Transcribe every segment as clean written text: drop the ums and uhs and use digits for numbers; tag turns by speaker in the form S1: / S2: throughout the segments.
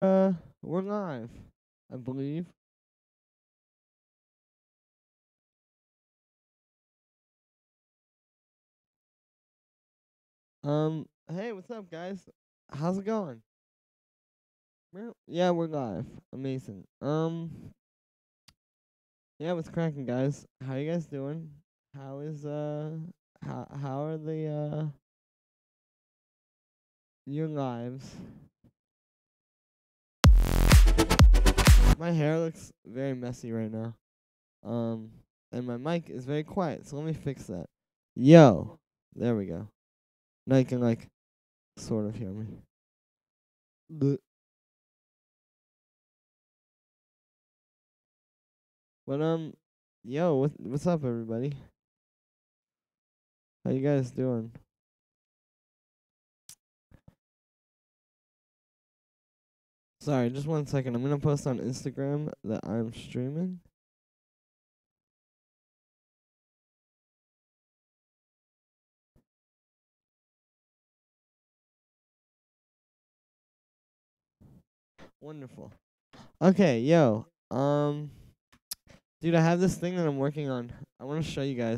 S1: We're live, I believe. Hey, what's up, guys? How's it going? Yeah, we're live. Amazing. Yeah, what's cracking, guys? How you guys doing? How is how are the your lives? My hair looks very messy right now. Um, and my mic is very quiet, so let me fix that. Yo, there we go. Now you can sort of hear me. Bleh. But yo, what's up, everybody? How you guys doing? Sorry, just 1 second. I'm gonna post on Instagram that I'm streaming. Wonderful. Okay, yo. Dude, I have this thing that I'm working on. I want to show you guys.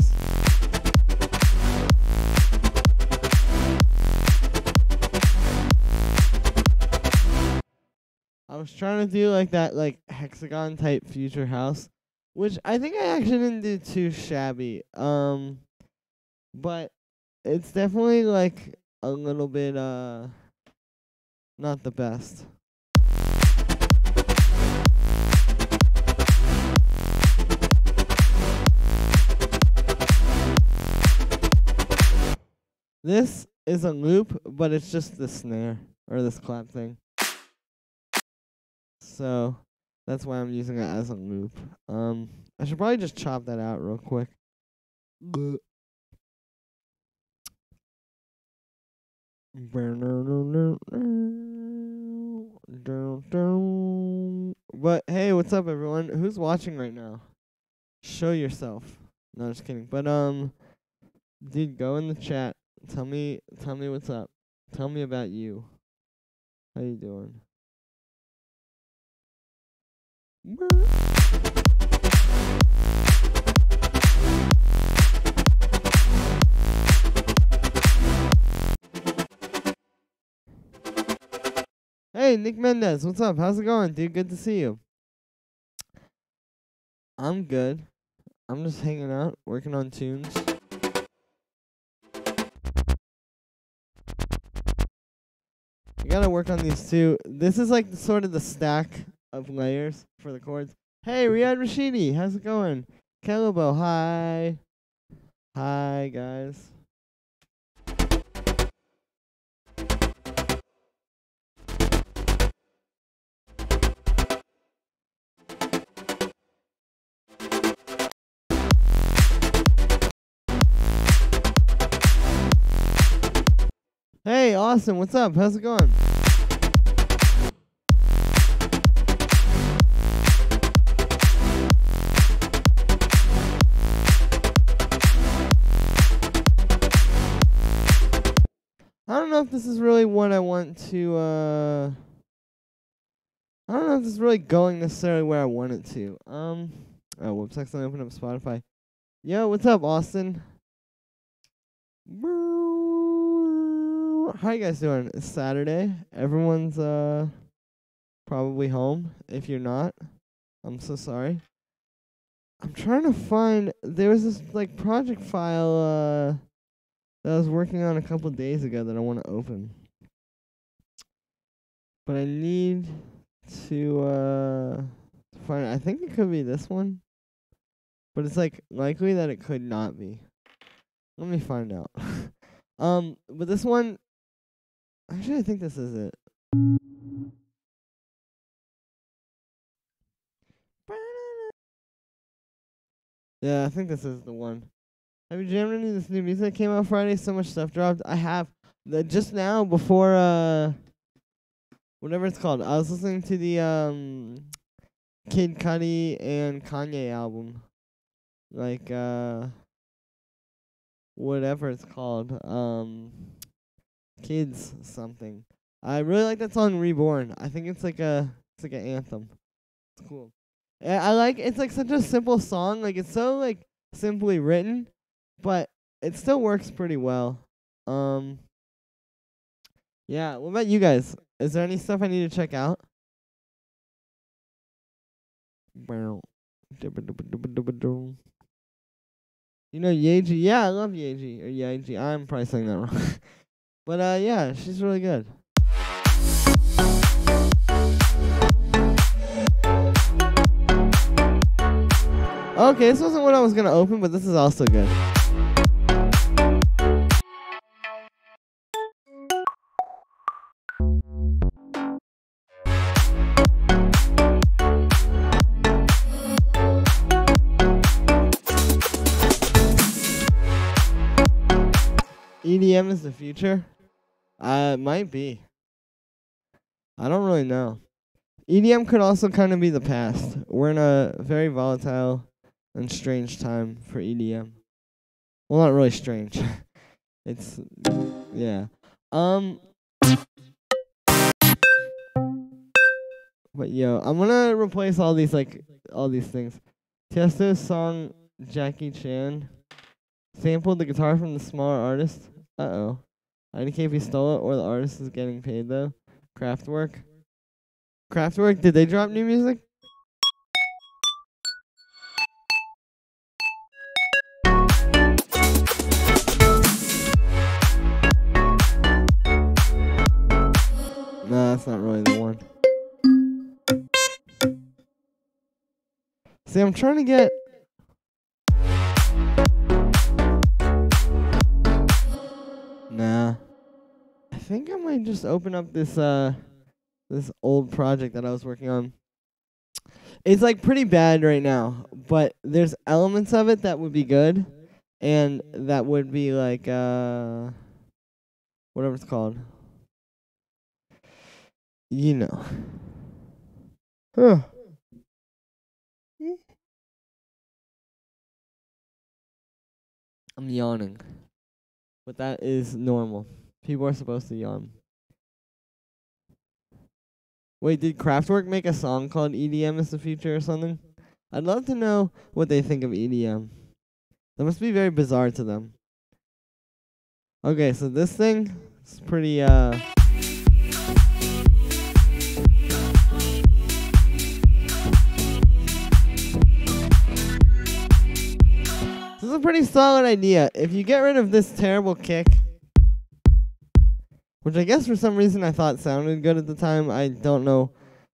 S1: I was trying to do that hexagon type future house, which I think I actually didn't do too shabby. But it's definitely like a little bit not the best. This is a loop, but it's just the snare or this clap thing. So that's why I'm using it as a loop. I should probably just chop that out real quick. But hey, what's up, everyone? Who's watching right now? Show yourself. No, just kidding. But dude, go in the chat. Tell me what's up. Tell me about you. How you doing? Hey, Nick Mendez, what's up? How's it going, dude? Good to see you. I'm good. I'm just hanging out, working on tunes. I gotta work on these too. This is like sort of the stack of layers for the chords. Hey, Riyad Rashidi, how's it going? Kelabo, hi. Hi, guys. Hey, awesome. What's up? How's it going? I don't know if this is really what I want to, I don't know if this is really going necessarily where I want it to. Oh, whoops, I accidentally opened up Spotify. Yo, what's up, Austin? How you guys doing? It's Saturday. Everyone's, probably home. If you're not, I'm so sorry. I'm trying to find, there was this, project file, that I was working on a couple days ago that I want to open. But I need to find I think it could be this one. But it's likely that it could not be. Let me find out. But this one actually I think this is it. Yeah, I think this is the one. Have you jammed any of this new music that came out Friday? So much stuff dropped. I have. Just now before whatever it's called. I was listening to the Kid Cudi and Kanye album. Whatever it's called. Kids something. I really like that song Reborn. I think it's like an anthem. It's cool. I like it's like such a simple song. Like it's so like simply written, but it still works pretty well. Um yeah, what about you guys? Is there any stuff I need to check out? You know Yeji? Yeah, I love Yeji or Yeji. I'm probably saying that wrong. But yeah, she's really good. Okay, this wasn't what I was gonna open, but this is also good. EDM is the future? It might be. I don't really know. EDM could also kind of be the past. We're in a very volatile and strange time for EDM. Well, not really strange. It's yeah. But yo, I'm gonna replace all these things. Tiesto's song Jackie Chan sampled the guitar from the smaller artist. Uh-oh. I don't care if he stole it or the artist is getting paid, though. Kraftwerk. Kraftwerk, did they drop new music? No, that's not really the one. See, I'm trying to get... Nah. I think I might just open up this this old project that I was working on. It's like pretty bad right now, but there's elements of it that would be good, and that would be like whatever it's called. You know. Huh. I'm yawning. But that is normal. People are supposed to yawn. Wait, did Kraftwerk make a song called EDM is the Future or something? I'd love to know what they think of EDM. That must be very bizarre to them. Okay, so this thing is pretty, This is a pretty solid idea. If you get rid of this terrible kick, which I guess for some reason I thought sounded good at the time. I don't know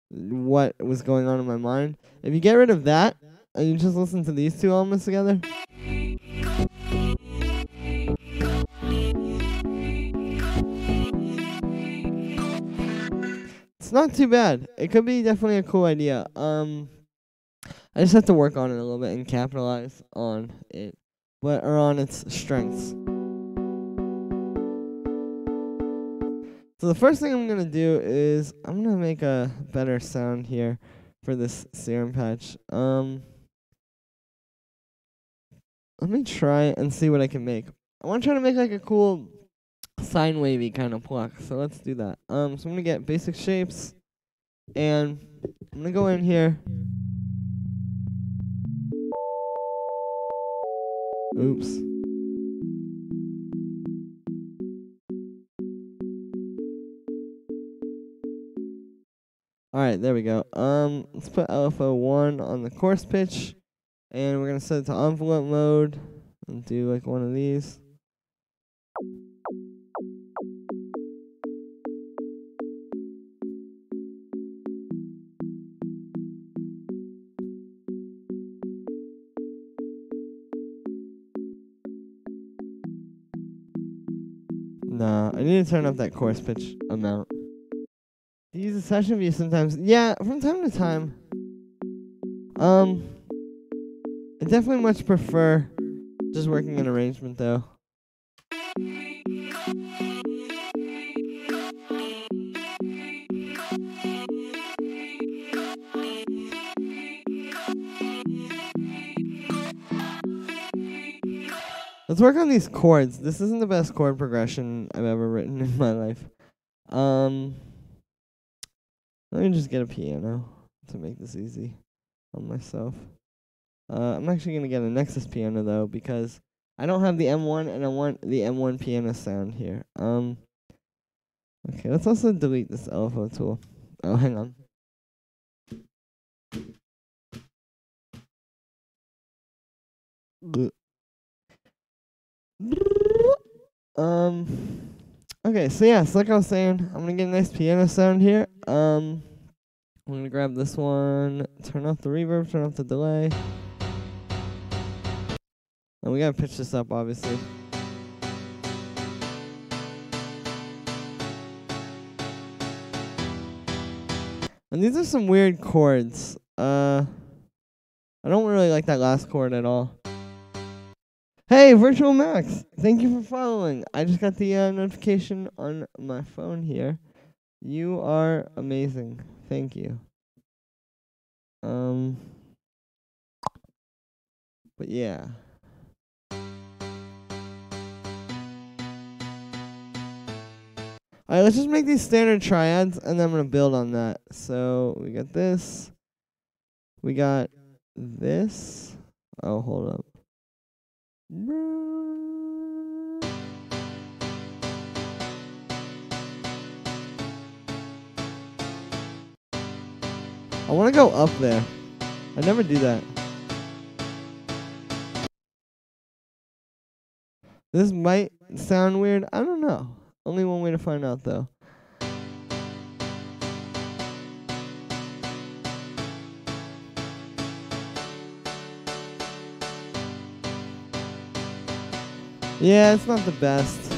S1: what was going on in my mind. If you get rid of that, and you just listen to these two elements together. It's not too bad. It could be definitely a cool idea. I just have to work on it a little bit and capitalize on it, or on its strengths. So the first thing I'm going to do is I'm going to make a better sound here for this serum patch. Let me try and see what I can make. I want to try to make like a cool sine wavy kind of pluck. So let's do that. So I'm going to get basic shapes and I'm going to go in here. Oops. Alright, there we go. Let's put LFO1 on the coarse pitch. And we're going to set it to envelope mode. And do like one of these. Nah, I need to turn up that coarse pitch amount. Do you use a session view sometimes? Yeah, from time to time. I definitely much prefer just working in arrangement though. Let's work on these chords. This isn't the best chord progression I've ever written in my life. Um, let me just get a piano to make this easy on myself. I'm actually gonna get a Nexus piano though because I don't have the M1 and I want the M1 piano sound here. Okay, let's also delete this LFO tool. Oh, hang on. Okay, so yeah, so like I was saying, I'm gonna get a nice piano sound here. I'm gonna grab this one, turn off the reverb, turn off the delay. And we gotta pitch this up, obviously. And these are some weird chords. I don't really like that last chord at all. Hey, Virtual Max, thank you for following. I just got the notification on my phone here. You are amazing. Thank you. But yeah. Alright, let's just make these standard triads, and then I'm going to build on that. So, we got this. We got this. Oh, hold up. I want to go up there. I never do that. This might sound weird. I don't know. Only one way to find out, though. Yeah, it's not the best.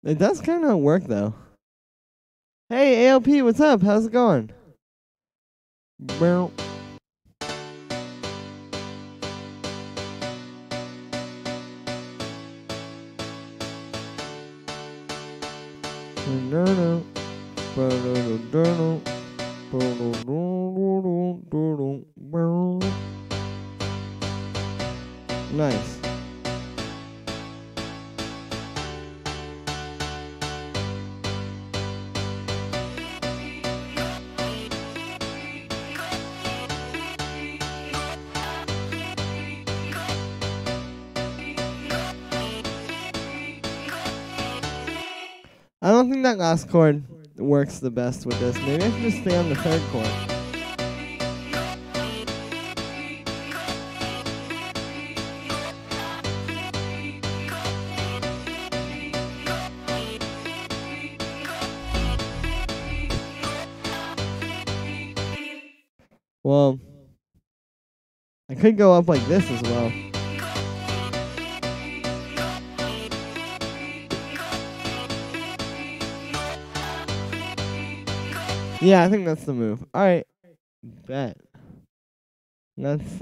S1: It does kind of work, though. Hey, ALP, what's up? How's it going? Bow. Nice. I don't think that last chord works the best with this. Maybe I should just stay on the third chord. Well, I could go up like this as well. Yeah, I think that's the move. Alright. Bet. Let's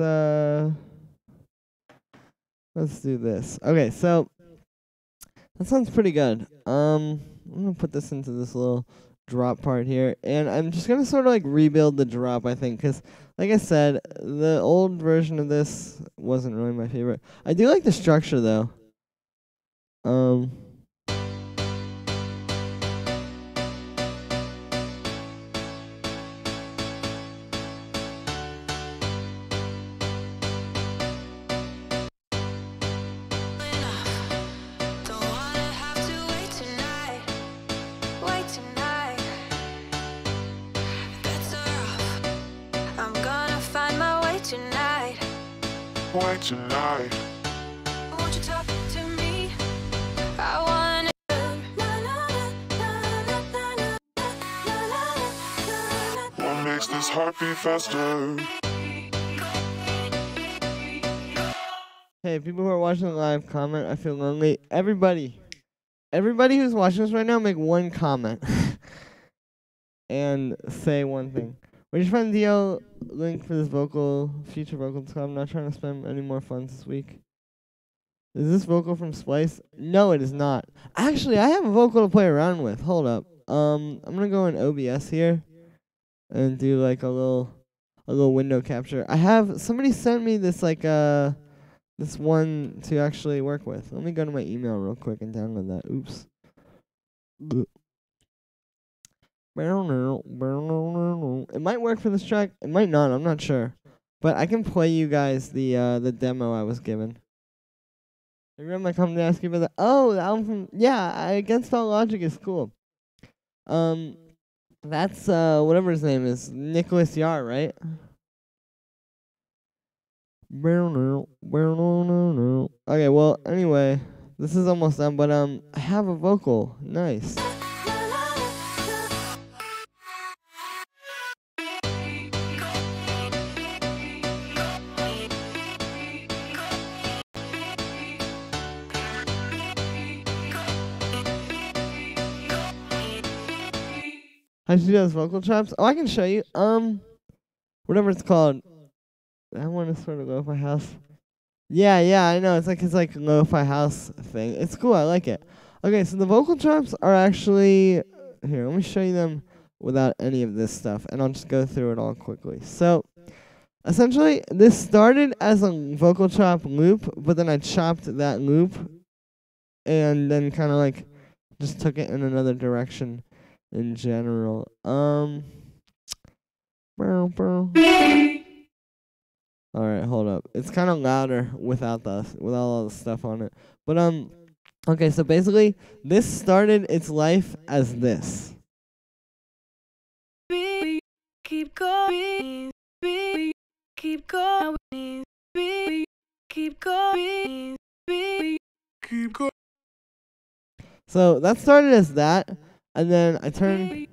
S1: do this. Okay, so that sounds pretty good. I'm gonna put this into this little drop part here, and I'm just gonna sort of like rebuild the drop, I think, because like I said, the old version of this wasn't really my favorite. I do like the structure though.
S2: Why tonight? Won't you talk to me? I want what makes this heart beat faster?
S1: Hey, people who are watching the live, comment. I feel lonely. Everybody who's watching this right now, make one comment and say one thing. Where'd you find the DL link for this future vocal club? I'm not trying to spend any more funds this week. Is this vocal from Splice? No, it is not. Actually, I have a vocal to play around with. Hold up. I'm gonna go in OBS here and do like a little window capture. I have somebody sent me this like this one to actually work with. Let me go to my email real quick and download that. Oops. It might work for this track. It might not. I'm not sure. But I can play you guys the demo I was given. Remember I come to ask you about that? Oh, the album from Against All Logic is cool. That's whatever his name is, Nicholas Yar, right? Okay, well, anyway, this is almost done, but I have a vocal. Nice. How she does vocal chops? Oh, I can show you. Whatever it's called. That one is sort of lo-fi house. Yeah, I know. It's like lo-fi house thing. It's cool. I like it. Okay, so the vocal chops are actually here. Let me show you them without any of this stuff, and I'll just go through it all quickly. So, essentially, this started as a vocal chop loop, but then I chopped that loop, and then kind of like just took it in another direction. In general, all right, hold up. It's kind of louder without all the stuff on it. But okay. So basically, this started its life as this.
S3: Keep going, keep going, keep going, keep going.
S1: So that started as that. And then I turned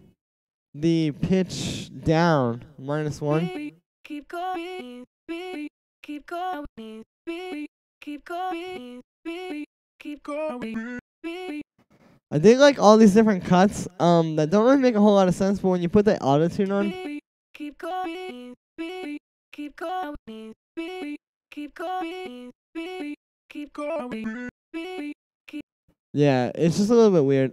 S1: the pitch down, -1.
S3: Keep going, keep going, keep going, keep going.
S1: I did like all these different cuts that don't really make a whole lot of sense, but when you put the auto-tune on,
S3: keep going, keep going, keep going, keep going.
S1: yeah, it's just a little bit weird.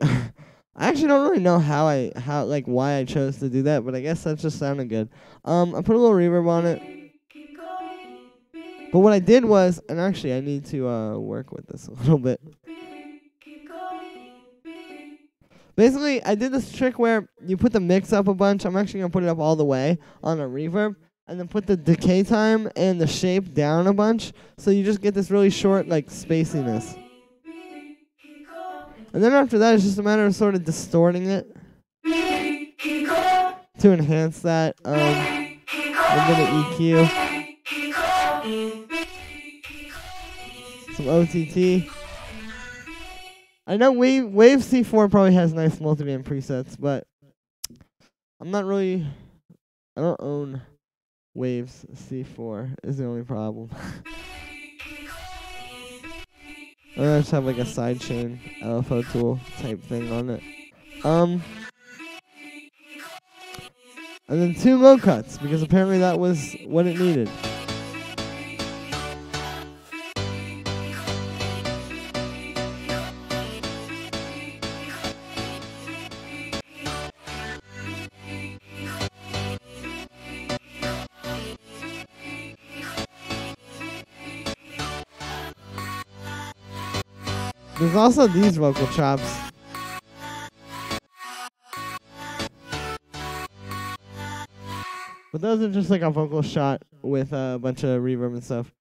S1: I actually don't really know why I chose to do that, but I guess that just sounded good. I put a little reverb on it. But what I did was, and actually I need to work with this a little bit. Basically, I did this trick where you put the mix up a bunch. I'm actually going to put it up all the way on a reverb, and then put the decay time and the shape down a bunch, so you just get this really short, like, spaciness. And then after that, it's just a matter of sort of distorting it to enhance that. A bit of EQ, some OTT. I know Wave C4 probably has nice multiband presets, but I don't own Waves C4 is the only problem. I just have like a sidechain LFO tool type thing on it. And then 2 low cuts, because apparently that was what it needed. There's also these vocal chops. But those are just like a vocal shot with a bunch of reverb and stuff.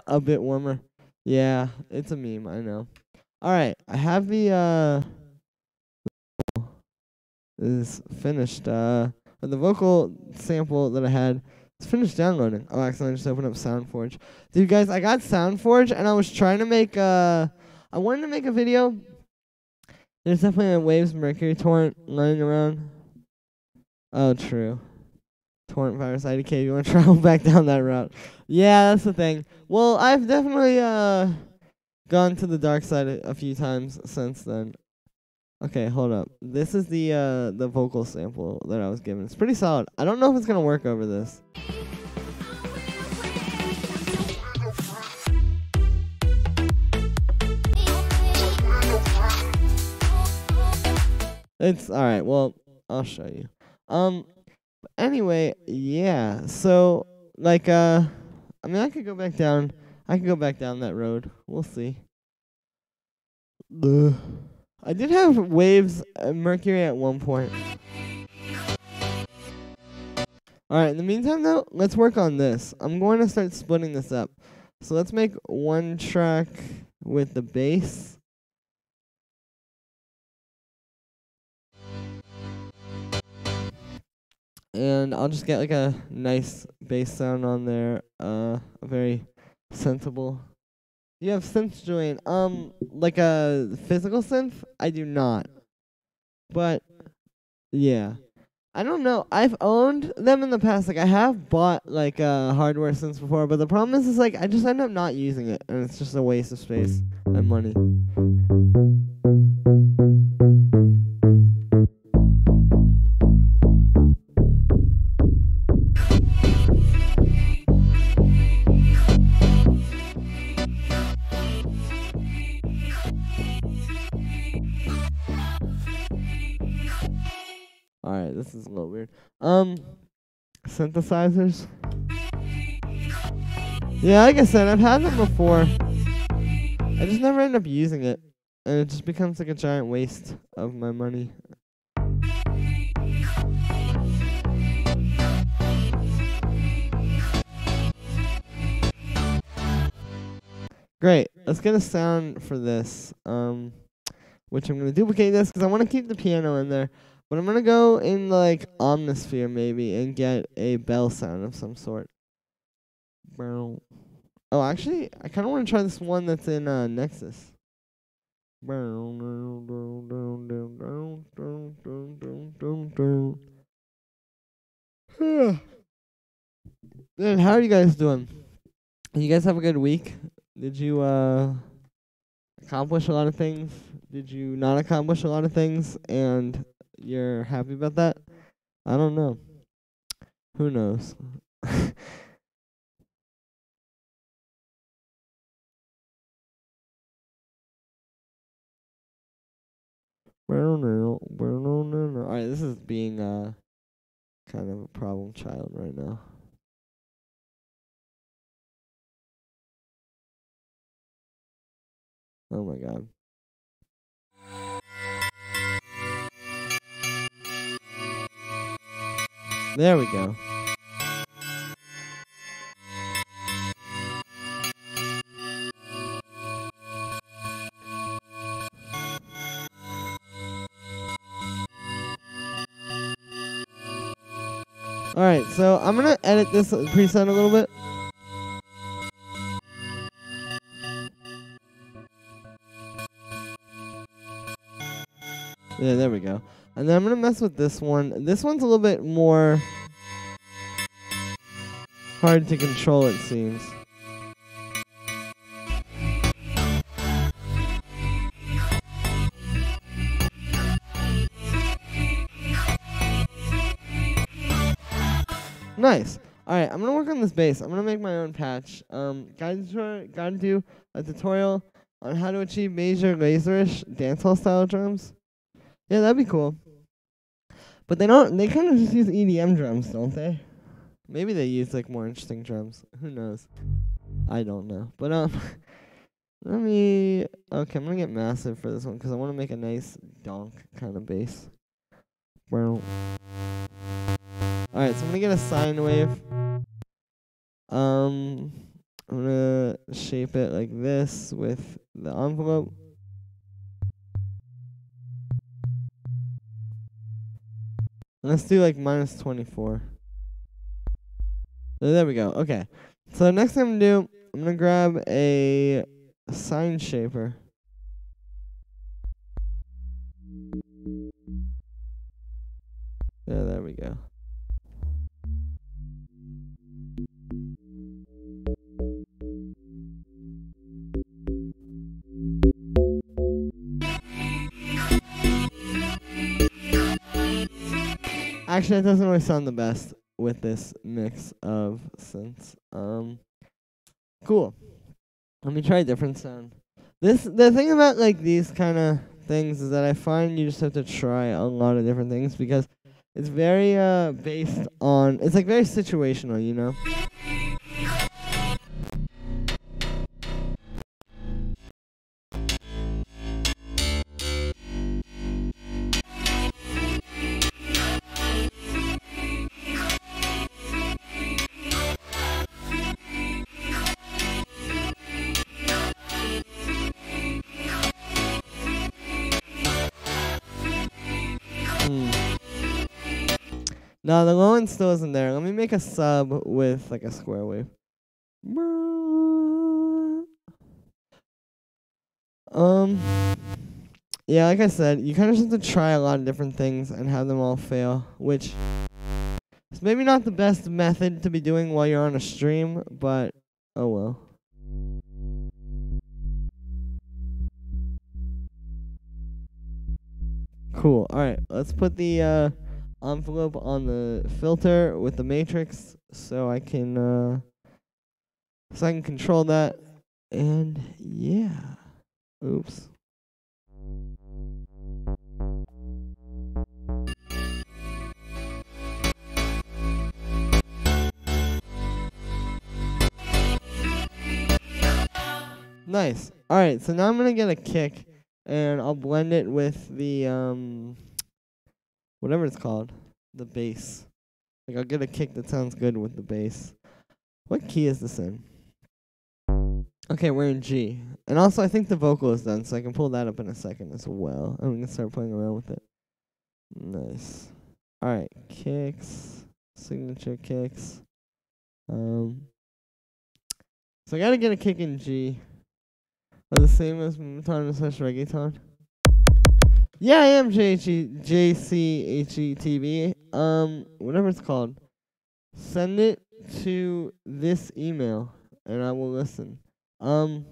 S1: A bit warmer. Yeah, it's a meme, I know. Alright, I have the is finished. The vocal sample that I had is finished downloading. Oh, actually, I just opened up SoundForge. Dude, guys, I got SoundForge and I was trying to make I wanted to make a video. There's definitely a Waves Mercury torrent lying around. Oh, true. Torrent virus IDK. You want to travel back down that route? Yeah, that's the thing. Well, I've definitely gone to the dark side a few times since then. Okay, hold up. This is the vocal sample that I was given. It's pretty solid. I don't know if it's gonna work over this. It's all right. Well, I'll show you. Um. Anyway, yeah. So, like, I mean, I could go back down. I could go back down that road. We'll see. Ugh. I did have waves Mercury at one point. Alright, in the meantime though, let's work on this. I'm going to start splitting this up. So let's make one track with the bass. And I'll just get like a nice bass sound on there. A very sensible. You have synths, Julian. Like a physical synth? I do not. But yeah. I don't know. I've owned them in the past. Like I have bought like hardware synths before, but the problem is like I just end up not using it, and it's just a waste of space and money. Alright, this is a little weird. Synthesizers. Yeah, like I said, I've had them before. I just never end up using it. And it just becomes like a giant waste of my money. Great. Let's get a sound for this. Which I'm going to duplicate this because I want to keep the piano in there. But I'm going to go in like Omnisphere maybe and get a bell sound of some sort. Oh, actually, I kind of want to try this one that's in Nexus. Man, how are you guys doing? You guys have a good week? Did you accomplish a lot of things? Did you not accomplish a lot of things? And you're happy about that? I don't know. Who knows? Alright, this is being kind of a problem child right now. Oh my god. There we go. Alright, so I'm gonna edit this preset a little bit. Yeah, there we go. And then I'm gonna mess with this one. This one's a little bit more hard to control, it seems. Nice. Alright, I'm gonna work on this bass. I'm gonna make my own patch. Gotta do a tutorial on how to achieve major laserish dancehall style drums. Yeah, that'd be cool. But they kind of just use EDM drums, don't they? Maybe they use like more interesting drums. Who knows? I don't know. But okay, I'm gonna get massive for this one because I want to make a nice donk kind of bass. Well. Alright, so I'm gonna get a sine wave. I'm gonna shape it like this with the envelope. Let's do like -24. There we go. Okay. So next thing I'm gonna do, I'm gonna grab a sine shaper. Yeah, there we go. Actually, it doesn't really sound the best with this mix of synths. Cool. Let me try a different sound. The thing about like these kind of things is that I find you just have to try a lot of different things because it's very based on, it's like very situational, you know? No, the low end still isn't there. Let me make a sub with like a square wave. Yeah, like I said, you kind of just have to try a lot of different things and have them all fail, which is maybe not the best method to be doing while you're on a stream, but oh well. Cool. Alright, let's put the envelope on the filter with the matrix so I can control that. And yeah. Oops. Nice. Alright, so now I'm gonna get a kick and I'll blend it with the whatever it's called. The bass. Like I'll get a kick that sounds good with the bass. What key is this in? Okay, we're in G. And also I think the vocal is done, so I can pull that up in a second as well. And we can start playing around with it. Nice. Alright, kicks. Signature kicks. So I gotta get a kick in G. Are the same as Monoton / reggaeton? Yeah, I am JCHETV. Whatever it's called. Send it to this email and I will listen. And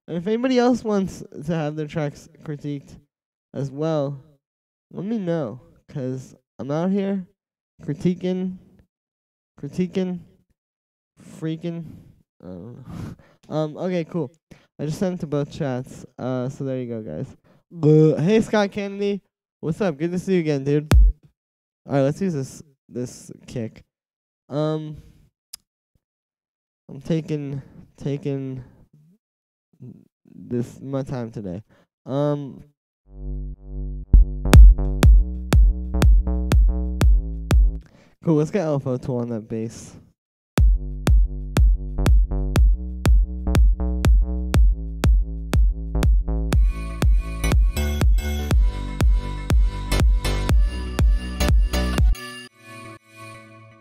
S1: if anybody else wants to have their tracks critiqued as well, let me know, 'cause I'm out here critiquing, freaking. I don't know. Okay, cool. I just sent it to both chats. So there you go, guys. Hey, Scott Kennedy. What's up? Good to see you again, dude. Alright, let's use this kick. I'm taking this my time today. Cool, let's get Alpha Tool on that bass.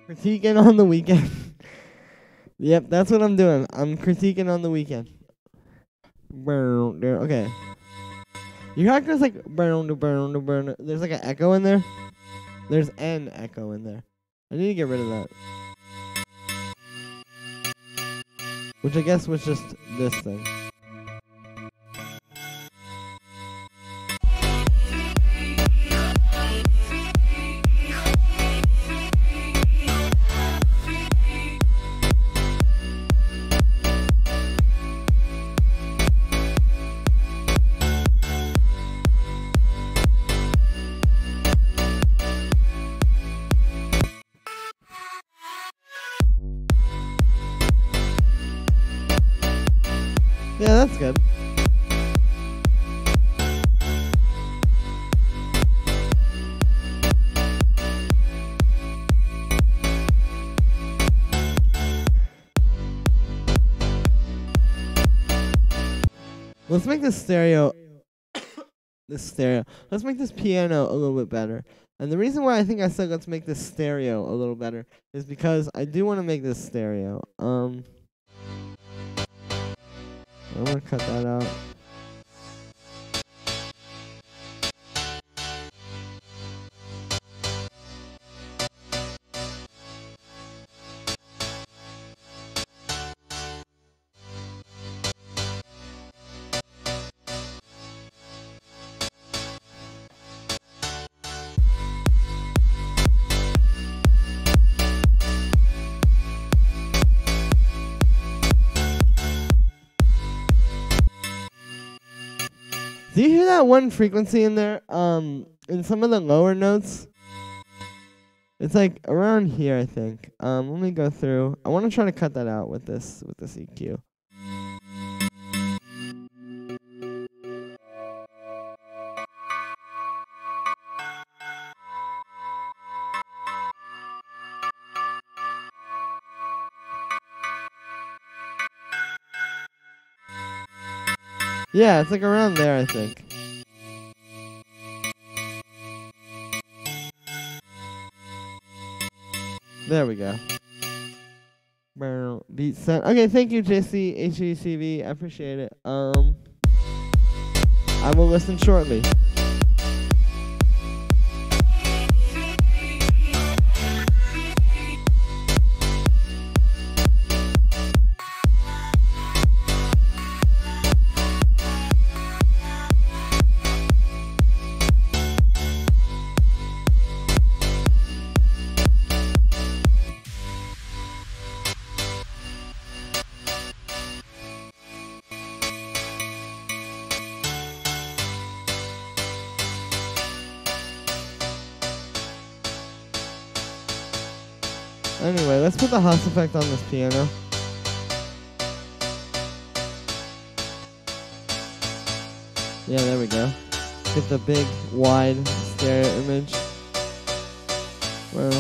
S1: Critiquing on the weekend. Yep, that's what I'm doing. I'm critiquing on the weekend. Okay. You heard there's like there's like an echo in there. There's an echo in there. I need to get rid of that. Which I guess was just this thing. Yeah, that's good. Let's make this stereo. Let's make this piano a little bit better. And the reason why I think I said let's make this stereo a little better is because I do want to make this stereo. I'm gonna cut that out. that one frequency in there? In some of the lower notes, it's like around here, I think. Let me go through. I want to try to cut that out with this EQ. Yeah, it's like around there, I think. There we go. Beat sound. Okay, thank you, JCHECV. I appreciate it. I will listen shortly. Anyway, let's put the Haas effect on this piano. Yeah, there we go. Get the big, wide stereo image. Well.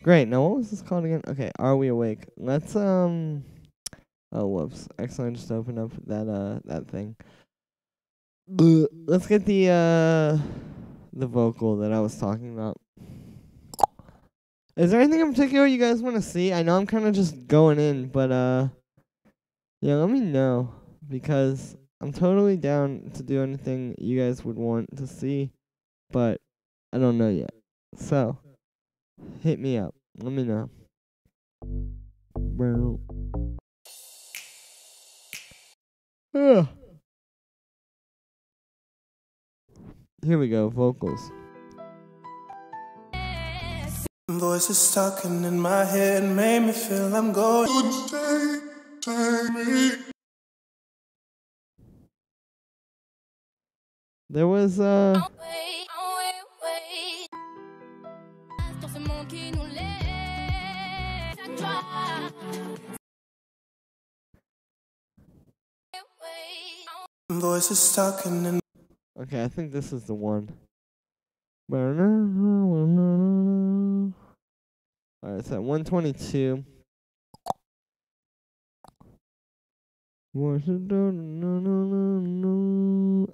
S1: Great. Now, what was this called again? Okay, Are We Awake? Let's, Oh, whoops. Excellent. Just opened up that thing. Let's get the vocal that I was talking about. Is there anything in particular you guys want to see? I know I'm kind of just going in, but yeah, let me know, because I'm totally down to do anything you guys would want to see, but I don't know yet. So, hit me up. Let me know. Ugh. Here we go, vocals.
S4: Voices talking in my head made me feel I'm going.
S1: There was
S4: Voices talking in.
S1: Okay, I think this is the one. Alright, it's at 122.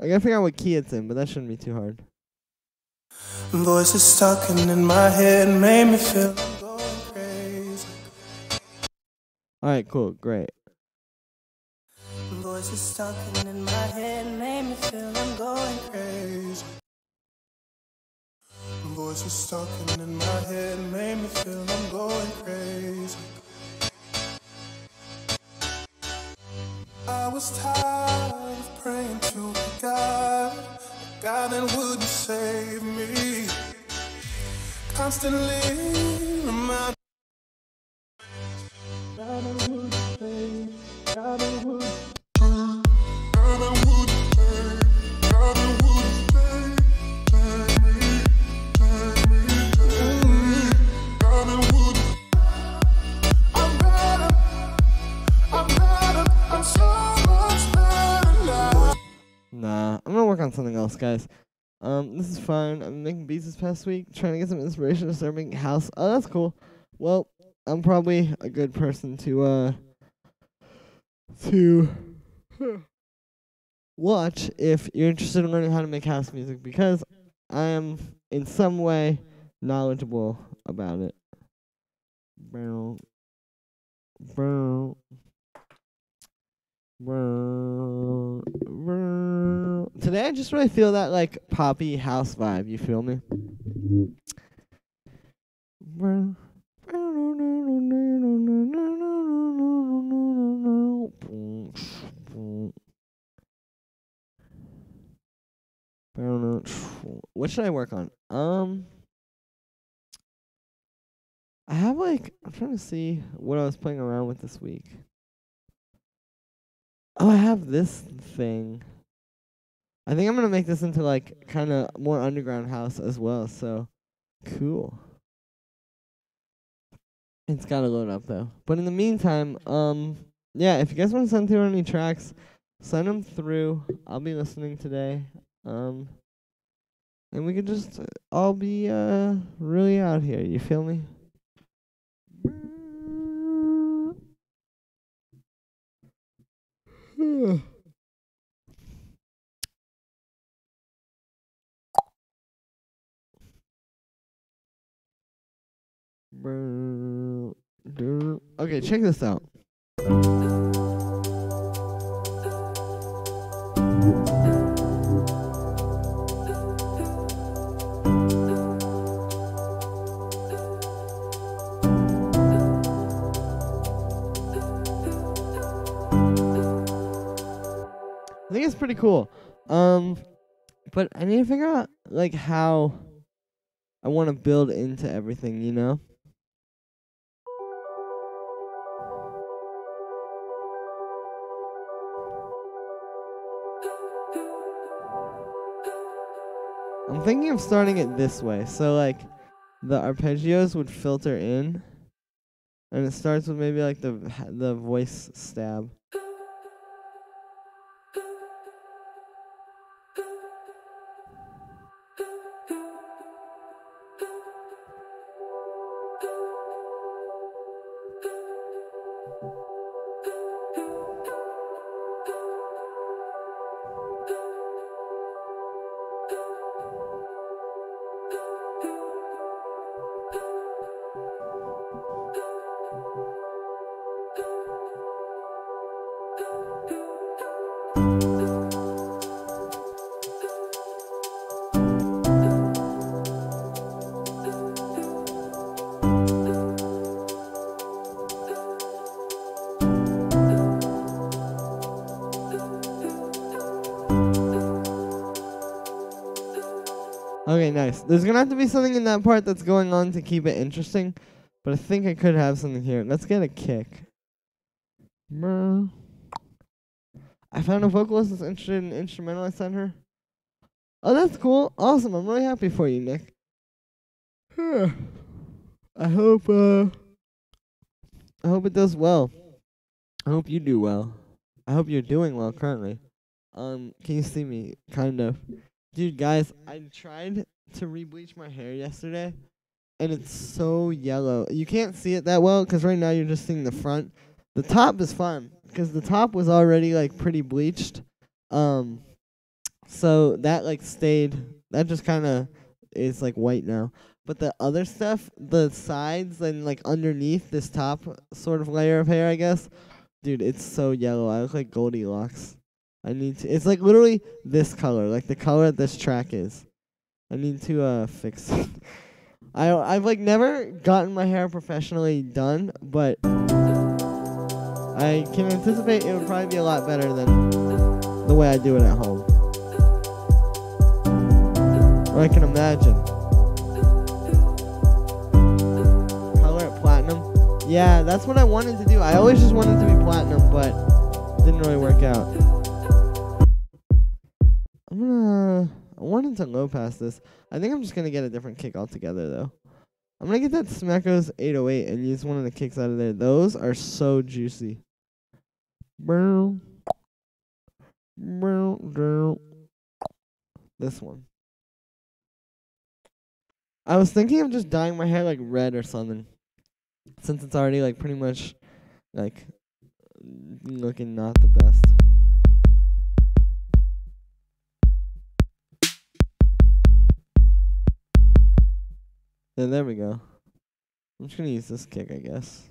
S1: I gotta figure out what key it's in, but that shouldn't be too hard.
S4: Voices talking in my head made me feel I'm going crazy.
S1: Alright, cool, great.
S4: Voices talking in my head made me feel I'm going crazy. Voices talking in my head made me feel I'm going crazy. I was tired of praying to God that wouldn't save me. Constantly remind God that wouldn't save, God that wouldn't save, God that wouldn't save, God that wouldn't save, save me, save me, save me, God that wouldn't. I'm better, I'm so much better now.
S1: Nah, I'm gonna work on something else, guys. This is fine. I'm making beats this past week, trying to get some inspiration to start making house. Oh, that's cool. Well, I'm probably a good person to watch if you're interested in learning how to make house music, because I am in some way knowledgeable about it. Today I just really feel that like poppy house vibe, you feel me? What should I work on? I have like I'm trying to see what I was playing around with this week. Oh, I have this thing. I think I'm gonna make this into like kind of more underground house as well. So cool. It's gotta load up though. But in the meantime, yeah, if you guys want to send through any tracks, send them through. I'll be listening today. And we could just all be really out here. You feel me? Okay, check this out. I think it's pretty cool. But I need to figure out like how I want to build into everything, you know? I'm thinking of starting it this way. So like the arpeggios would filter in and it starts with maybe like the voice stab. Okay, nice. There's gonna have to be something in that part that's going on to keep it interesting, but I think I could have something here. Let's get a kick. I found a vocalist that's interested in instrumental I sent her. Oh, that's cool. Awesome. I'm really happy for you, Nick. I hope it does well. I hope you do well. I hope you're doing well currently. Can you see me? Kind of. Dude, guys, I tried to re-bleach my hair yesterday, and it's so yellow. You can't see it that well, because right now you're just seeing the front. The top is fine, because the top was already, like, pretty bleached. So that, like, stayed. That just kind of is, like, white now. But the other stuff, the sides and, like, underneath this top sort of layer of hair, I guess, dude, it's so yellow. I look like Goldilocks. I need to. It's like literally this color, like the color that this track is. I need to fix it. I've like never gotten my hair professionally done, but I can anticipate it would probably be a lot better than the way I do it at home. Or I can imagine. Color it platinum. Yeah, that's what I wanted to do. I always just wanted to be platinum, but didn't really work out. I wanted to low pass this. I think I'm just gonna get a different kick altogether though. I'm gonna get that Smecco's 808 and use one of the kicks out of there. Those are so juicy. This one. I was thinking of just dyeing my hair like red or something, since it's already like pretty much like looking not the best. Yeah, there we go. I'm just gonna use this kick, I guess.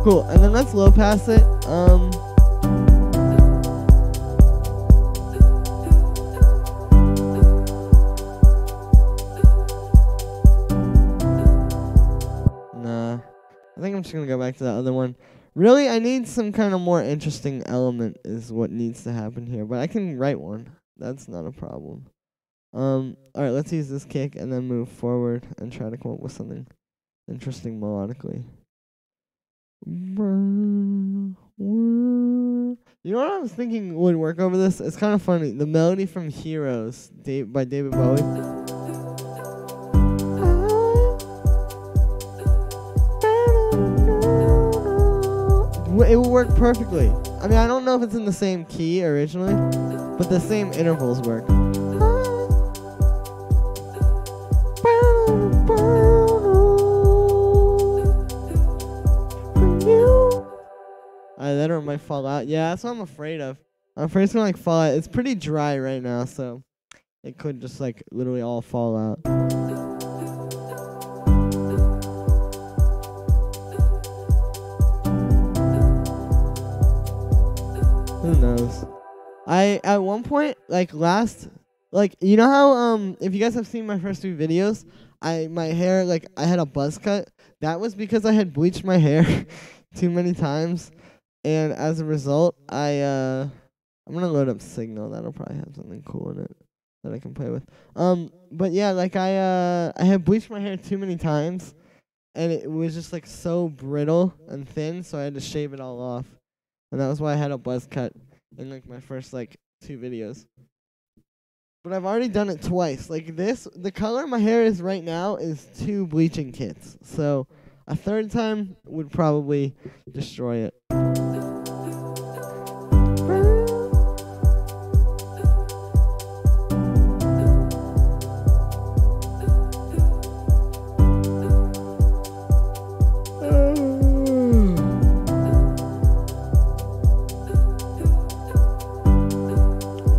S1: Cool. And then let's low pass it. Nah. I think I'm just gonna go back to that other one. Really, I need some kind of more interesting element is what needs to happen here. But I can write one. That's not a problem. Alright, let's use this kick and then move forward and try to come up with something interesting melodically. You know what I was thinking would work over this? It's kind of funny. The melody from Heroes by David Bowie. It will work perfectly. I mean, I don't know if it's in the same key originally, but the same intervals work. That or it might fall out. Yeah, that's what I'm afraid of. I'm afraid it's gonna like fall out. It's pretty dry right now, so it could just like literally all fall out. Who knows? At one point, like you know how if you guys have seen my first 2 videos, my hair, like I had a buzz cut. That was because I had bleached my hair too many times. And as a result, I'm gonna load up Signal. That'll probably have something cool in it that I can play with. But yeah, like I had bleached my hair too many times, and it was just like so brittle and thin, so I had to shave it all off, and that was why I had a buzz cut in like my first like 2 videos. But I've already done it twice. Like the color my hair is right now is 2 bleaching kits, so a third time would probably destroy it.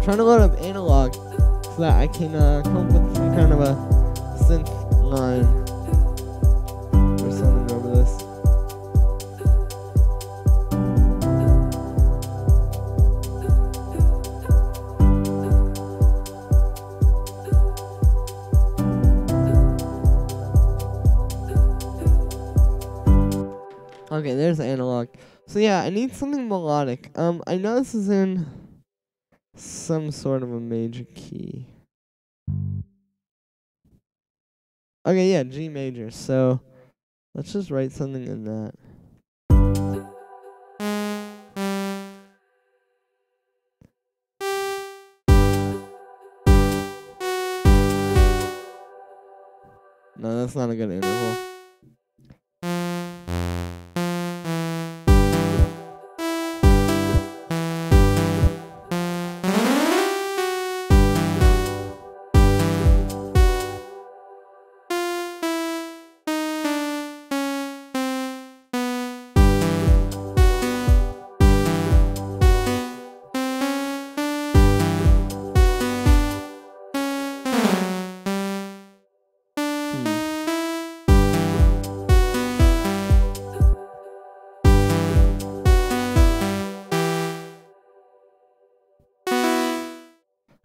S1: Trying to load up analog so that I can come up with some kind of a synth line or something over this. Okay, there's the analog. So yeah, I need something melodic. I know this is in some sort of a major key. Okay, yeah, G major. So let's just write something in that. No, that's not a good interval.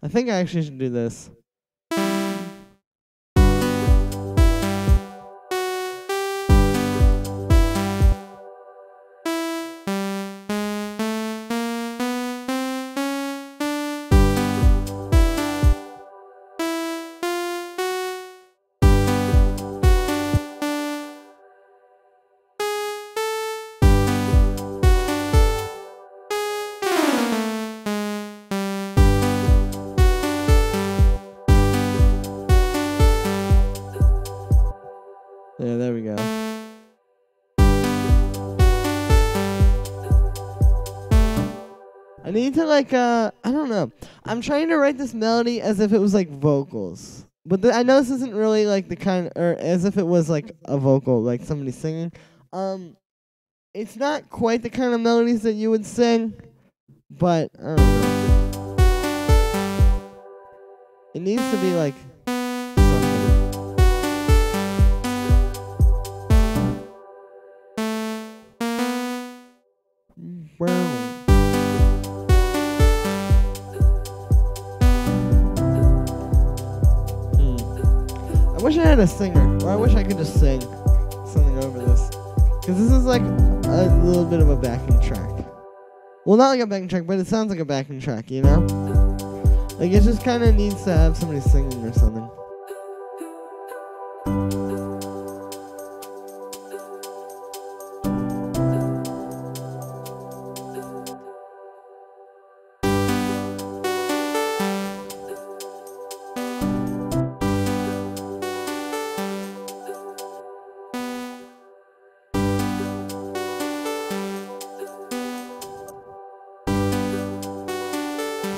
S1: I think I actually should do this. Yeah, there we go. I need to like I don't know. I'm trying to write this melody as if it was like vocals. But I know this isn't really like the kind, or as if it was like a vocal, like somebody singing. It's not quite the kind of melodies that you would sing, but I don't know. It needs to be like something. I wish I had a singer, or I wish I could just sing something over this. Because this is like a little bit of a backing track. Well, not like a backing track, but it sounds like a backing track, you know? Like, it just kind of needs to have somebody singing or something.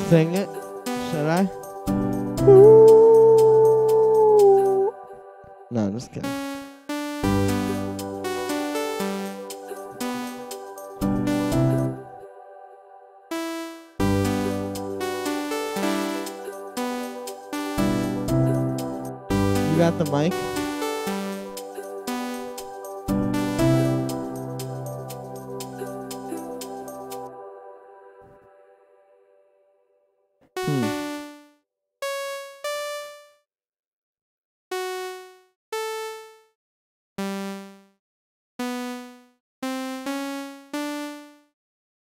S1: Sing it? Should I? Ooh. No, I'm just kidding. You got the mic?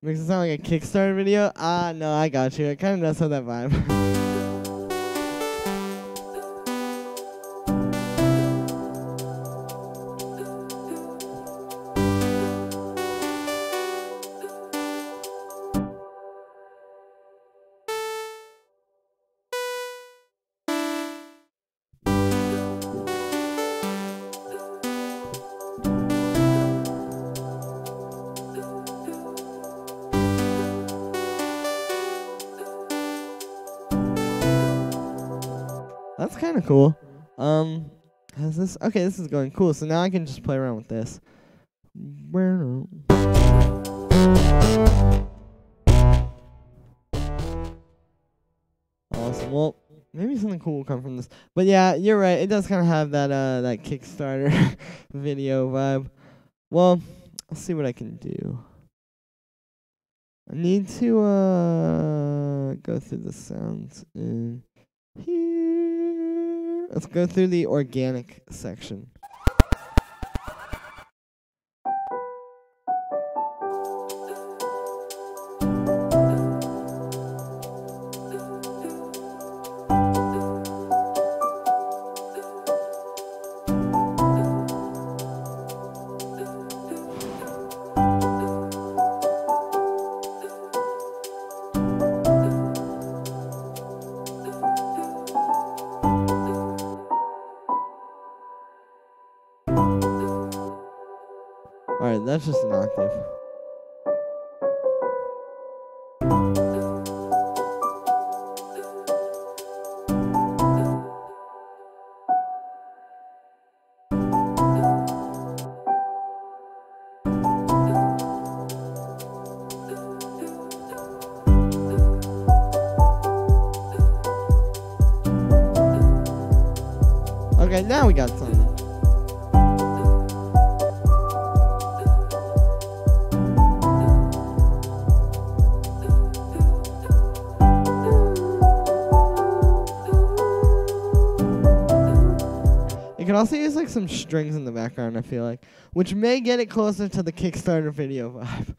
S1: Makes it sound like a Kickstarter video? Ah, no, I got you. It kind of does have that vibe. That's kind of cool. Has this? Okay, this is going cool. So now I can just play around with this. Awesome. Well, maybe something cool will come from this. But yeah, you're right. It does kind of have that that Kickstarter video vibe. Well, I'll see what I can do. I need to go through the sounds in here. Let's go through the organic section. Alright, that's just an octave. Okay, now we got something. You can also use like some strings in the background, I feel like, which may get it closer to the Kickstarter video vibe.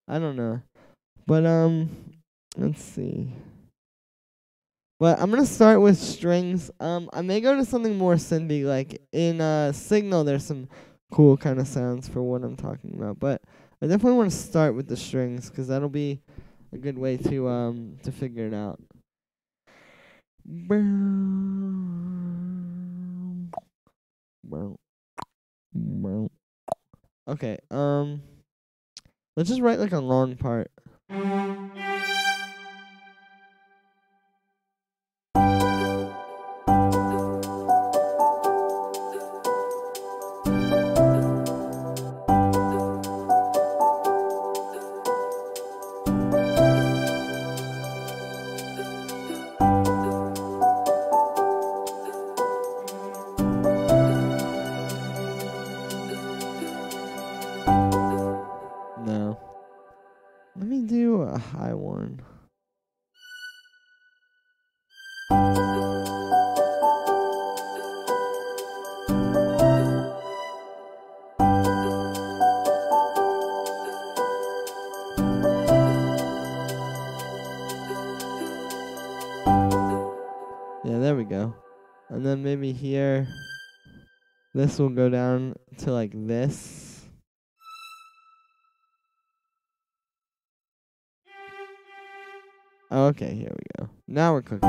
S1: I don't know. But let's see. But I'm gonna start with strings. I may go to something more synthy, like in Signal there's some cool kind of sounds for what I'm talking about. But I definitely want to start with the strings because that'll be a good way to figure it out. Okay, let's just write like a long part. No. Let me do a high one. Yeah, there we go. And then maybe here, this will go down to like this. Okay, here we go. Now we're cooking.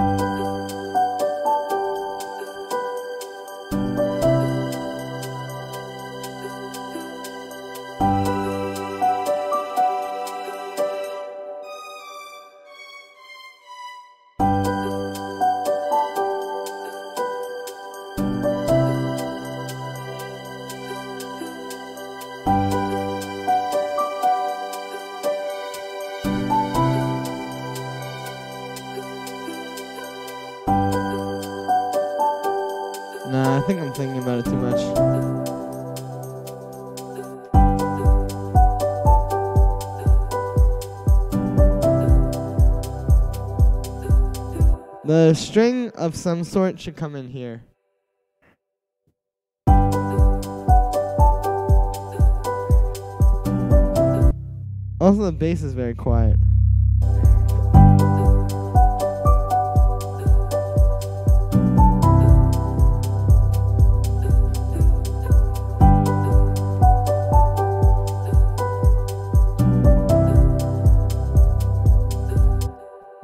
S1: Nah, I think I'm thinking about it too much. The string of some sort should come in here. Also, the bass is very quiet.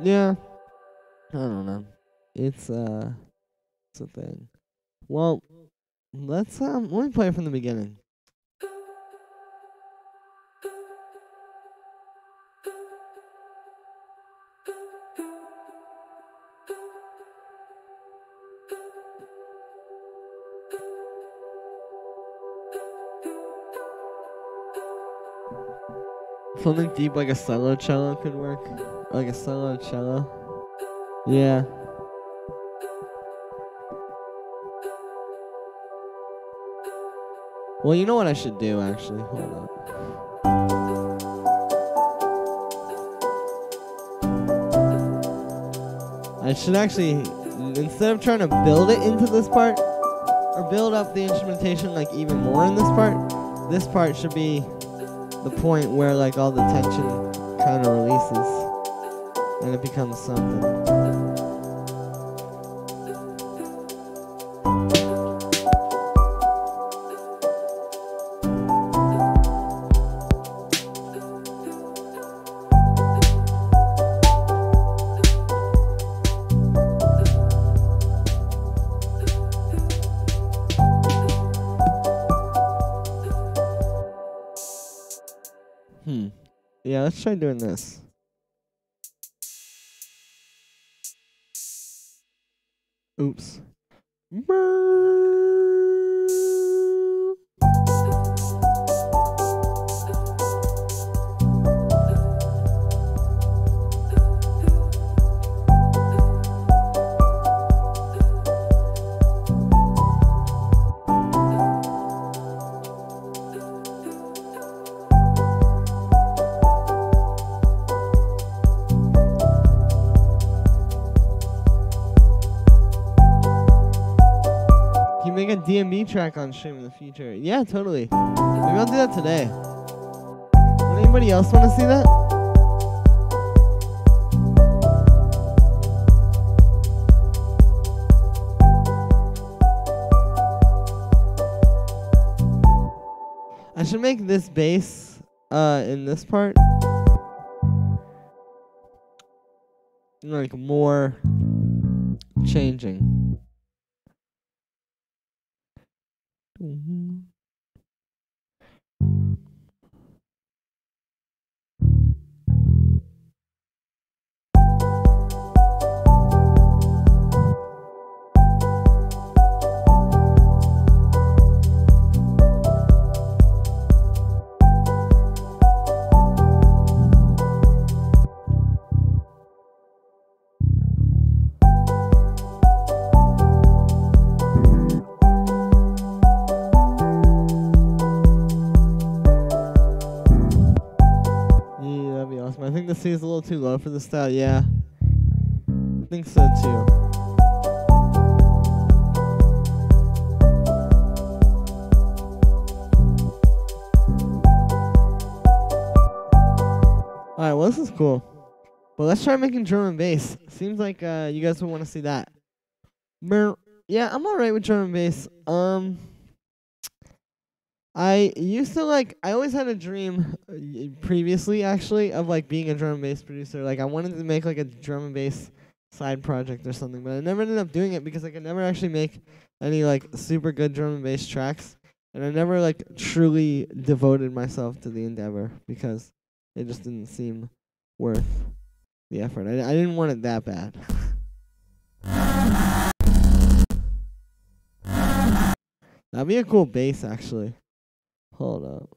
S1: Yeah, I don't know. It's a thing. Well, let me play it from the beginning. Something deep like a solo cello could work. Like a solo cello. Yeah. Well, you know what I should do, actually? Hold up. I should actually, instead of trying to build it into this part, or build up the instrumentation like even more in this part should be the point where like all the tension kind of releases and it becomes something. Yeah, let's try doing this. Oops. Can you make a DMB track on stream in the future? Yeah, totally. Maybe I'll do that today. Would anybody else want to see that? I should make this bass in this part like more changing. I think the C is a little too low for the style. Yeah, I think so too. Alright, well, this is cool. But let's try making drum and bass. Seems like you guys would want to see that. Yeah, I'm alright with drum and bass. I used to I always had a dream previously, actually, of being a drum and bass producer. I wanted to make a drum and bass side project or something, but I never ended up doing it because I could never actually make any super good drum and bass tracks, and I never truly devoted myself to the endeavor because it just didn't seem worth the effort. I didn't want it that bad. That'd be a cool bass, actually. Hold up.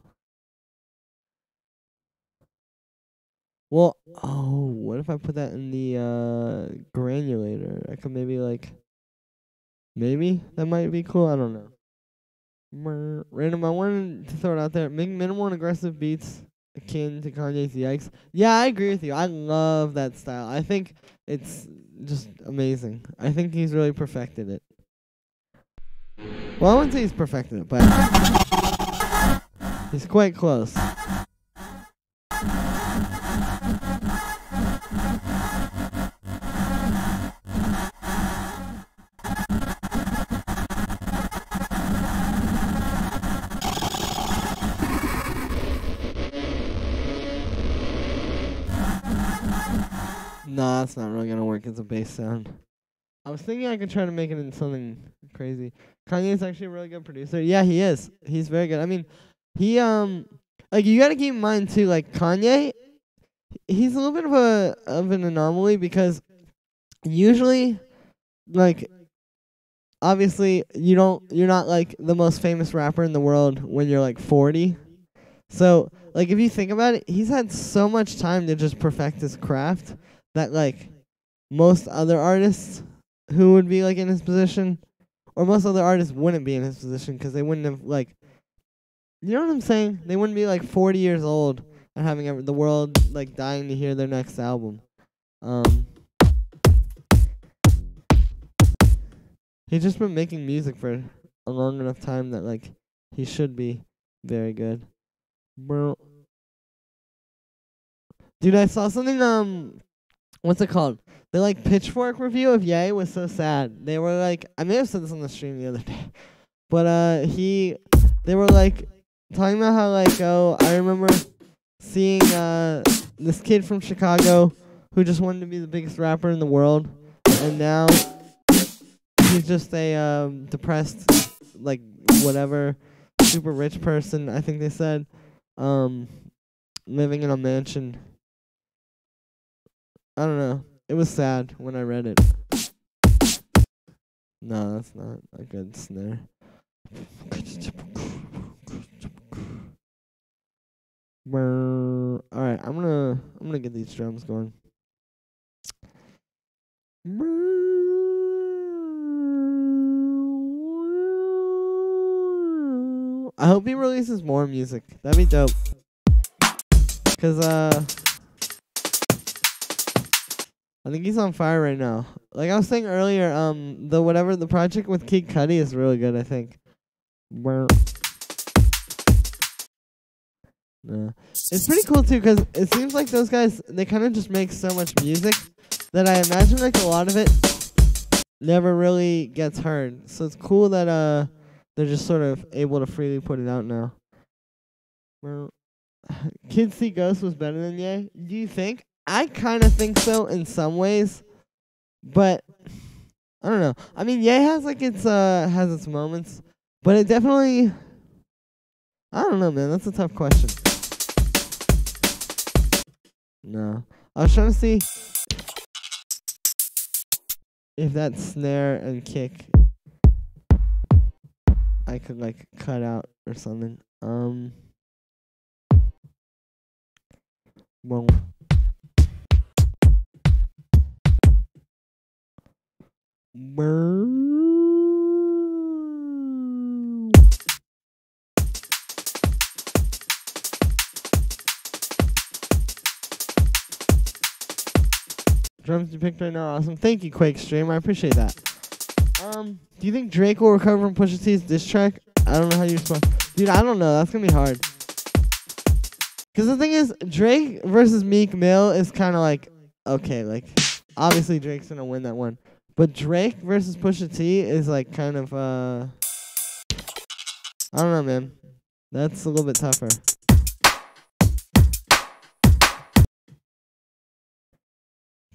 S1: Well, what if I put that in the granulator? I could maybe maybe that might be cool. I don't know. Random, I wanted to throw it out there. Make minimal and aggressive beats akin to Kanye's Yikes. Yeah, I agree with you. I love that style. I think it's just amazing. I think he's really perfected it. Well, I wouldn't say he's perfected it, but he's quite close. Nah, that's not really gonna work as a bass sound. I was thinking I could try to make it into something crazy. Kanye's actually a really good producer. Yeah, he is. He's very good. I mean, he you gotta keep in mind too, Kanye, he's a little bit of an anomaly because usually, obviously you're not the most famous rapper in the world when you're 40. So if you think about it, he's had so much time to just perfect his craft that most other artists who would be in his position, or most other artists wouldn't be in his position because they wouldn't have you know what I'm saying? They wouldn't be 40 years old and having the world dying to hear their next album. He's just been making music for a long enough time that he should be very good. Dude, I saw something what's it called? The Pitchfork review of Ye was so sad. They were I may have said this on the stream the other day, but they were talking about how I remember seeing this kid from Chicago who just wanted to be the biggest rapper in the world, and now he's just a depressed whatever super rich person, I think they said, living in a mansion. I don't know. It was sad when I read it. No, that's not a good snare. Alright, I'm gonna get these drums going. I hope he releases more music. That'd be dope. Cause I think he's on fire right now. Like I was saying earlier, the project with Kid Cudi is really good, I think. It's pretty cool too, cause it seems like those guys, they kind of just make so much music that I imagine a lot of it never really gets heard. So it's cool that they're just sort of able to freely put it out now. Kids See Ghosts was better than Ye. Do you think? I kind of think so in some ways, but I don't know. I mean, Ye has its moments, but it definitely, I don't know, man. That's a tough question. No, I was trying to see if that snare and kick I could cut out or something. Well. Drums you picked right now are awesome. Thank you, Quake Stream. I appreciate that. Do you think Drake will recover from Pusha T's diss track? I don't know how you respond. Dude, I don't know. That's gonna be hard. Cause the thing is, Drake versus Meek Mill is kind of like, okay, like, obviously Drake's gonna win that one. But Drake versus Pusha T is like kind of, I don't know, man. That's a little bit tougher.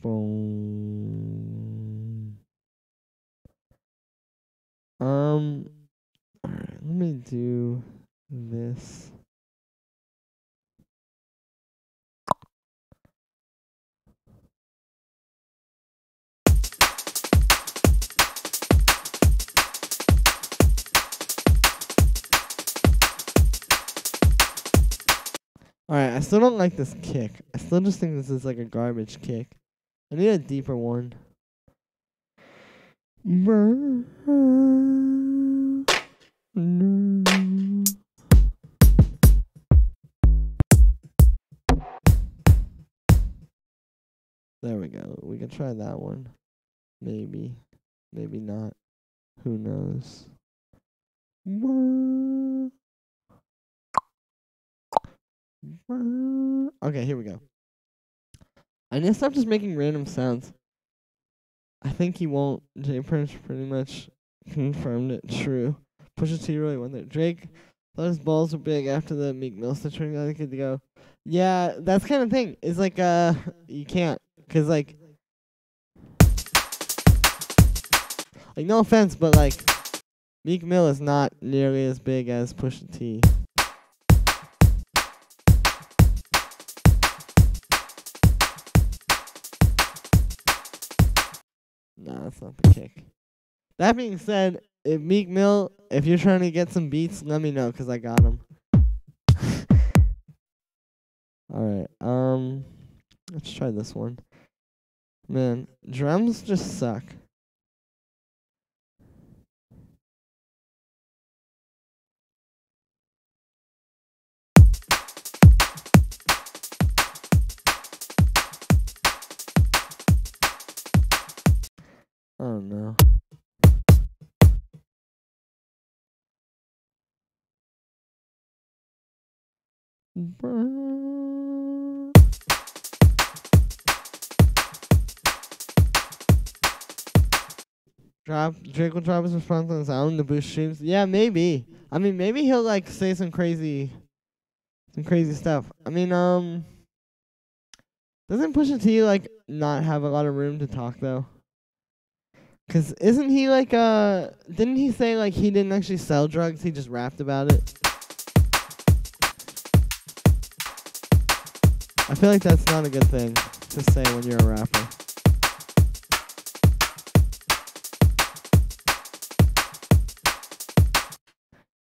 S1: Boom. Alright, let me do this. Alright, I still don't like this kick. I still just think this is like a garbage kick. I need a deeper one. There we go. We can try that one. Maybe. Maybe not. Who knows? Okay, here we go. I need to stop just making random sounds. I think he won't. J Prince pretty much confirmed it. True. Pusha T really won there. Drake thought his balls were big after the Meek Mill situation. I think to go. Yeah, that's kind of thing. It's like you can't, cause like no offense, but like Meek Mill is not nearly as big as Pusha T. Nah, that's not the kick. That being said, if Meek Mill, if you're trying to get some beats, let me know, 'cause I got them. Alright, let's try this one. Man, drums just suck. Oh no. Drake will drop his response on his album to boost streams. Yeah, maybe. I mean, maybe he'll like say some crazy stuff. I mean, doesn't Pusha T like not have a lot of room to talk though? 'Cause isn't he like didn't he say like he didn't actually sell drugs, he just rapped about it? I feel like that's not a good thing to say when you're a rapper.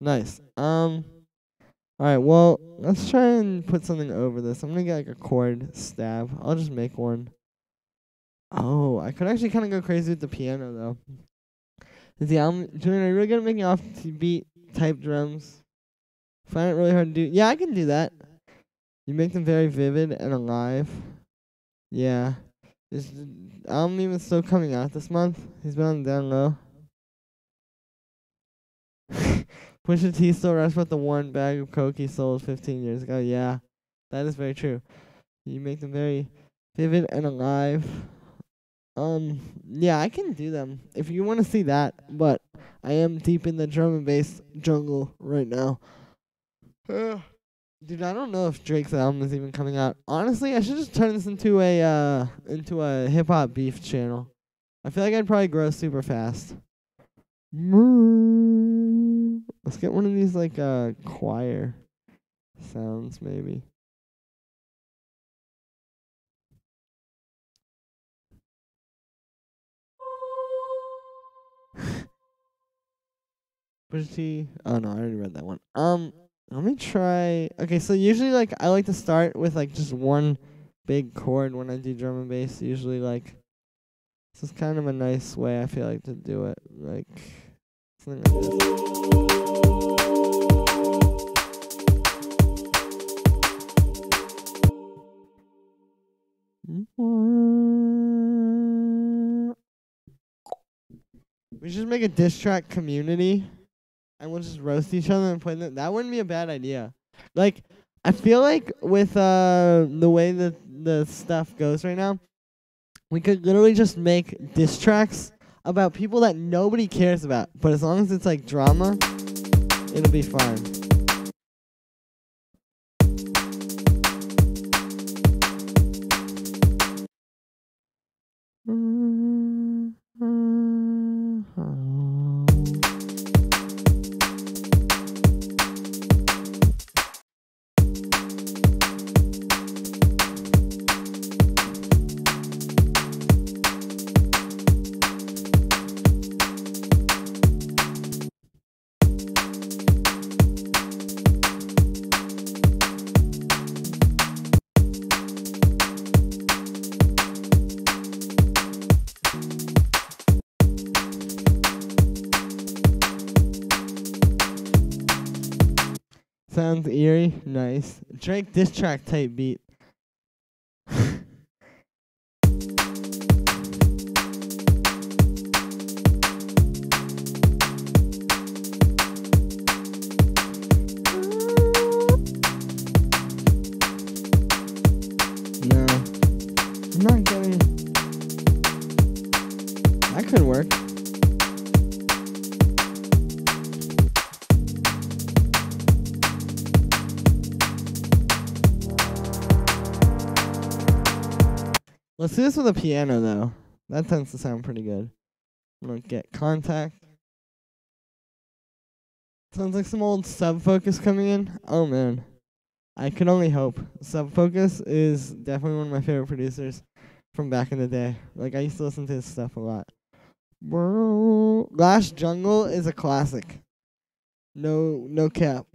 S1: Nice. Alright, well, let's try and put something over this. I'm gonna get like a chord stab. I'll just make one. Oh, I could actually kind of go crazy with the piano though. Is the album, Julian, are you really good at making off-beat type drums? Find it really hard to do. Yeah, I can do that. You make them very vivid and alive. Yeah. Is the album even still coming out this month? He's been on the down low. Pusha T still raps about the one bag of coke he sold 15 years ago. Yeah, that is very true. You make them very vivid and alive. Yeah, I can do them if you want to see that, but I am deep in the drum and bass jungle right now. Dude, I don't know if Drake's album is even coming out. Honestly, I should just turn this into a hip hop beef channel. I feel like I'd probably grow super fast. Let's get one of these like choir sounds maybe. Pusha T. Oh no, I already read that one. Let me try. Okay, so usually like I like to start with like just one big chord when I do drum and bass. Usually like this is kind of a nice way I feel like to do it. Like something like this. We should make a diss track community, and we'll just roast each other and play them. That wouldn't be a bad idea. Like, I feel like with the way that the stuff goes right now, we could literally just make diss tracks about people that nobody cares about. But as long as it's like drama, it'll be fine. Sounds eerie. Nice. Drake diss track type beat. No. I'm not getting. That could work. Let's do this with a piano, though. That tends to sound pretty good. I'm gonna get contact. Sounds like some old Sub Focus coming in. Oh, man. I can only hope. Sub Focus is definitely one of my favorite producers from back in the day. Like, I used to listen to his stuff a lot. Last Jungle is a classic. No cap.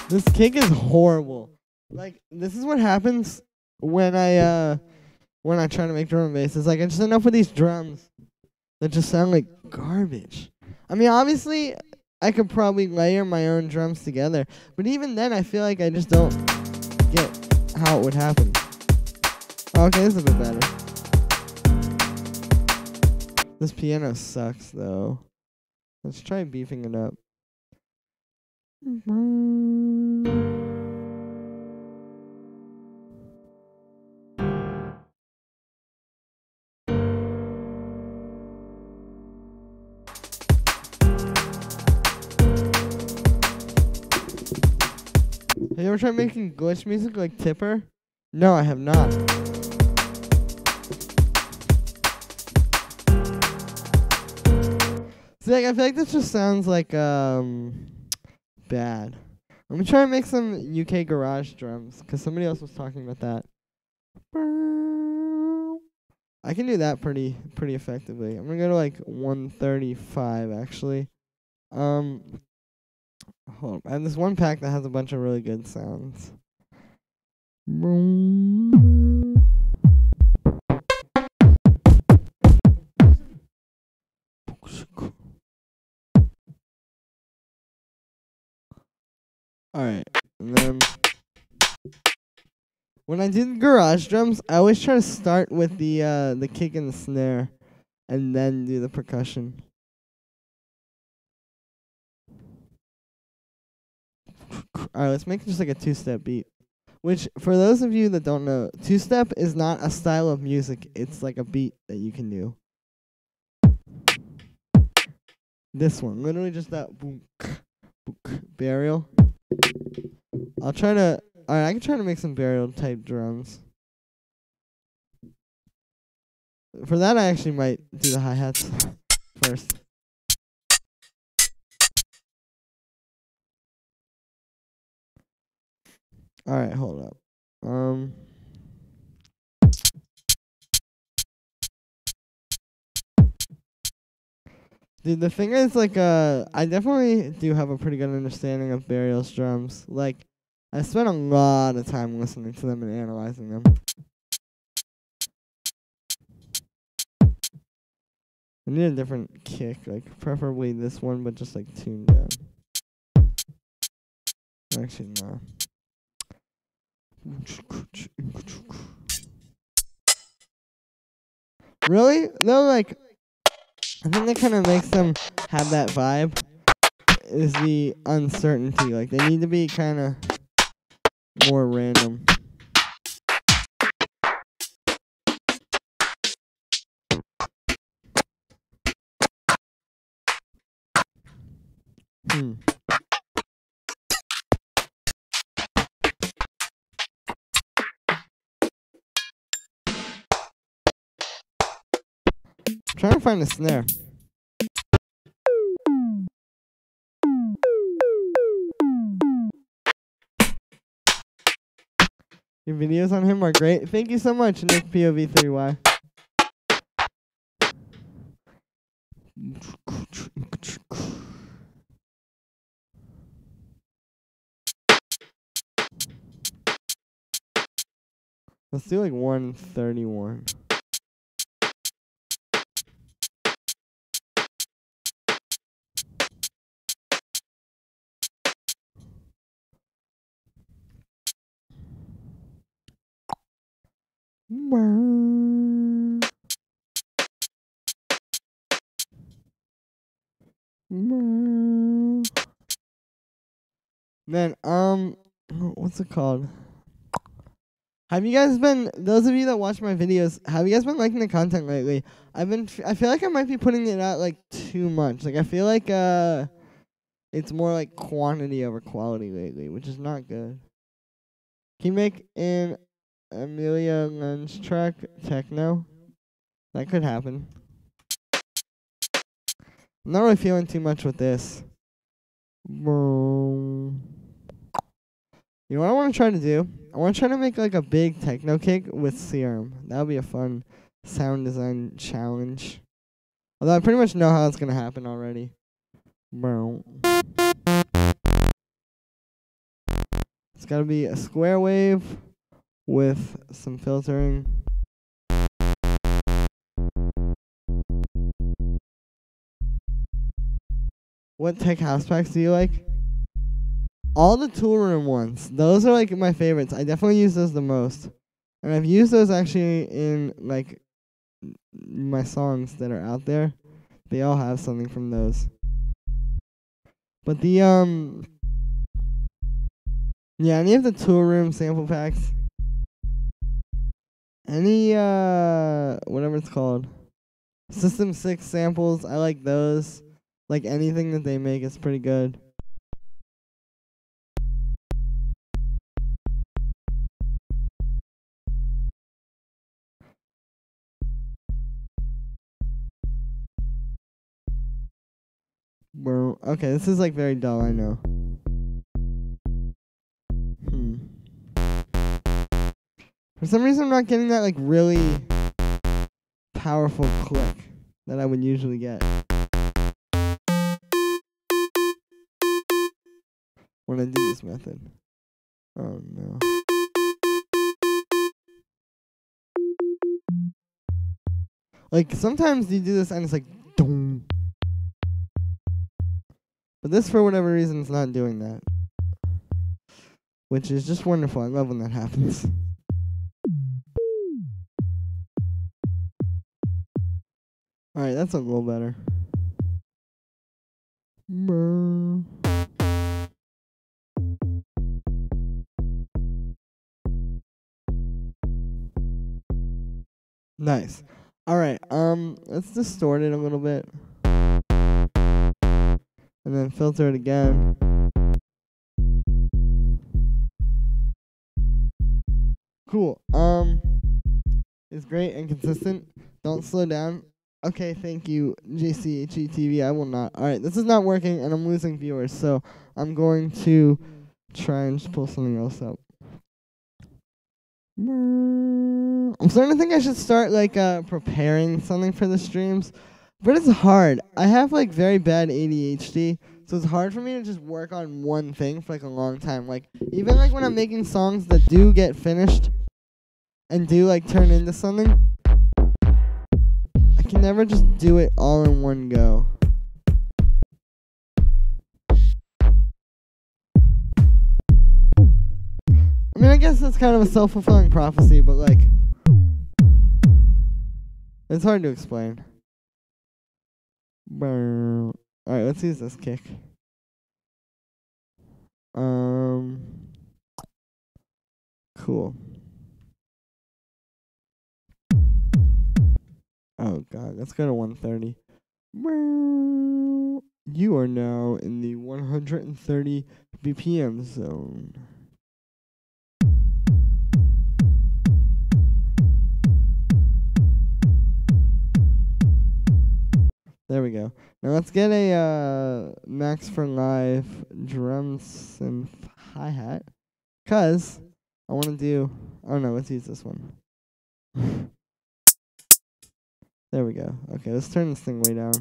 S1: This kick is horrible. Like, this is what happens when I try to make drum and bass. It's like I just end up with these drums that just sound like garbage. I mean, obviously, I could probably layer my own drums together, but even then, I feel like I just don't get how it would happen. Okay, this is a bit better. This piano sucks, though. Let's try beefing it up. Have you ever tried making glitch music like Tipper? No, I have not. See, like, I feel like this just sounds like bad. Let me try and make some UK garage drums, cause somebody else was talking about that. I can do that pretty effectively. I'm gonna go to like 135 actually. Hold on. I have this one pack that has a bunch of really good sounds. Alright, and then when I do the garage drums, I always try to start with the kick and the snare, and then do the percussion. Alright, let's make just like a two-step beat. Which, for those of you that don't know, two-step is not a style of music. It's like a beat that you can do. This one, literally just that boom, boom, burial. I'll try to. Alright, I can try to make some burial type drums. For that, I actually might do the hi-hats first. Alright, hold up. Dude, the thing is, like, I definitely do have a pretty good understanding of burial's drums. Like, I spent a lot of time listening to them and analyzing them. I need a different kick, like preferably this one, but just like tuned down. Actually, no. Really? No, like, I think that kind of makes them have that vibe. Is the uncertainty. Like, they need to be kind of more random. Trying to find a snare. Your videos on him are great. Thank you so much, Nick POV3Y. Let's do like 131. Man, what's it called? Have you guys been, those of you that watch my videos, have you guys been liking the content lately? I feel like I might be putting it out like too much. Like I feel like it's more like quantity over quality lately, which is not good. Can you make an Amelia Lens track techno? That could happen. I'm not really feeling too much with this. You know what I want to try to do? I want to try to make like a big techno kick with Serum. That would be a fun sound design challenge. Although I pretty much know how it's going to happen already. It's got to be a square wave with some filtering. What tech house packs do you like? All the Tool Room ones. Those are like my favorites. I definitely use those the most. And I've used those actually in like my songs that are out there. They all have something from those. But the yeah, any of the Tool Room sample packs. Any whatever it's called. System 6 samples, I like those. Like anything that they make is pretty good. Well, okay, this is like very dull, I know. For some reason I'm not getting that like really powerful click that I would usually get when I do this method. Oh no. Like sometimes you do this and it's like dong. But this, for whatever reason, is not doing that. Which is just wonderful. I love when that happens. Alright, that's a little better. Nice. Alright, let's distort it a little bit. And then filter it again. Cool. It's great and consistent. Don't slow down. Okay, thank you, JCHETV. I will not. Alright, this is not working and I'm losing viewers, so I'm going to try and just pull something else up. I'm starting to think I should start like preparing something for the streams. But it's hard. I have like very bad ADHD, so it's hard for me to just work on one thing for like a long time. Like even like when I'm making songs that do get finished and do like turn into something, I can can never just do it all in one go. I mean, I guess that's kind of a self-fulfilling prophecy, but like, it's hard to explain. Alright, let's use this kick. Cool. Oh god, let's go to 130. You are now in the 130 BPM zone. There we go. Now let's get a max for live drum synth hi-hat. 'Cause I want to do... Oh no, let's use this one. There we go. Okay, let's turn this thing way down.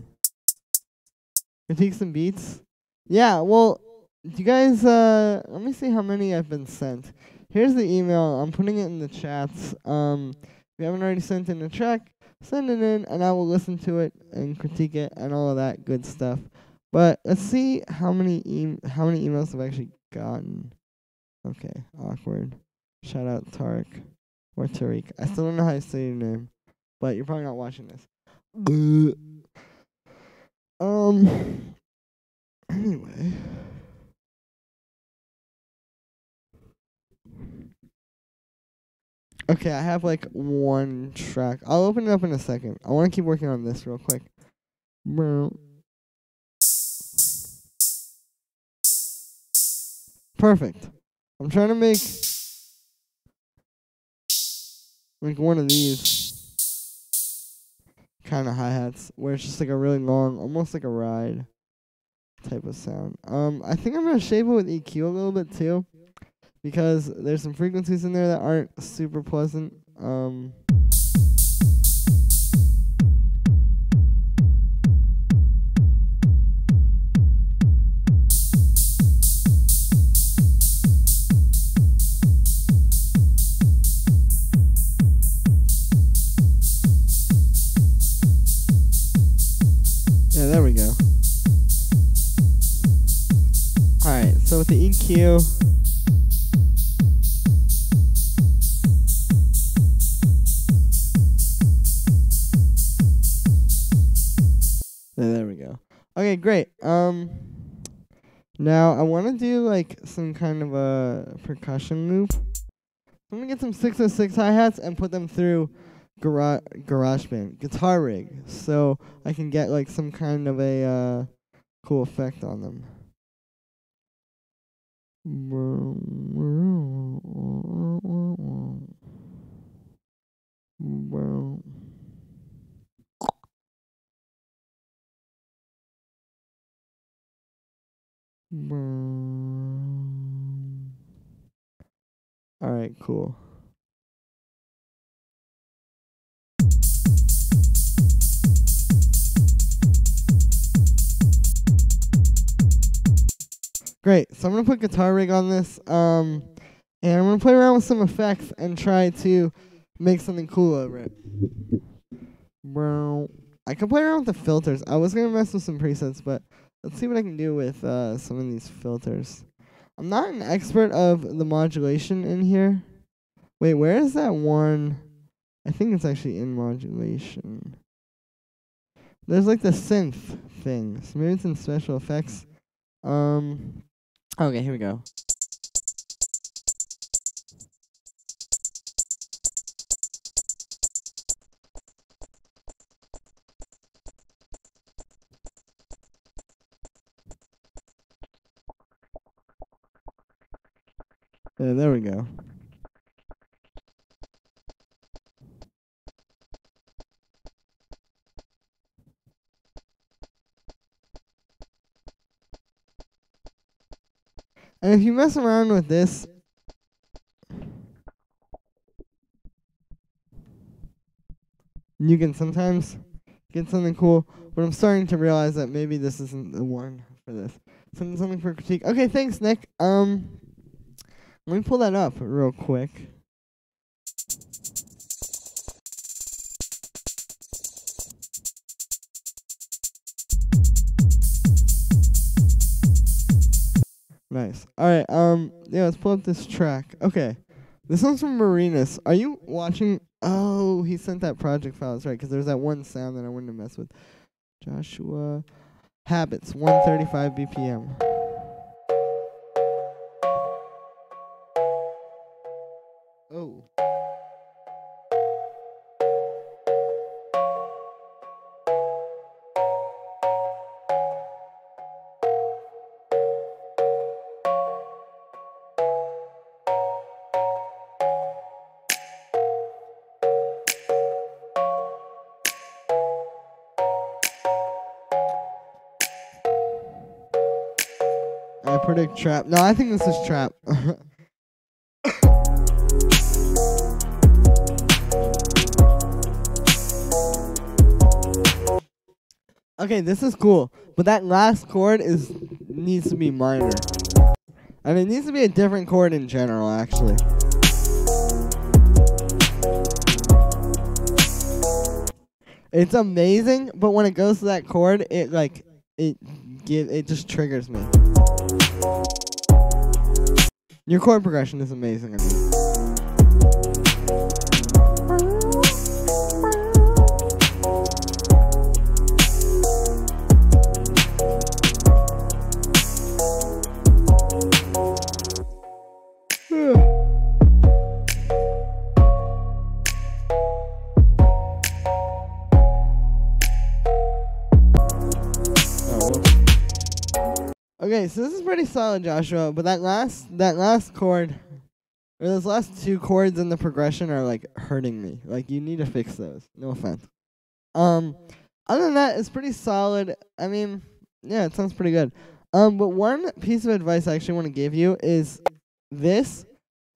S1: Critique some beats? Yeah, well, do you guys... let me see how many I've been sent. Here's the email. I'm putting it in the chats. If you haven't already sent in a track, send it in, and I will listen to it and critique it and all of that good stuff. But let's see how many emails I've actually gotten. Okay, awkward. Shout out Tariq or Tariq. I still don't know how to say your name, but you're probably not watching this. Anyway. Okay, I have like one track. I'll open it up in a second. I want to keep working on this real quick. Perfect. I'm trying to make one of these kind of hi-hats where it's just like a really long, almost like a ride type of sound. I think I'm gonna shape it with EQ a little bit too, because there's some frequencies in there that aren't super pleasant. Yeah, there we go. Alright, so with the EQ, there we go. Okay, great. Now I want to do like some kind of a percussion loop. I'm gonna get some 606 hi-hats and put them through GarageBand guitar rig, so I can get like some kind of a cool effect on them. Alright, cool. Great, so I'm going to put guitar rig on this, and I'm going to play around with some effects and try to make something cool over it. I can play around with the filters. I was going to mess with some presets, but let's see what I can do with some of these filters. I'm not an expert of the modulation in here. Wait, where is that one? I think it's actually in modulation. There's like the synth thing, so maybe it's in special effects. Okay, here we go. Yeah, there we go. And if you mess around with this, you can sometimes get something cool, but I'm starting to realize that maybe this isn't the one for this. Something for critique. Okay, thanks, Nick. Let me pull that up real quick. Nice. All right. Yeah. Let's pull up this track. Okay. This one's from Marinus. Are you watching? Oh, he sent that project file. That's right. Because there's that one sound that I wanted to mess with. Joshua Habits 135 BPM. Oh. I predict trap. No, I think this is trap. Okay, this is cool, but that last chord needs to be minor. And it needs to be a different chord in general, actually. It's amazing, but when it goes to that chord, it just triggers me. Your chord progression is amazing, I mean. Okay, so this is pretty solid, Joshua, but that last chord, or those last two chords in the progression are, like, hurting me. Like, you need to fix those. No offense. Other than that, it's pretty solid. I mean, yeah, it sounds pretty good. But one piece of advice I actually want to give you is this,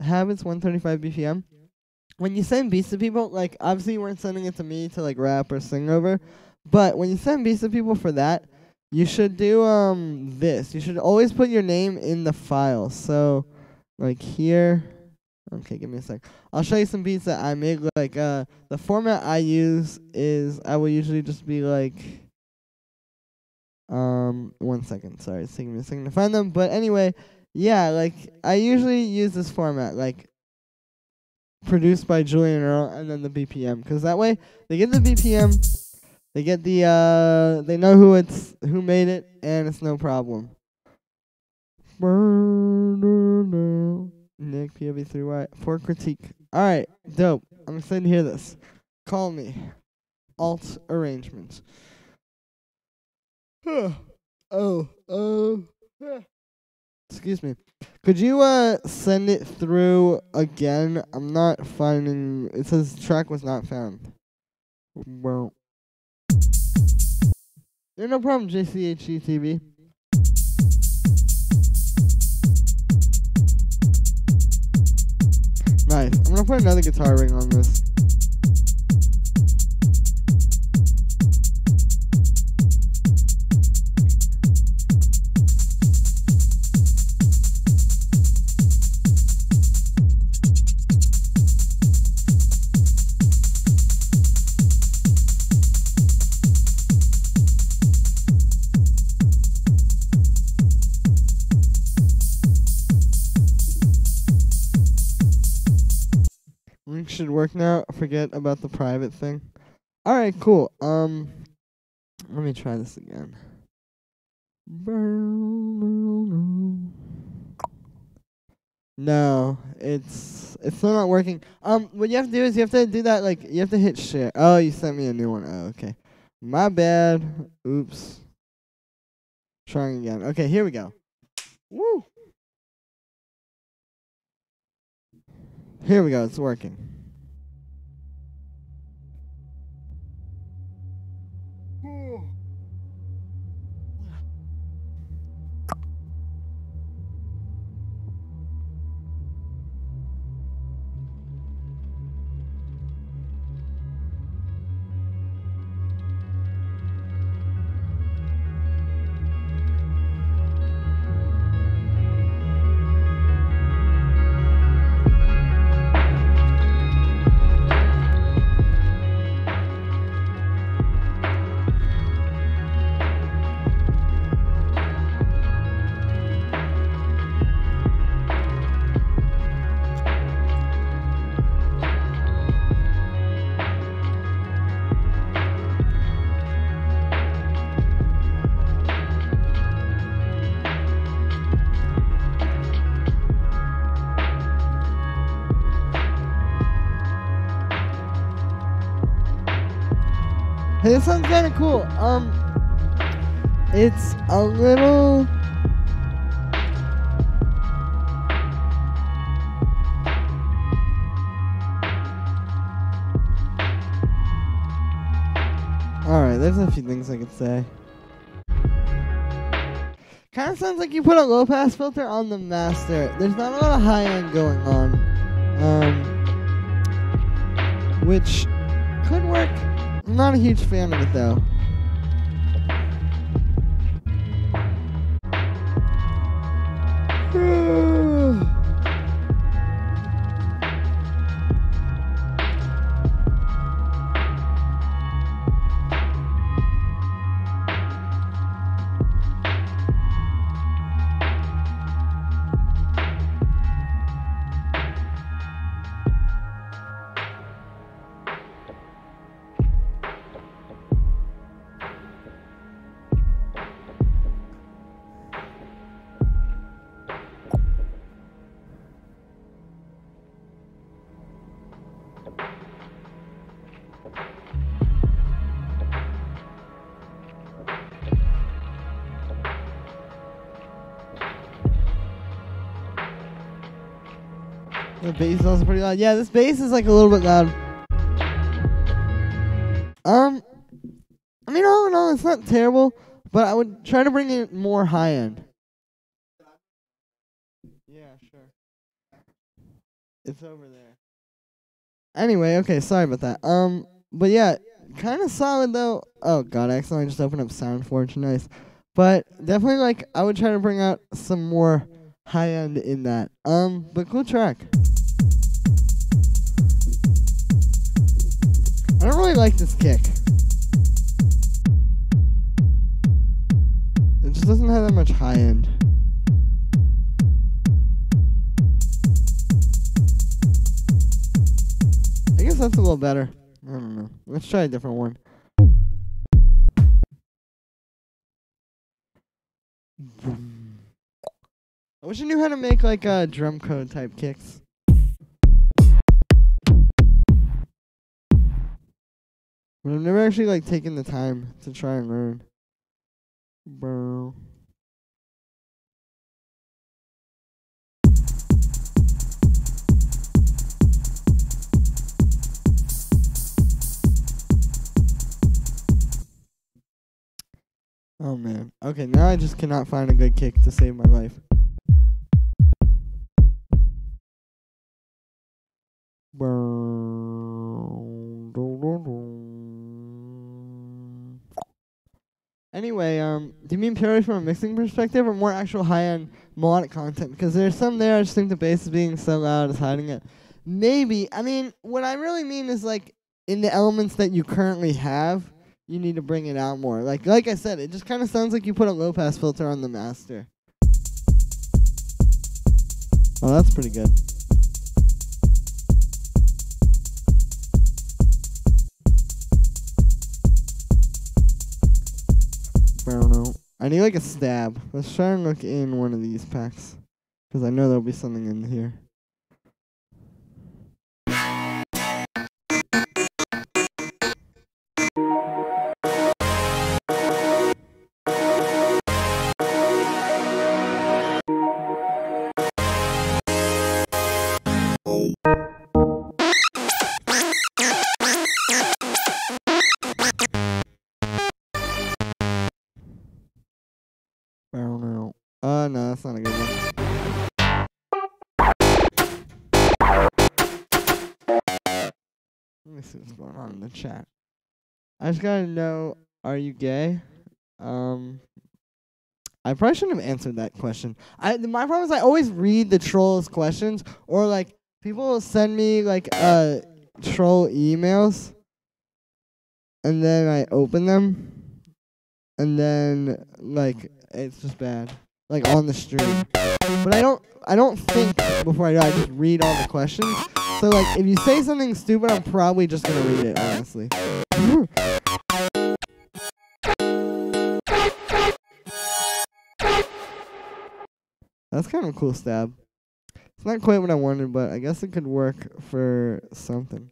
S1: Habits 135 BPM. When you send beats to people, like, obviously you weren't sending it to me to, like, rap or sing over, but when you send beats to people for that, you should do this. You should always put your name in the file. So, like here. Okay, give me a sec. I'll show you some beats that I make. Like the format I use is I will usually just be like 1 second. Sorry, it's taking me a second to find them. But anyway, yeah, like I usually use this format, like produced by Julian Earl, and then the BPM, because that way they get the BPM. They get the they know who made it, and it's no problem. Nick POV3Y for critique. Alright, dope. I'm excited to hear this. Call me. Alt arrangements. Excuse me. Could you send it through again? I'm not finding, it says track was not found. Well. Yeah, no problem, JCHGTV. Nice. I'm gonna put another guitar ring on this. Should work now. Forget about the private thing. Alright, cool. Let me try this again. No, it's still not working. What you have to do is you have to do that, like, you have to hit share. Oh, you sent me a new one. Oh, okay. My bad. Oops. Trying again. Okay, here we go. Woo! Here we go. It's working. Hey, this sounds kind of cool. It's a little. Alright, there's a few things I could say. Kind of sounds like you put a low pass filter on the master. There's not a lot of high end going on. Which could work. I'm not a huge fan of it though. The bass is also pretty loud. Yeah, this bass is like a little bit loud. I mean, all in all, it's not terrible, but I would try to bring it more high end. Yeah, sure. It's over there. Anyway, okay, sorry about that. But yeah, kind of solid though. Oh god, I accidentally just opened up SoundForge. Nice. But definitely, like, I would try to bring out some more high end in that. But cool track. I don't really like this kick. It just doesn't have that much high end. I guess that's a little better. I don't know. Let's try a different one. I wish I knew how to make like drum code type kicks. But I've never actually like taken the time to try and learn. Bro. Oh man. Okay, now I just cannot find a good kick to save my life. Anyway, do you mean purely from a mixing perspective or more actual high-end melodic content? Because there's some there, I just think the bass is being so loud is hiding it. Maybe. I mean, what I really mean is, like, in the elements that you currently have, you need to bring it out more. Like I said, it just kind of sounds like you put a low-pass filter on the master. Oh, that's pretty good. I don't know. I need like a stab. Let's try and look in one of these packs. Because I know there'll be something in here. I don't know. No, that's not a good one. Let me see what's going on in the chat. I just gotta know, are you gay? I probably shouldn't have answered that question. My problem is I always read the trolls' questions, or like people will send me like troll emails, and then I open them, and then like it's just bad, like on the stream. But I don't think before I do. I just read all the questions. So like if you say something stupid, I'm probably just gonna read it honestly. That's kind of a cool stab. It's not quite what I wanted, but I guess it could work for something.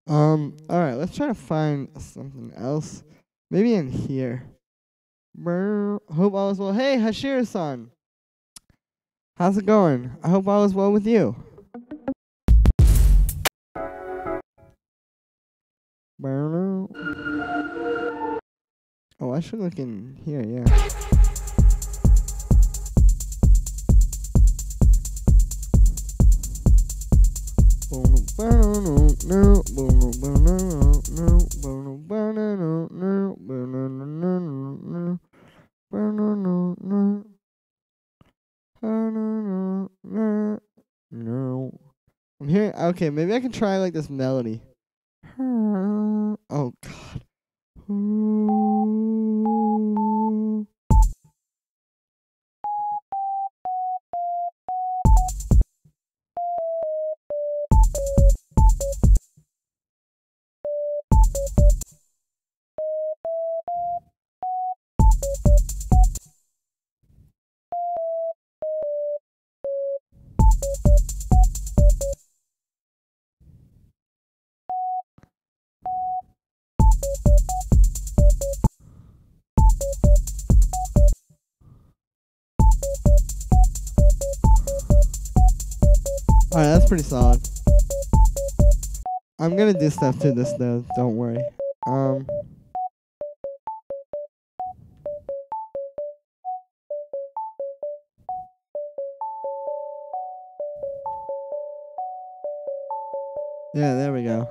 S1: Alright, let's try to find something else. Maybe in here. Hope all is well. Hey, Hashir-san. How's it going? I hope all is well with you. Oh, I should look in here, yeah. I'm hearing. Okay, maybe I can try like this melody. Oh God. Alright, that's pretty solid. I'm gonna do stuff to this though, don't worry. Yeah, there we go.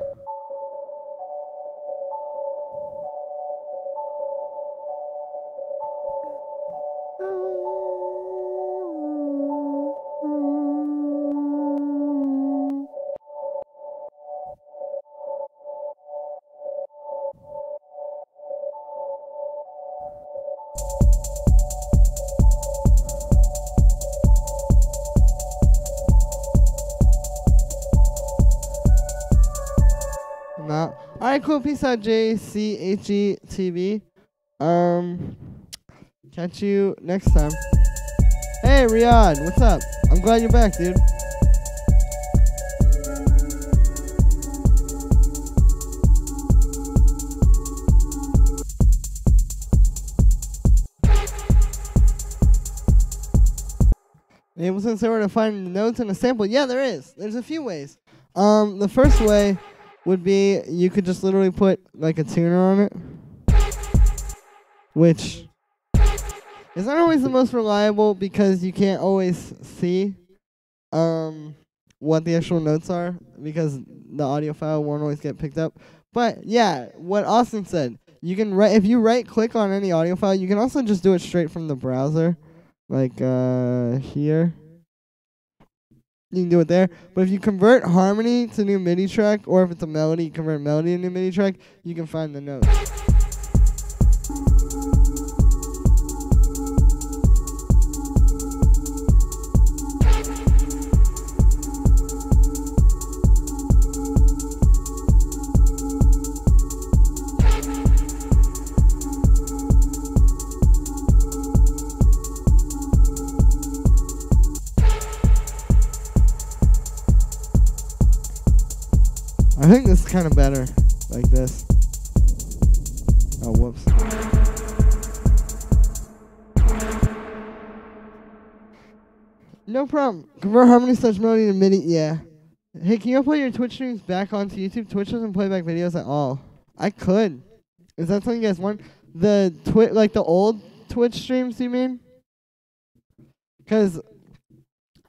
S1: No. Alright, cool. Peace out, JCHETV. Catch you next time. Hey, Riyadh, what's up? I'm glad you're back, dude. Ableton server to find notes in a sample. Yeah, there is. There's a few ways. The first way would be you could just literally put like a tuner on it, which is not always the most reliable because you can't always see what the actual notes are because the audio file won't always get picked up. But yeah, what Austin said, you can if you right click on any audio file, you can also just do it straight from the browser, like here. You can do it there. But if you convert harmony to new MIDI track, or if it's a melody, you convert melody to new MIDI track, you can find the notes. I think this is kind of better, like this. Oh, whoops. No problem. Convert harmony slash melody to MIDI. Yeah. Hey, can you upload your Twitch streams back onto YouTube? Twitch doesn't play back videos at all. I could. Is that something you guys want? The like the old Twitch streams, you mean? Because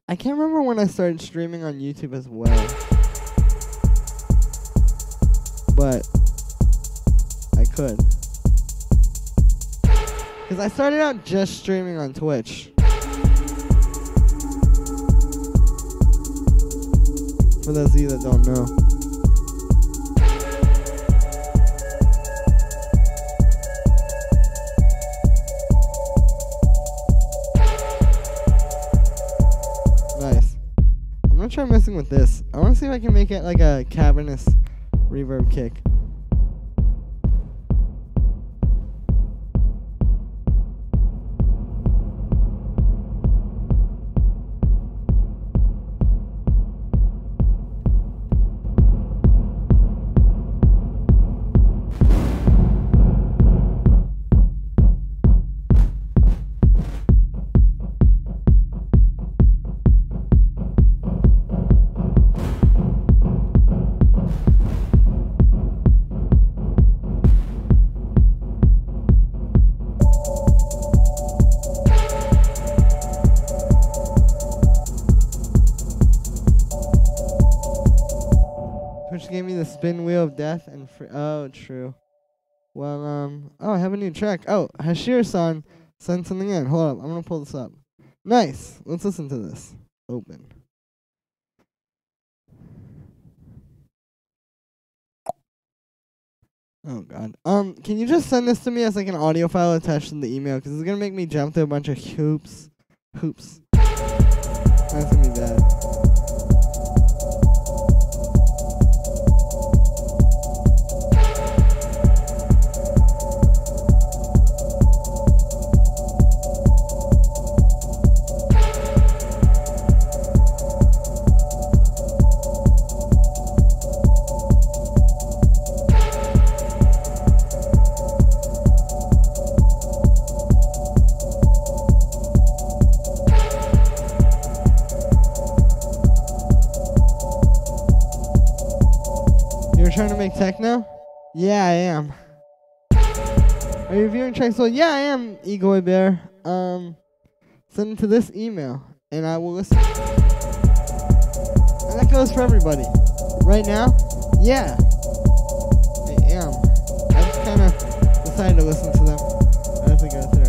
S1: I can't remember when I started streaming on YouTube as well. But I could. Because I started out just streaming on Twitch. For those of you that don't know. Nice. I'm gonna try messing with this. I wanna see if I can make it like a cavernous reverb kick. gave me the spin wheel of death and oh, true. Well, oh, I have a new track. Oh, Hashir-san sent something in. Hold up, I'm gonna pull this up. Nice. Let's listen to this. Open. Oh God. Can you just send this to me as like an audio file attached in the email? Because it's gonna make me jump through a bunch of hoops. That's gonna be bad. Trying to make techno? Yeah, I am. Are you reviewing tracks? Well, yeah, I am, Egoy Bear. Send it to this email, and I will listen. And that goes for everybody. Right now? Yeah. I am. I just kind of decided to listen to them as I go through.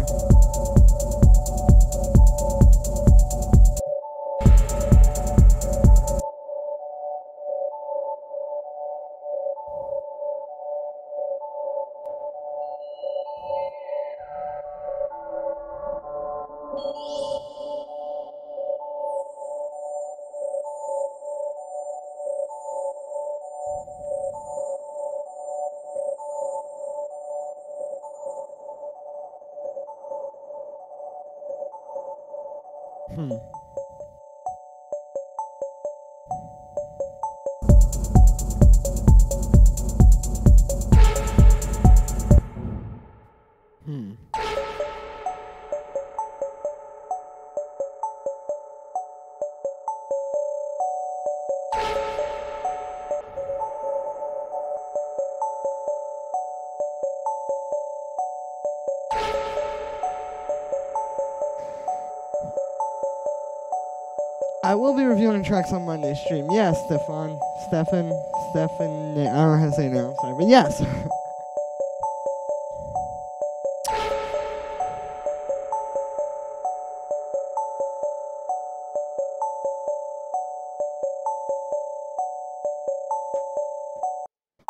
S1: I will be reviewing tracks on Monday's stream. Yes, Stefan. I don't know how to say it now, I'm sorry, but yes.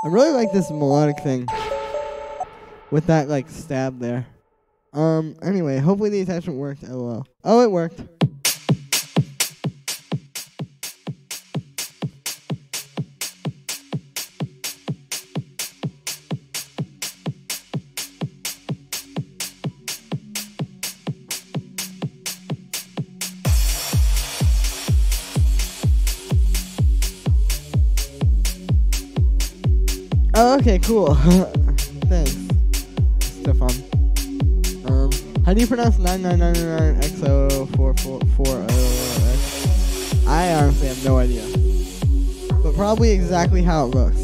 S1: I really like this melodic thing with that like stab there. Anyway, hopefully the attachment worked. LOL. Oh, it worked. Oh, okay, cool. Thanks, Stefan. How do you pronounce 9999XO4440X? I honestly have no idea. But probably exactly how it looks.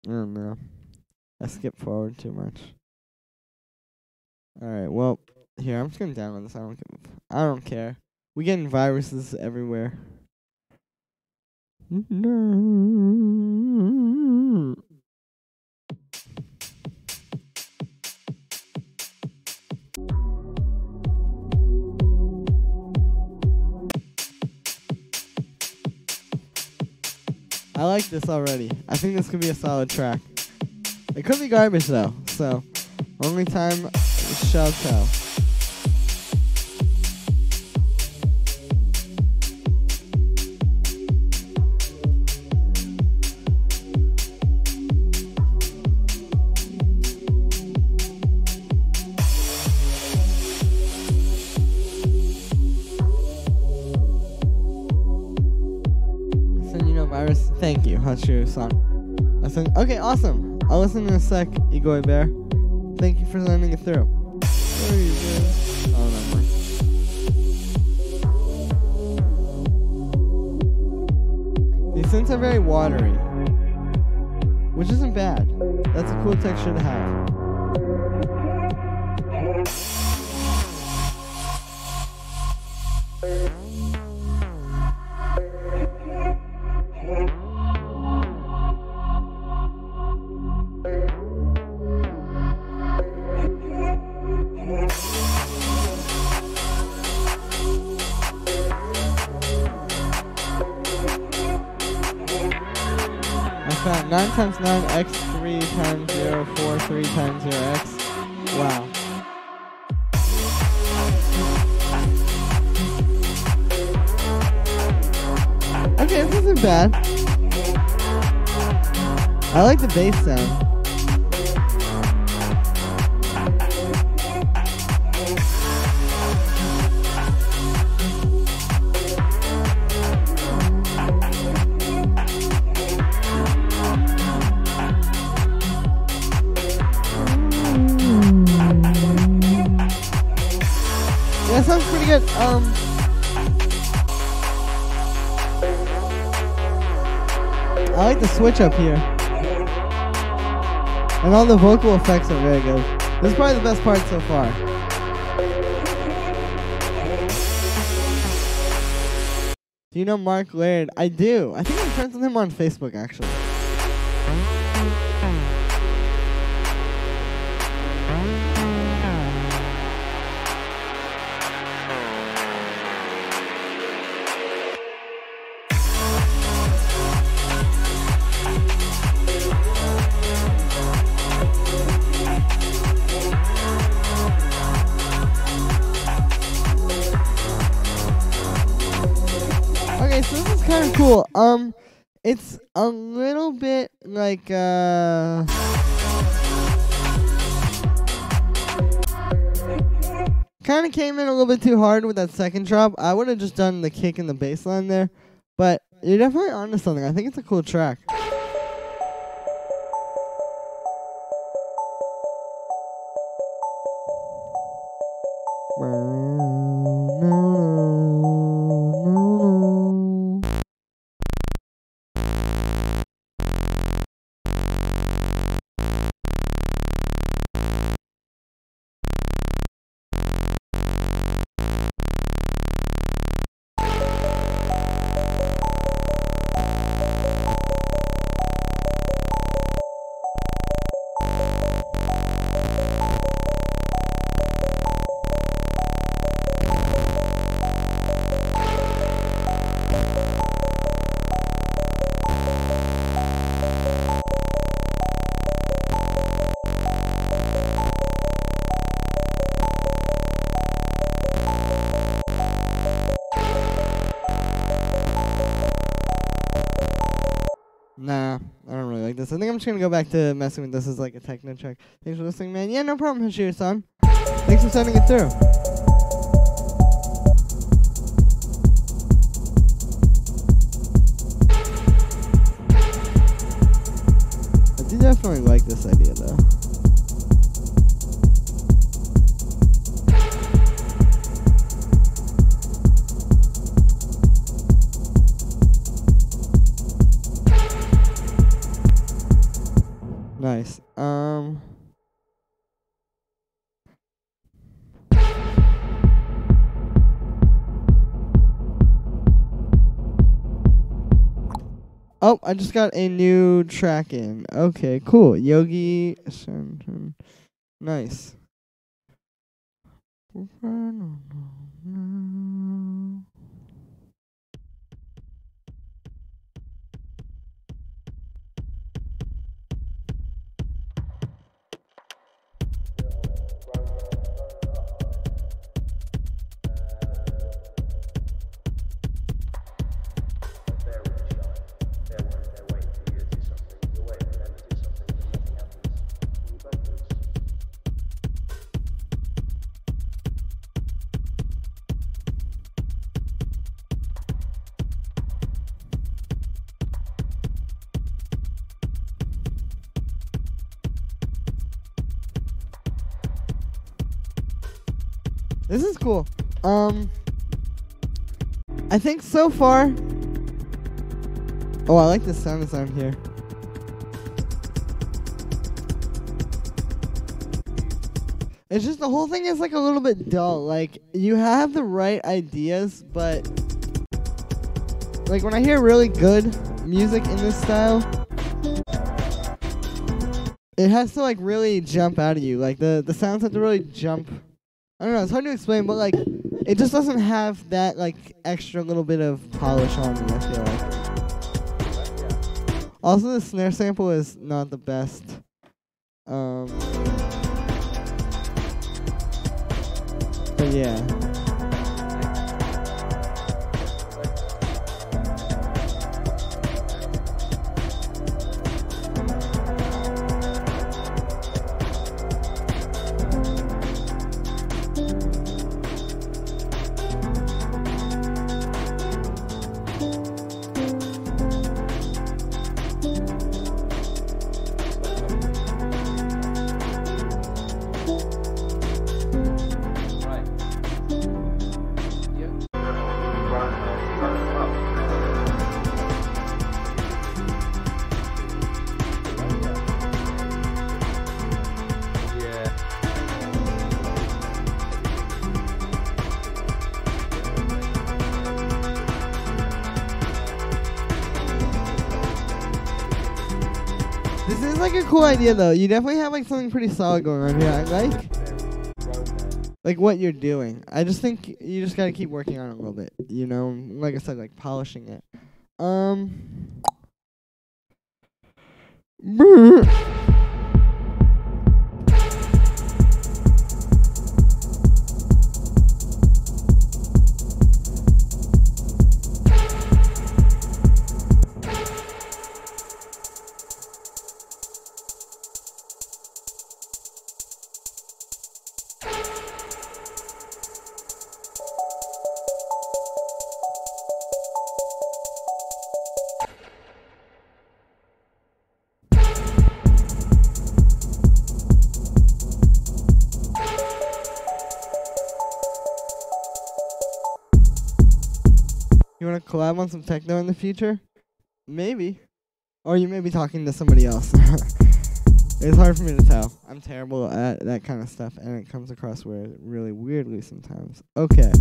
S1: I don't know. I skipped forward too much. Alright, well, here, I'm just gonna download this. I don't care. We're getting viruses everywhere. I like this already. I think this could be a solid track. It could be garbage though, so only time shall tell. Thank you, Hachiru-san. Okay, awesome. I'll listen in a sec, Igoi Bear. Thank you for sending it through. Where are you, man? Oh, never mind. These synths are very watery, which isn't bad. That's a cool texture to have. 9 times 9, x 3 times 0, 4, 3 times 0, x. Wow. Okay, this isn't bad. I like the bass sound. Yeah, sounds pretty good. I like the switch up here. And all the vocal effects are very good. This is probably the best part so far. Do you know Mark Laird? I do. I think I'm friends with him on Facebook, actually. Okay, so this is kind of cool. It's a little bit like, kind of came in a little bit too hard with that second drop. I would have just done the kick and the bass line there, but you're definitely onto something. I think it's a cool track. Nah, I don't really like this. I think I'm just gonna go back to messing with this as like a techno track. Thanks for listening, man. Yeah, no problem, Hashir-san. Thanks for sending it through. I do definitely like this idea, though. Nice. Oh, I just got a new track in. Okay, cool. Yogi. Nice. This is cool. I think so far. Oh, I like the sound design here. It's just the whole thing is like a little bit dull. Like, you have the right ideas, but like when I hear really good music in this style, it has to like really jump out of you. Like the sounds have to really jump. I don't know, it's hard to explain, but like it just doesn't have that like extra little bit of polish on me, I feel like. Also, the snare sample is not the best. But yeah. This is like a cool idea though. You definitely have like something pretty solid going on here. I like what you're doing. I just think you just gotta keep working on it a little bit. You know, like I said, like polishing it. You want to collab on some techno in the future? Maybe. Or you may be talking to somebody else. It's hard for me to tell. I'm terrible at that kind of stuff, and it comes across really weirdly sometimes. Okay.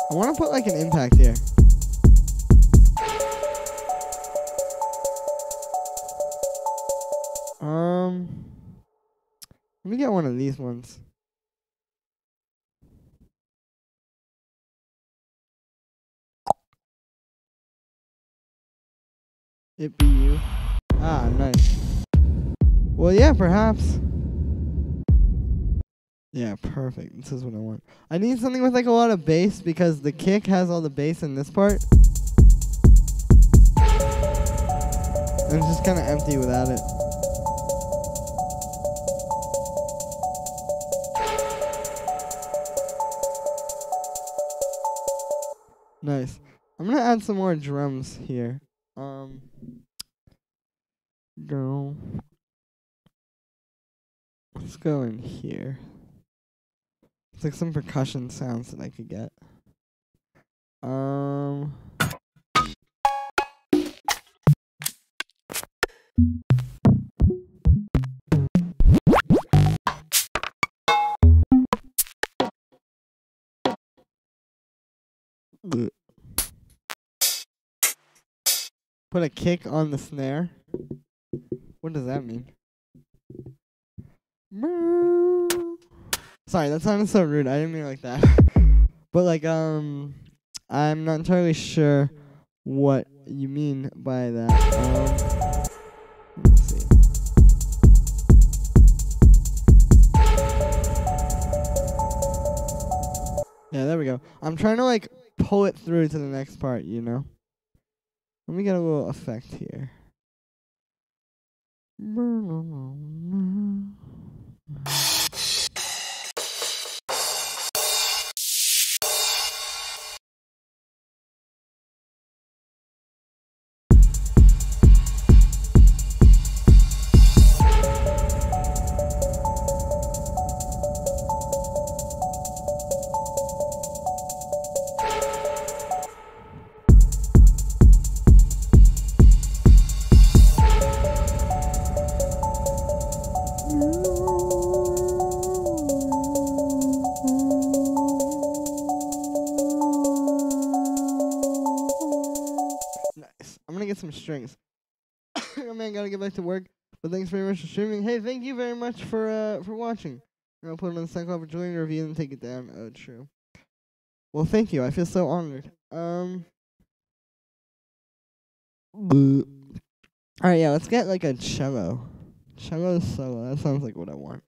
S1: I want to put like an impact here. Let me get one of these ones. It be you. Ah, nice. Well, yeah, perhaps. Yeah, perfect. This is what I want. I need something with like a lot of bass because the kick has all the bass in this part. And it's just kind of empty without it. Nice. I'm gonna add some more drums here. Go. Let's go in here. It's like some percussion sounds that I could get. Put a kick on the snare. What does that mean? Sorry, that sounded so rude. I didn't mean it like that. But like, I'm not entirely sure what you mean by that. Let's see. Yeah, there we go. I'm trying to like pull it through to the next part, you know? Let me get a little effect here. Some strings. Oh man, gotta get back to work. But thanks very much for streaming. Hey, thank you very much for watching. And I'll put it on the SoundCloud for joining the review and take it down. Oh, true. Well, thank you. I feel so honored. All right, yeah, let's get like a cello. Cello solo. That sounds like what I want.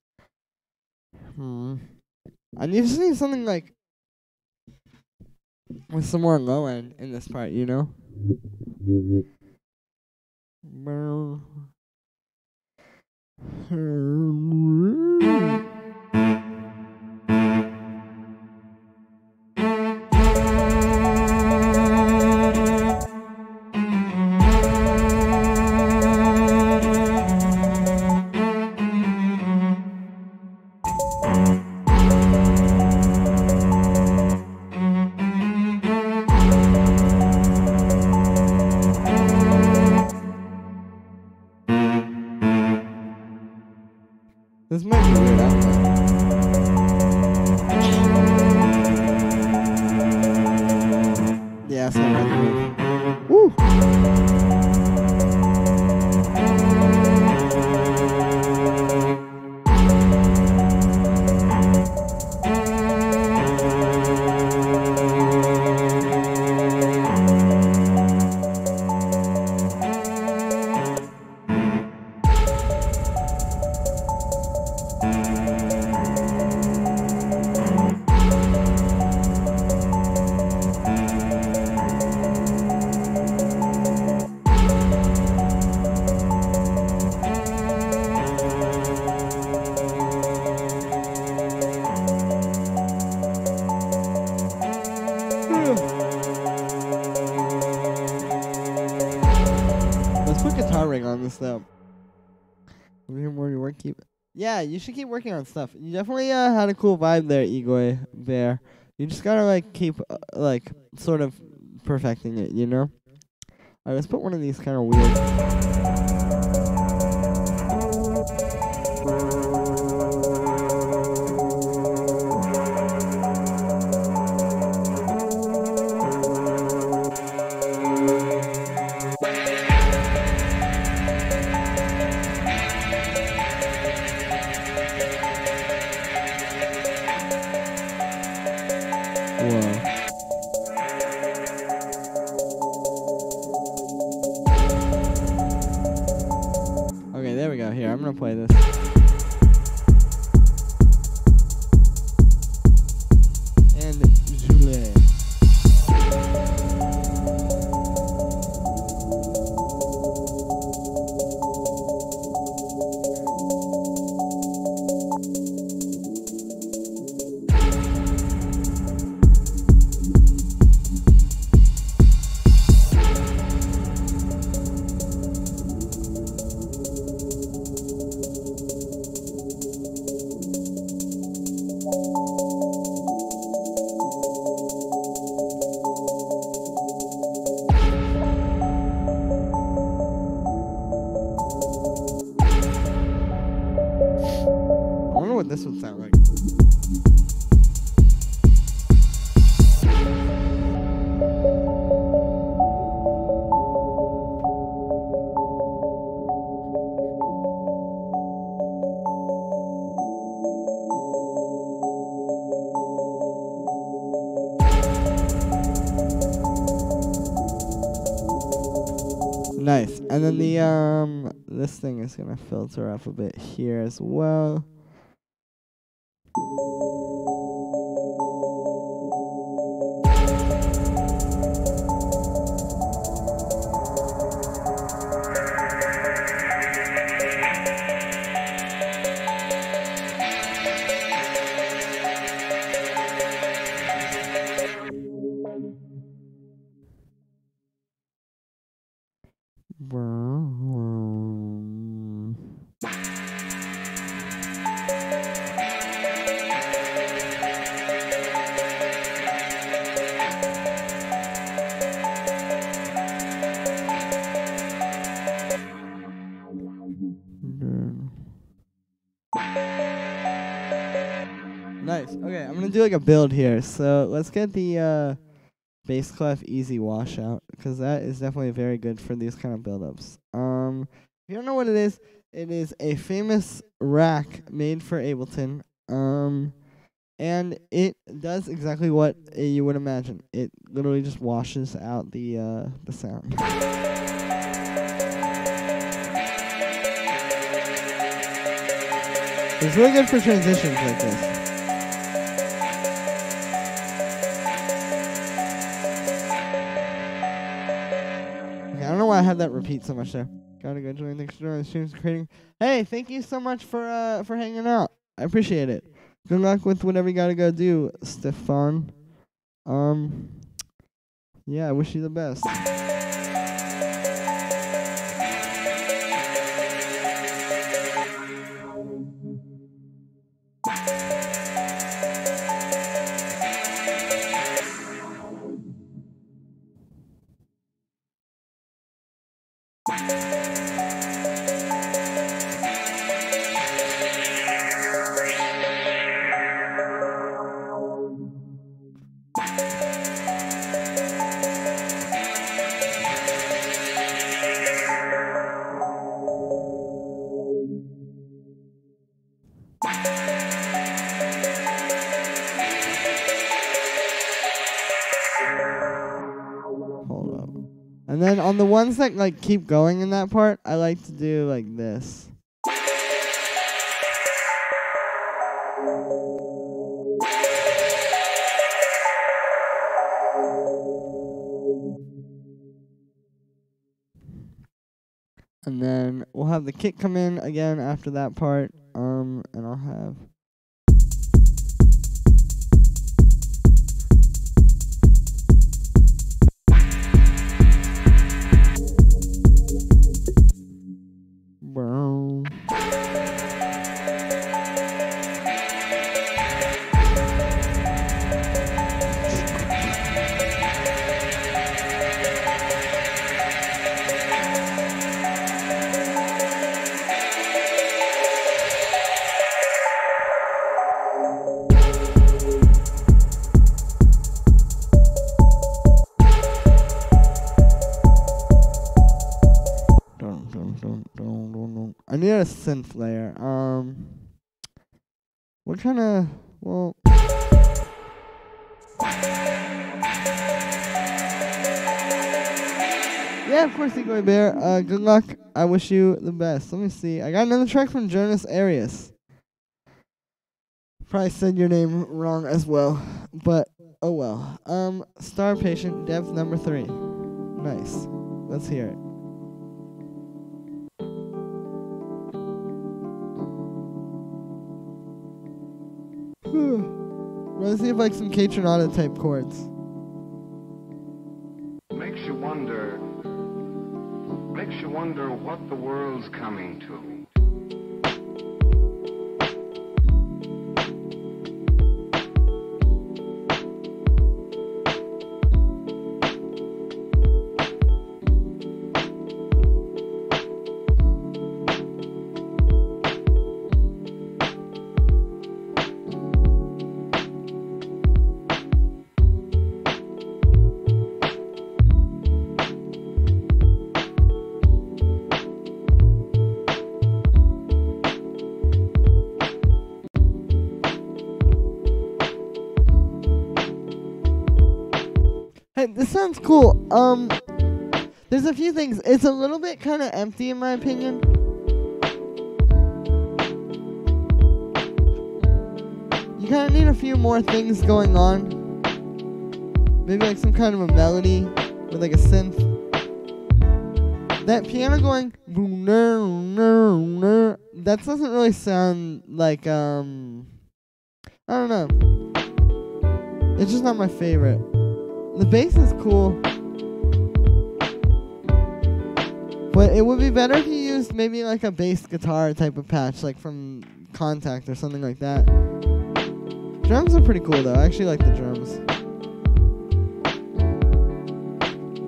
S1: I just need something like with some more low end in this part, you know? This might be weird. I don't know. Yeah, it's not really weird. Woo! Let's put guitar rig on this though. Over here more work keep. Yeah, you should keep working on stuff. You definitely had a cool vibe there, Igor Bear. You just gotta like keep like sort of perfecting it, you know? Alright, let's put one of these kind of weird. Okay, there we go. Here, I'm gonna play this. And Julie. I wonder what this would sound like. Nice. And then the this thing is gonna filter up a bit here as well. Nice. Okay, I'm gonna do like a build here. So let's get the bass clef easy washout, because that is definitely very good for these kind of build-ups. If you don't know what it is a famous rack made for Ableton. and it does exactly what you would imagine. It literally just washes out the sound. It's really good for transitions like this. Okay, I don't know why I had that repeat so much there. Gotta go join. Thanks for joining the streams creating. Hey, thank you so much for hanging out. I appreciate it. Good luck with whatever you gotta go do, Stefan. Yeah, I wish you the best. Hold up. And then on the ones that like keep going in that part, I like to do like this. And then we'll have the kick come in again after that part. And I'll have brown. I need a synth layer. What kind of, well, yeah, of course, Egoy Bear. Good luck. I wish you the best. Let me see. I got another track from Jonas Arias. Probably said your name wrong as well, but oh well. Star Patient, Dev number 3. Nice. Let's hear it. Let's see if like some K Tronada type chords.
S5: Makes you wonder what the world's coming to.
S1: Hey, this sounds cool. There's a few things. It's a little bit kind of empty in my opinion. You kind of need a few more things going on. Maybe like some kind of a melody with like a synth. That piano going, that doesn't really sound like, I don't know. It's just not my favorite. The bass is cool, but it would be better if you used maybe like a bass guitar type of patch, like from Contact or something like that. Drums are pretty cool though. I actually like the drums.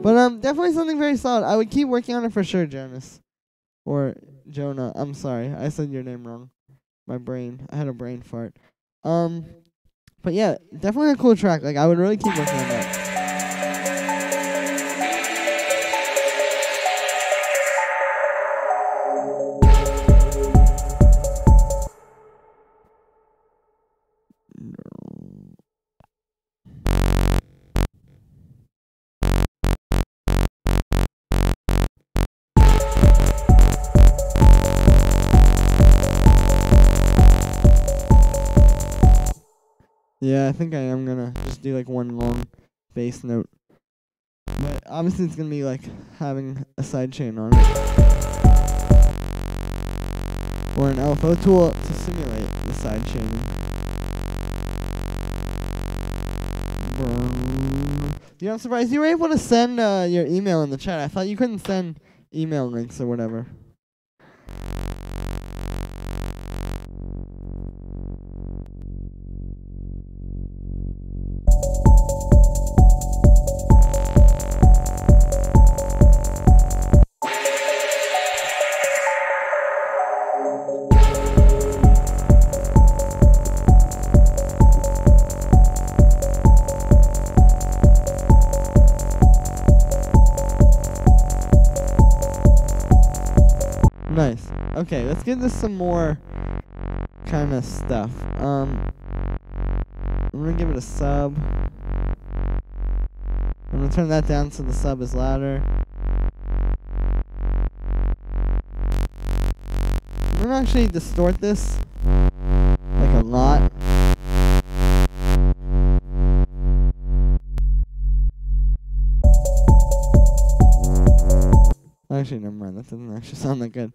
S1: But definitely something very solid. I would keep working on it for sure, Jonas. Or Jonah. I'm sorry. I said your name wrong. My brain. I had a brain fart. But yeah, definitely a cool track. Like I would really keep working on that. Yeah, I think I am gonna just do like one long bass note. But obviously it's gonna be like having a sidechain on it. Or an LFO tool to simulate the sidechaining. Yeah, I'm surprised you were able to send your email in the chat. I thought you couldn't send email links or whatever. Nice. Okay, let's give this some more kind of stuff. I'm gonna give it a sub. I'm gonna turn that down so the sub is louder. I'm gonna actually distort this like a lot. Actually, never mind. That doesn't actually sound that good.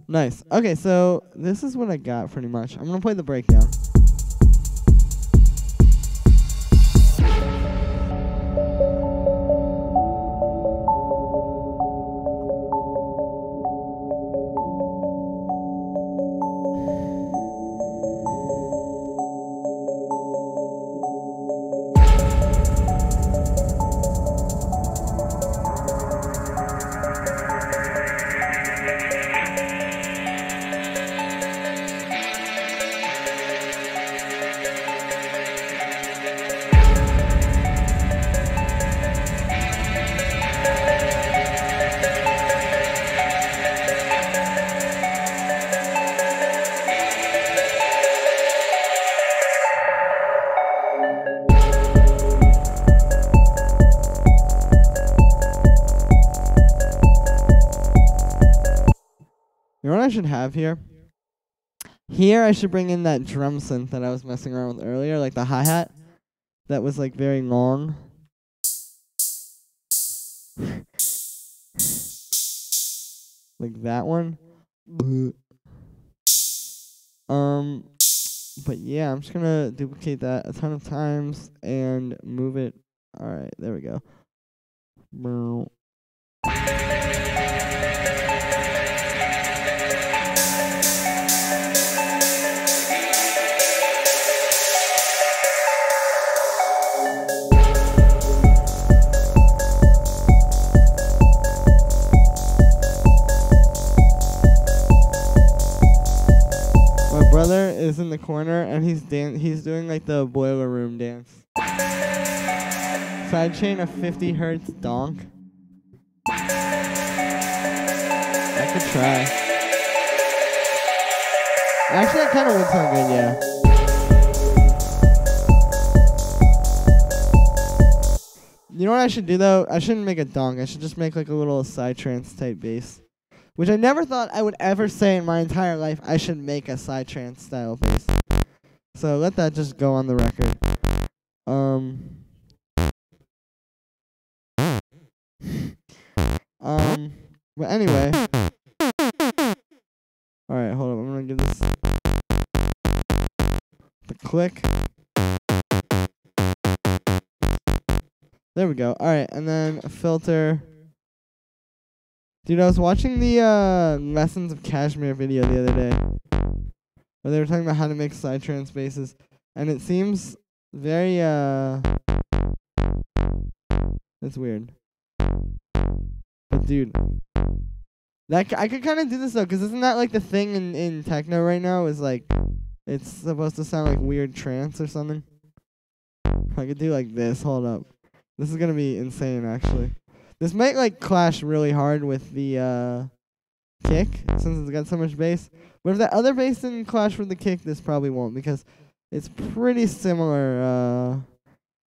S1: Nice. Okay, so this is what I got pretty much. I'm gonna play the breakdown. You know what I should have here? Here I should bring in that drum synth that I was messing around with earlier, like the hi-hat that was like very long. Like that one. But yeah, I'm just gonna duplicate that a ton of times and move it. Alright, there we go. My brother is in the corner and he's doing like the boiler room dance. Sidechain of 50 hertz donk. I could try. Actually, that kind of would sound good, yeah. You know what I should do though? I shouldn't make a donk. I should just make like a little psytrance type bass. Which I never thought I would ever say in my entire life. I should make a psytrance style bass. So let that just go on the record. But anyway. Alright, hold up. I'm gonna give this the click. There we go. Alright, and then a filter. Dude, I was watching the Lessons of Kashmir video the other day. Where they were talking about how to make psytrance basses. And it seems very, it's weird. But dude, I could kind of do this though, because isn't that like the thing in techno right now? Is like, it's supposed to sound like weird trance or something. I could do like this. Hold up. This is gonna be insane, actually. This might like clash really hard with the kick since it's got so much bass. But if that other bass didn't clash with the kick, this probably won't because it's pretty similar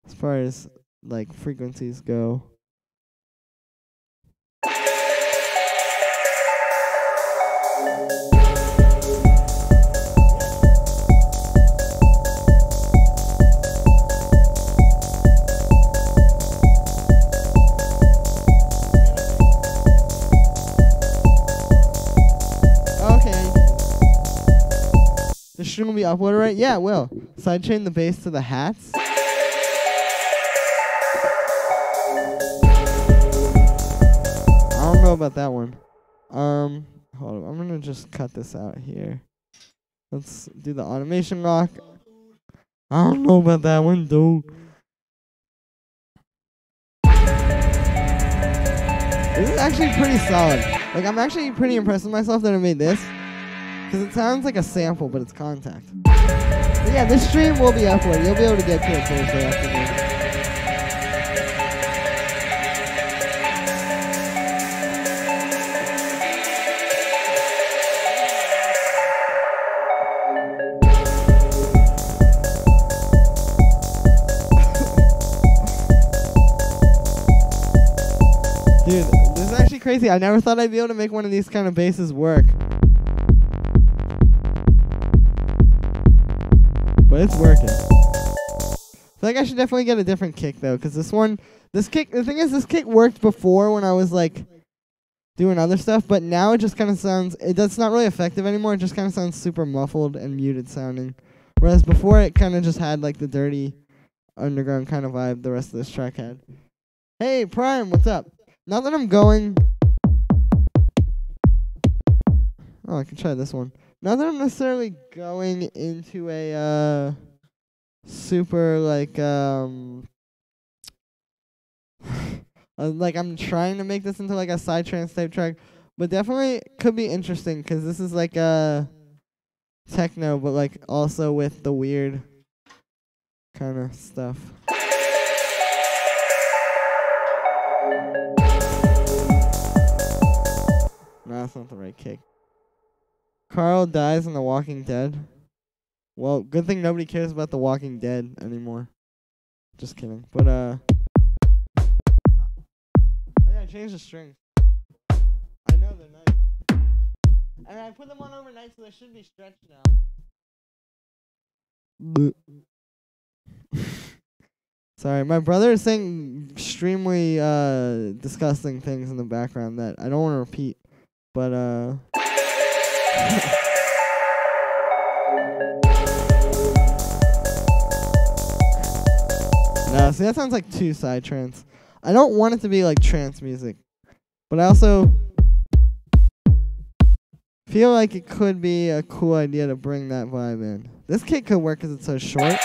S1: as far as like frequencies go. The string will be uploaded, right? Yeah, it will. Sidechain the bass to the hats. I don't know about that one. Hold on. I'm gonna just cut this out here. Let's do the automation lock. I don't know about that one, dude. This is actually pretty solid. Like, I'm actually pretty impressed with myself that I made this. Because it sounds like a sample, but it's contact. But yeah, this stream will be uploaded. You'll be able to get to it Thursday afternoon. Dude, this is actually crazy. I never thought I'd be able to make one of these kind of basses work. But it's working. I feel like I should definitely get a different kick though, because this kick, the thing is, this kick worked before when I was like doing other stuff, but now it just kind of sounds, it's not really effective anymore. It just kind of sounds super muffled and muted sounding. Whereas before it kind of just had like the dirty underground kind of vibe the rest of this track had. Hey, Prime, what's up? Now that I'm going, oh, I can try this one. Not that I'm necessarily going into a super like like I'm trying to make this into like a psytrance type track, but definitely could be interesting because this is like techno, but like also with the weird kind of stuff. No, that's not the right kick. Carl dies in The Walking Dead. Well, good thing nobody cares about The Walking Dead anymore. Just kidding. But, oh yeah, I changed the strings. I know they're nice. And I put them on overnight, so they should be stretched now. Sorry, my brother is saying extremely disgusting things in the background that I don't want to repeat. But, no, see, that sounds like too psytrance. I don't want it to be like trance music, but I also feel like it could be a cool idea to bring that vibe in. This kick could work because it's so short.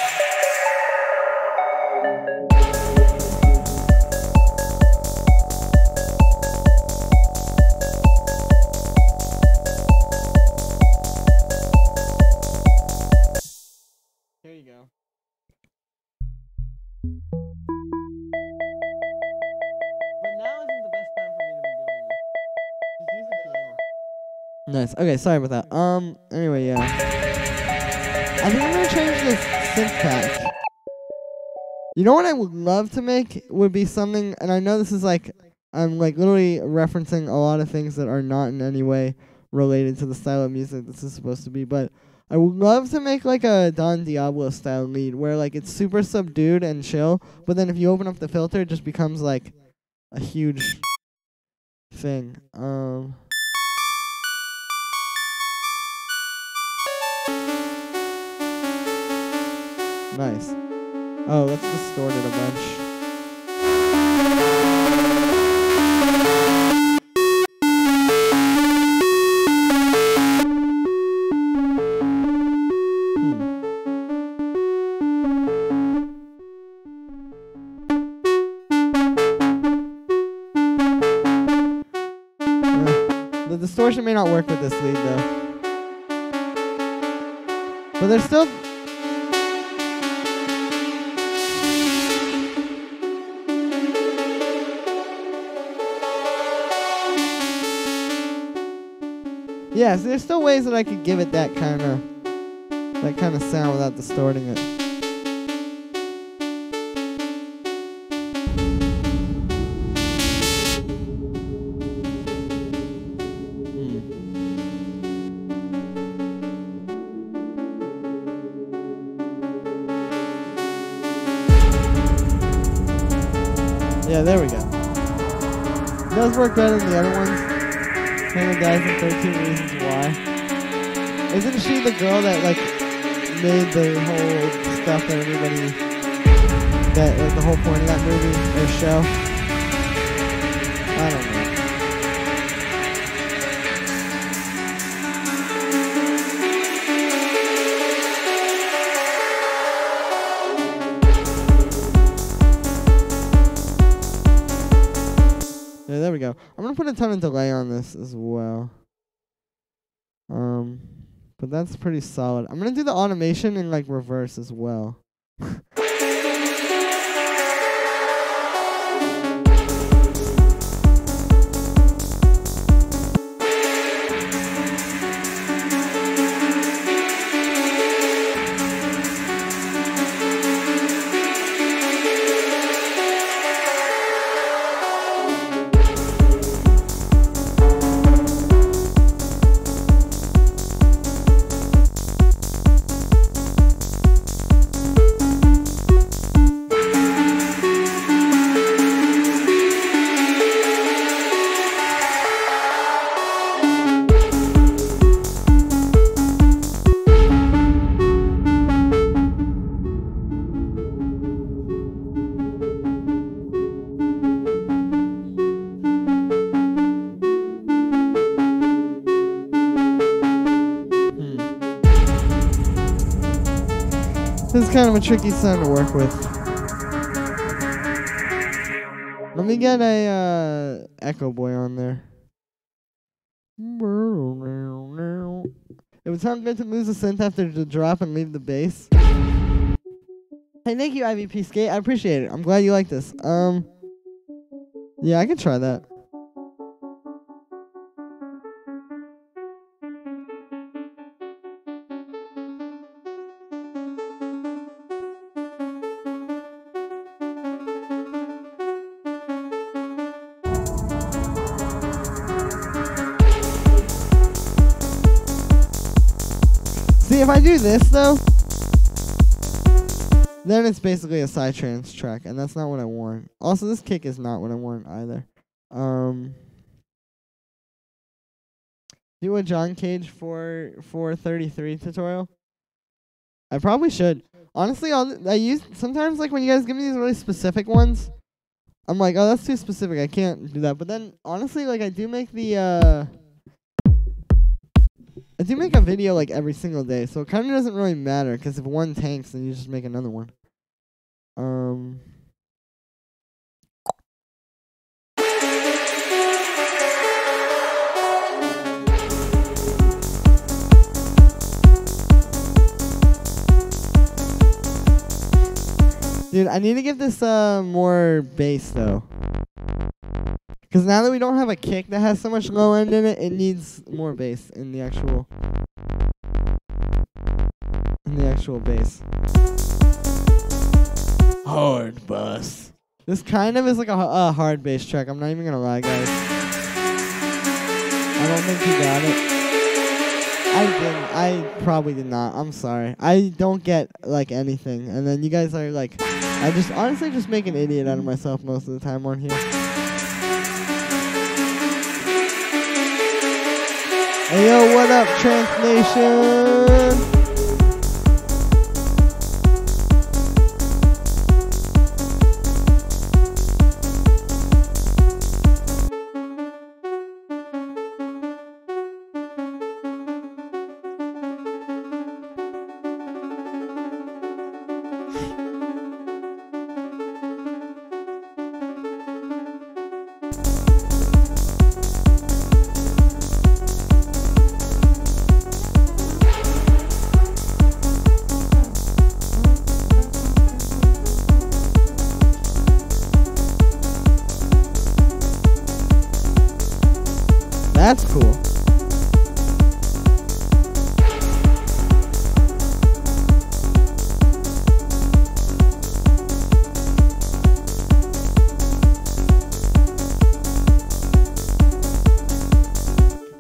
S1: Here you go. But now isn't the best time for me to be doing this. Just use the piano. Nice. Okay, sorry about that. Anyway, yeah. I think I'm gonna change this synth patch. You know what I would love to make would be something, and I know this is like, I'm like literally referencing a lot of things that are not in any way related to the style of music this is supposed to be, but I would love to make like a Don Diablo style lead where like it's super subdued and chill, but then if you open up the filter, it just becomes like a huge thing. Nice. Oh, let's distort it a bunch. The distortion may not work with this lead though. But there's still... Yeah, so there's still ways that I could give it that kind of sound without distorting it. Yeah, there we go. It does work better than the other ones. Hannah dies in 13 Reasons Why. Isn't she the girl that, like, made the whole stuff that everybody, that, like, the whole point of that movie or show? I don't know. Yeah, there we go. I'm gonna put a ton of delay on this as well. But that's pretty solid. I'm gonna do the automation in like reverse as well. This is kind of a tricky sound to work with. Let me get a Echo Boy on there. It would sound good to lose the synth after the drop and leave the bass. Hey, thank you, IVP Skate. I appreciate it. I'm glad you like this. Yeah, I can try that. See, if I do this, though, then it's basically a psytrance track, and that's not what I want. Also, this kick is not what I want either. Do a John Cage 433 tutorial? I probably should. Honestly, sometimes, like, when you guys give me these really specific ones, I'm like, oh, that's too specific, I can't do that. But then, honestly, like, I do make a video like every single day, so it kind of doesn't really matter, because if one tanks, then you just make another one. Dude, I need to give this more bass though. Because now that we don't have a kick that has so much low end in it, it needs more bass in the actual bass. Hard bass. This kind of is like a hard bass track. I'm not even gonna lie, guys. I don't think he got it. I didn't. I probably did not. I'm sorry. I don't get like anything, and then you guys are like, I just honestly just make an idiot out of myself most of the time on here. Hey yo, what up, Transnation? That's cool.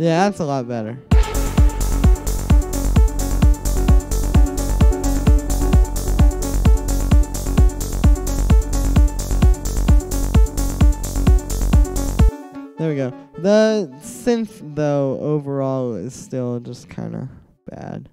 S1: Yeah, that's a lot better. There we go. The synth, though, overall is still just kind of bad.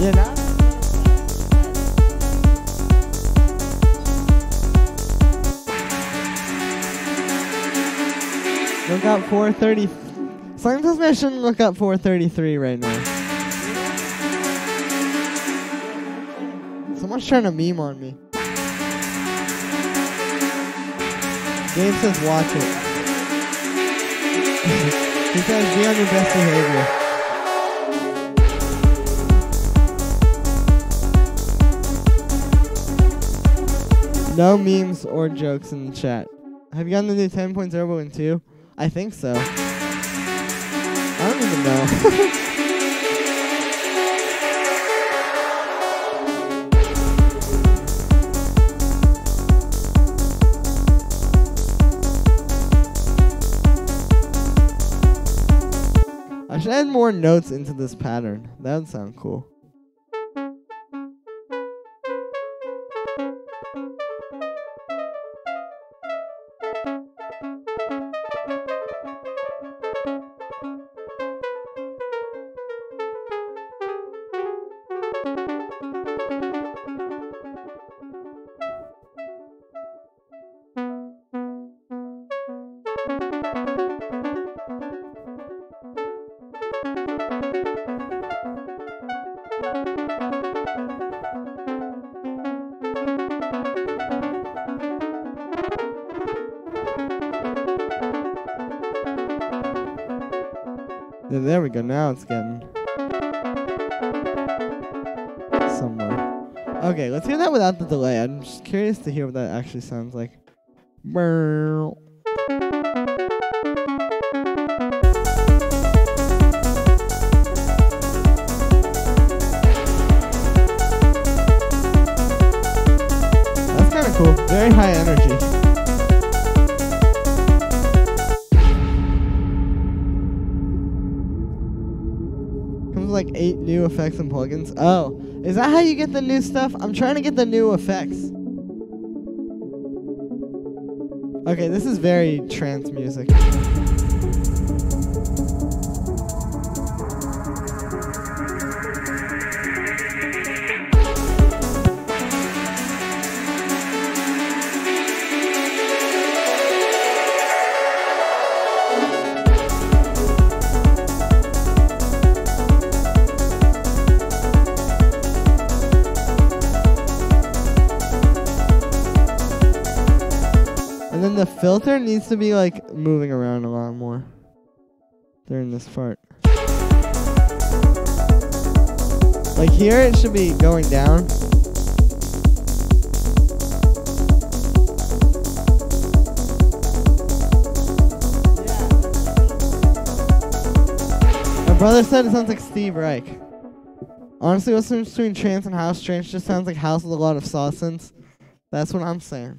S1: Yeah, now. Look up 430. Slime tells me I shouldn't look up 433 right now. Someone's trying to meme on me. Gabe says watch it. He says be on your best behavior. No memes or jokes in the chat. Have you gotten the new 10.0 in 2? I think so. I don't even know. I should add more notes into this pattern. That would sound cool. Yeah, there we go. Now it's getting somewhere. Okay, let's hear that without the delay. I'm just curious to hear what that actually sounds like. Brrrr. That's kind of cool. Very high energy. Like 8 new effects and plugins. Oh, is that how you get the new stuff? I'm trying to get the new effects. Okay, this is very trance music. And then the filter needs to be like moving around a lot more during this part. Like here it should be going down. My brother said it sounds like Steve Reich. Honestly, what's the difference between trance and house? Trance just sounds like house with a lot of saw synths. That's what I'm saying.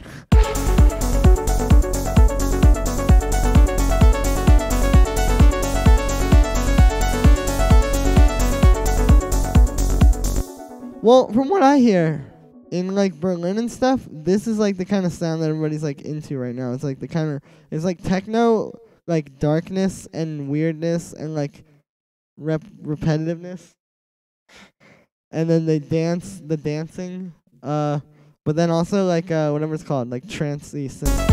S1: Well, from what I hear, in like Berlin and stuff, this is like the kind of sound that everybody's like into right now. It's like the kind of, it's like techno, like darkness and weirdness and like repetitiveness. And then they dance, the dancing, but then also like whatever it's called, like trancey synth.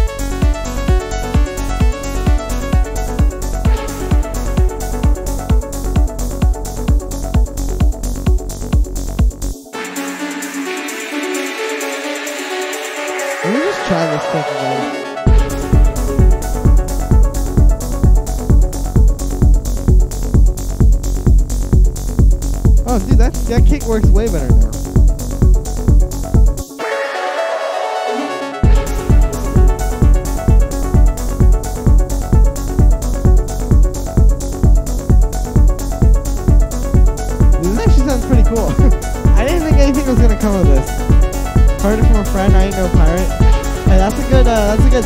S1: Let me just try this stuff again. Oh, dude, that kick works way better now.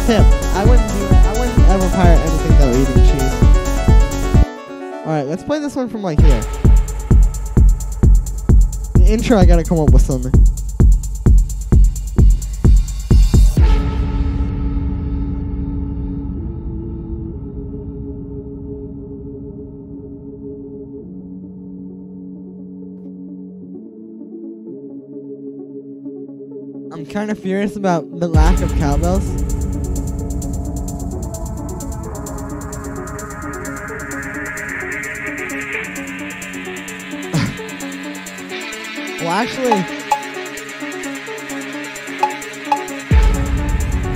S1: tip. I wouldn't ever pirate anything that were eating cheese. Alright, let's play this one from like here. The intro, I gotta come up with something. I'm kind of furious about the lack of cowbells. Well, actually,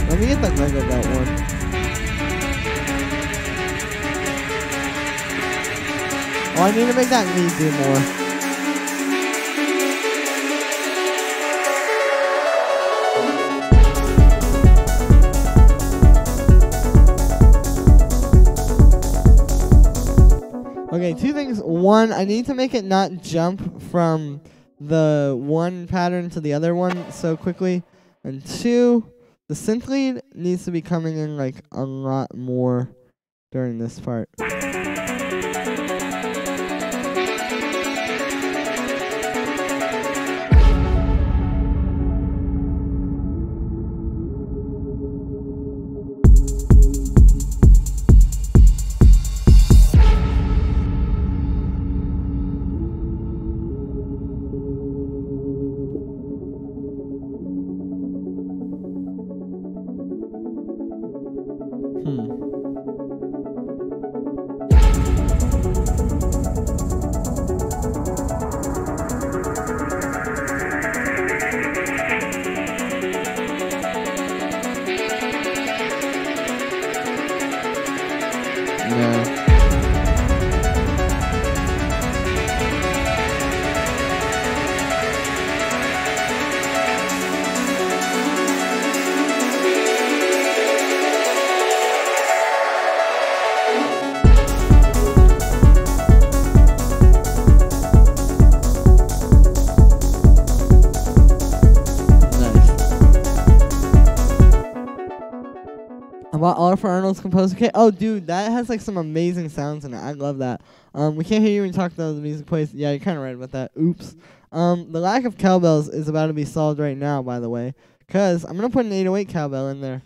S1: let me get the Lego Belt one. Oh, I need to make that lead do more. Okay, two things. One, I need to make it not jump from the one pattern to the other one so quickly. And two, the synth lead needs to be coming in like a lot more during this part. About Oliver Arnold's composer kit. Oh, dude, that has like some amazing sounds in it. I love that. We can't hear you when you talk about the music plays. Yeah, you're kind of right about that. Oops. The lack of cowbells is about to be solved right now, by the way, because I'm gonna put an 808 cowbell in there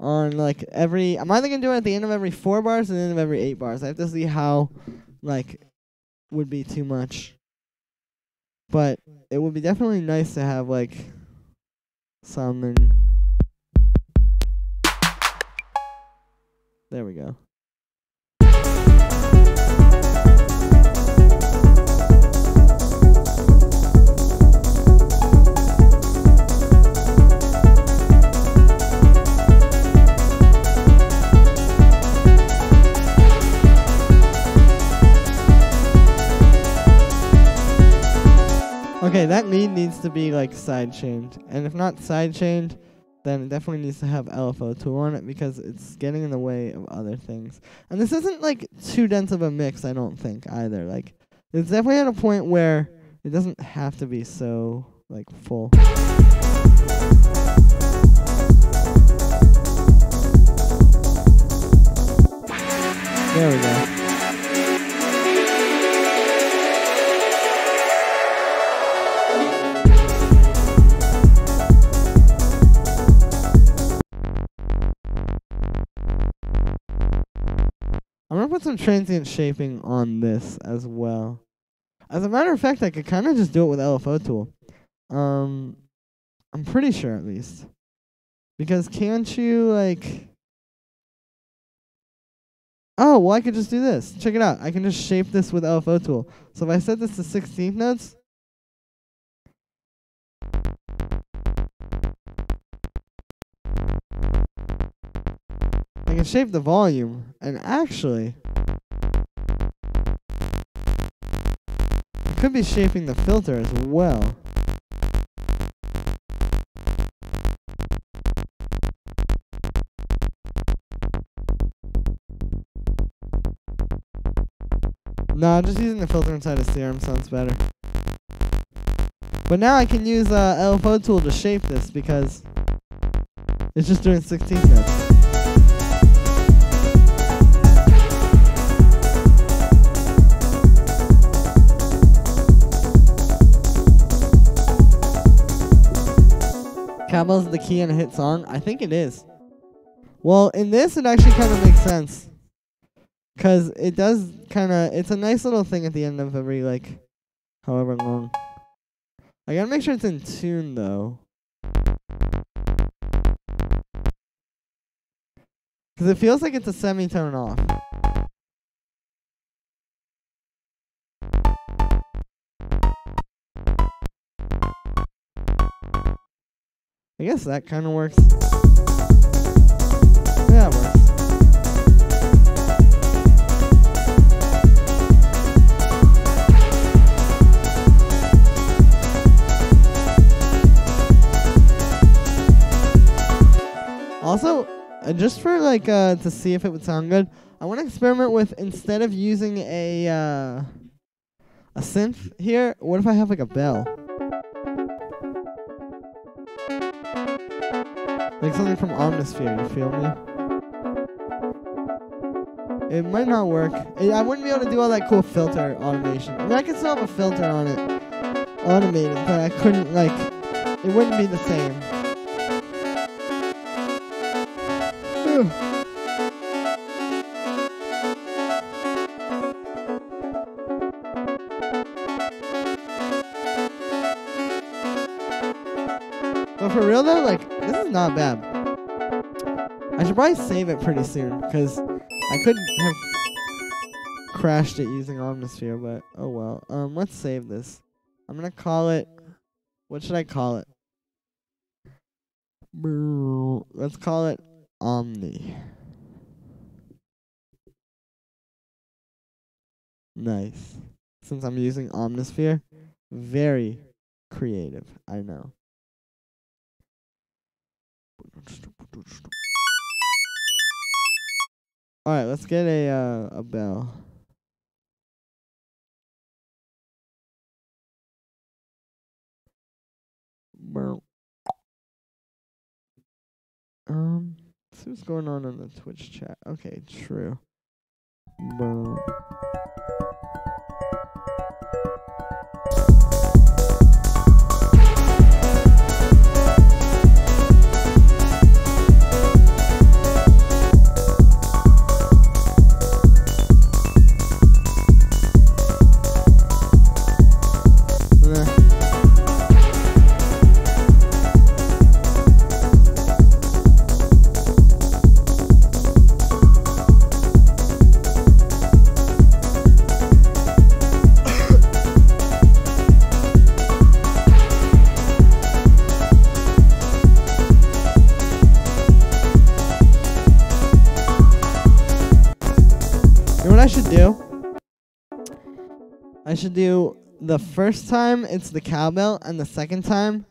S1: on like every. I'm either gonna do it at the end of every 4 bars or the end of every 8 bars. I have to see how like would be too much, but it would be definitely nice to have like something. There we go. Okay, that lead needs to be like side chained, and if not side chained, then it definitely needs to have LFO tool on it because it's getting in the way of other things. And this isn't like too dense of a mix, I don't think either. Like, it's definitely at a point where it doesn't have to be so like full. There we go. I'm gonna put some transient shaping on this as well. As a matter of fact, I could kind of just do it with LFO tool. I'm pretty sure at least. Because can't you like... Oh, well I could just do this. Check it out. I can just shape this with LFO tool. So if I set this to 16th notes... I can shape the volume, and actually, I could be shaping the filter as well. Nah, just using the filter inside of Serum sounds better. But now I can use LFO tool to shape this because it's just doing 16th notes. cowbell's the key in a hit song? I think it is. Well, in this, it actually kind of makes sense. Because it does kind of... It's a nice little thing at the end of every, like, however long. I gotta make sure it's in tune, though. Because it feels like it's a semitone off. I guess that kind of works. Yeah, it works. Also, just for like to see if it would sound good, I want to experiment with, instead of using a synth here, what if I have like a bell? Like something from Omnisphere, you feel me? It might not work. I wouldn't be able to do all that cool filter automation. I mean, I could still have a filter on it, automated, but I couldn't, like, it wouldn't be the same. But for real though, like, this is not bad. I should probably save it pretty soon, because I could have crashed it using Omnisphere, but oh well. Let's save this. I'm gonna call it, what should I call it? Let's call it Omni. Nice. Since I'm using Omnisphere, very creative, I know. Alright, let's get a bell. Let's see what's going on in the Twitch chat. Okay, true. I should do the first time it's the cowbell, and the second time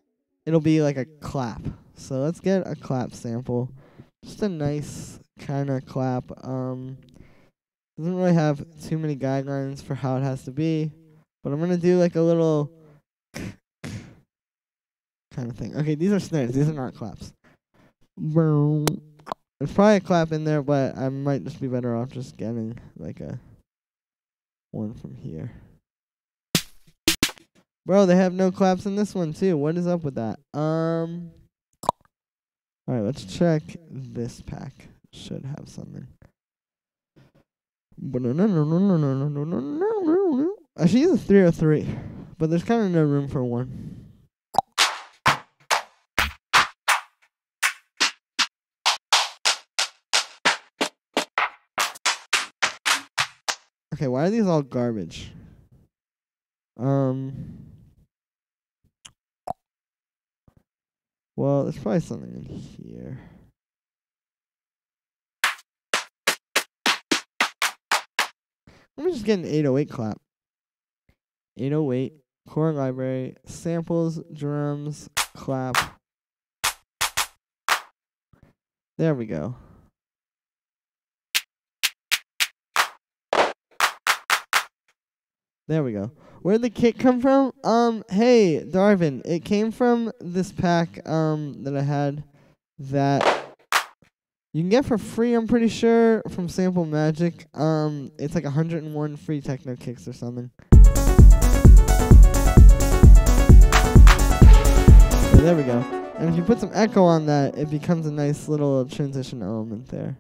S1: it'll be like a clap. So let's get a clap sample. Just a nice kind of clap. Doesn't really have too many guidelines for how it has to be, but I'm gonna do like a little kind of thing. Okay, these are snares. These are not claps. There's probably a clap in there, but I might just be better off just getting like a one from here. Bro, they have no claps in this one too. What is up with that? Alright, let's check this pack. Should have something. I should use a 303, but there's kind of no room for one. Okay, why are these all garbage? Well, there's probably something in here. Let me just get an 808 clap. 808, core library, samples, drums, clap. There we go. There we go. Where'd the kit come from? Hey, Darvin, it came from this pack, that I had that you can get for free, I'm pretty sure, from Sample Magic. It's like 101 free techno kicks or something. So there we go. And if you put some echo on that, it becomes a nice little transition element there.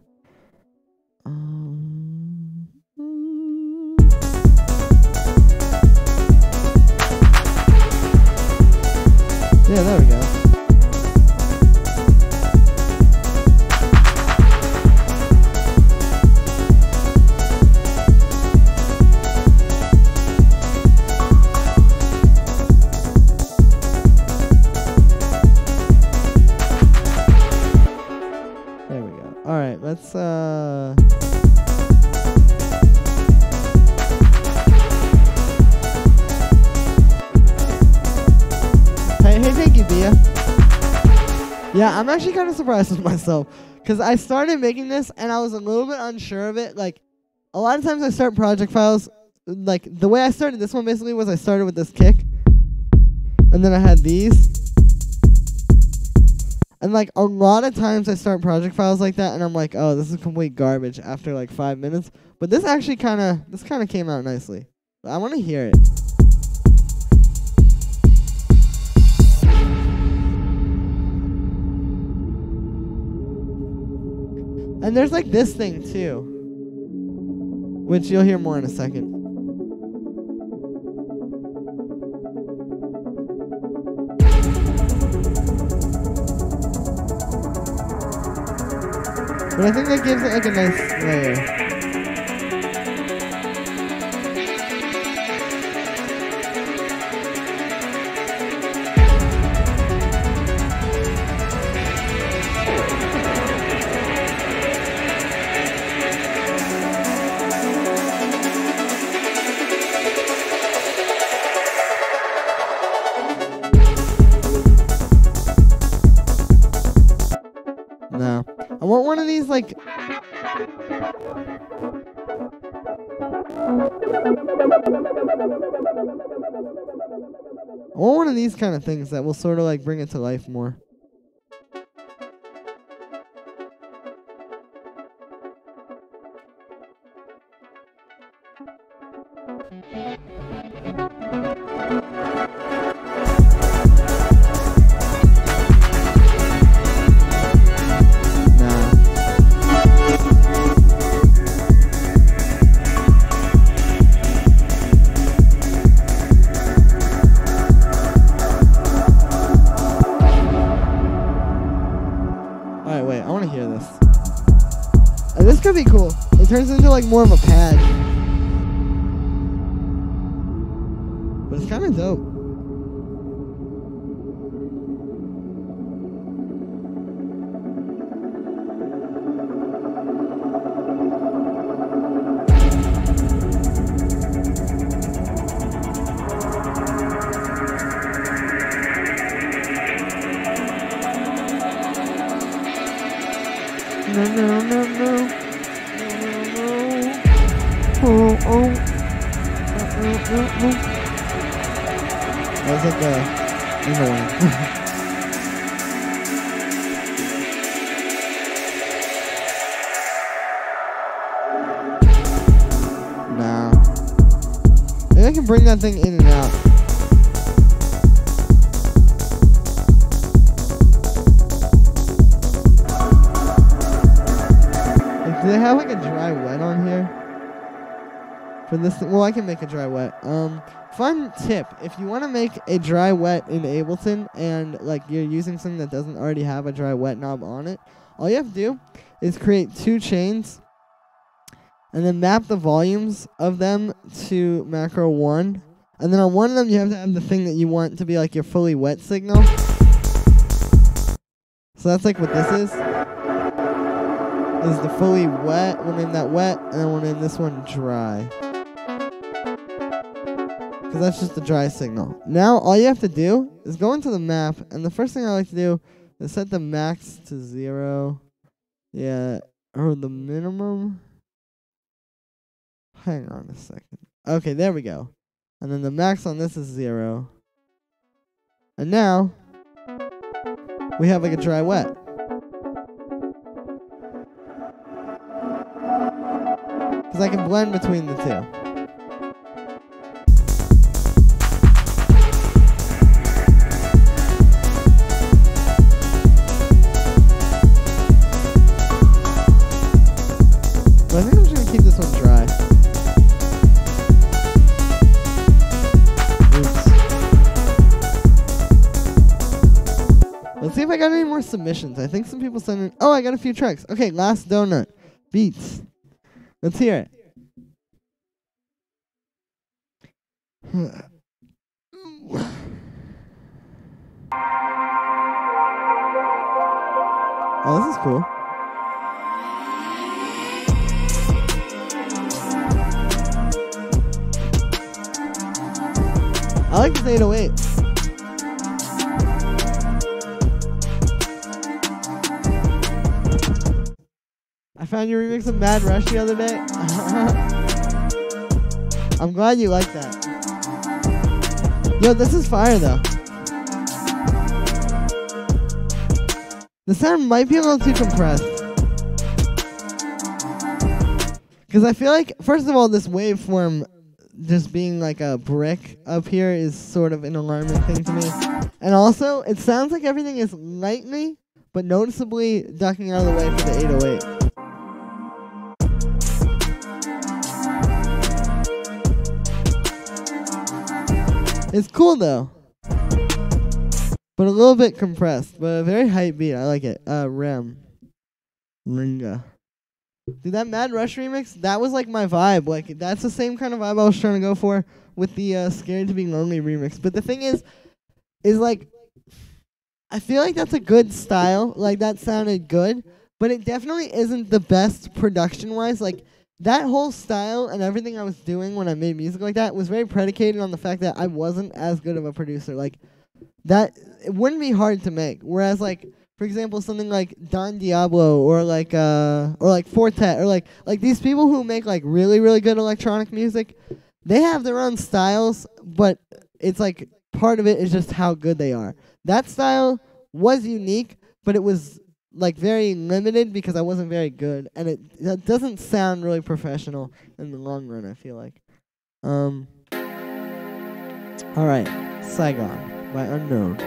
S1: Yeah, there we go. There we go. All right, let's Hey, thank you, Bia. Yeah, I'm actually kind of surprised with myself because I started making this and I was a little bit unsure of it. Like, a lot of times I start project files, like, the way I started this one basically was I started with this kick and then I had these. And, like, a lot of times I start project files like that and I'm like, oh, this is complete garbage after, like, 5 minutes. But this actually kind of came out nicely. I want to hear it. And there's like this thing too, which you'll hear more in a second. But I think that gives it like a nice layer. No. I want one of these, like... I want one of these kind of things that will sort of, like, bring it to life more. Alright, wait, I want to hear this. This could be cool. It turns into like more of a pad. But it's kind of dope. No, no, no, no. Oh, oh. That was like the inner one. Nah. Maybe I can bring that thing in and out. Do they have like a dry wet on here? For this well, I can make a dry wet. Fun tip. If you want to make a dry wet in Ableton and like you're using something that doesn't already have a dry wet knob on it, all you have to do is create 2 chains and then map the volumes of them to macro 1. And then on one of them you have to have the thing that you want to be like your fully wet signal. So that's like what this is. Is the fully wet, we'll name that wet, and then we'll name this one dry. Because that's just the dry signal. Now, all you have to do is go into the map, and the first thing I like to do is set the max to 0. Yeah, or the minimum. Hang on a second. Okay, there we go. And then the max on this is 0. And now, we have like a dry wet. Because I can blend between the two. But I think I'm just gonna keep this one dry. Oops. Let's see if I got any more submissions. I think some people sent in. Oh, I got a few tracks. Okay, Last Donut. Beats. Let's hear it. Oh, this is cool. I like this 808. I found your remix of Mad Rush the other day. I'm glad you like that. Yo, this is fire though. The sound might be a little too compressed. Because I feel like, first of all, this waveform just being like a brick up here is sort of an alarming thing to me. And also, it sounds like everything is lightly, but noticeably ducking out of the way for the 808. It's cool though. But a little bit compressed, but a very hype beat. I like it. Ringa. Dude, that Mad Rush remix, that was like my vibe. Like, that's the same kind of vibe I was trying to go for with the Scared to Be Lonely remix. But the thing is like, I feel like that's a good style. Like, that sounded good, but it definitely isn't the best production-wise. Like, that whole style and everything I was doing when I made music like that was very predicated on the fact that I wasn't as good of a producer. Like, that, it wouldn't be hard to make. Whereas, like, for example, something like Don Diablo or like Fortet or like these people who make like really, really good electronic music, they have their own styles, but it's like part of it is just how good they are. That style was unique, but it was like very limited because I wasn't very good, and it doesn't sound really professional in the long run, I feel like. All right, Saigon by Unknown.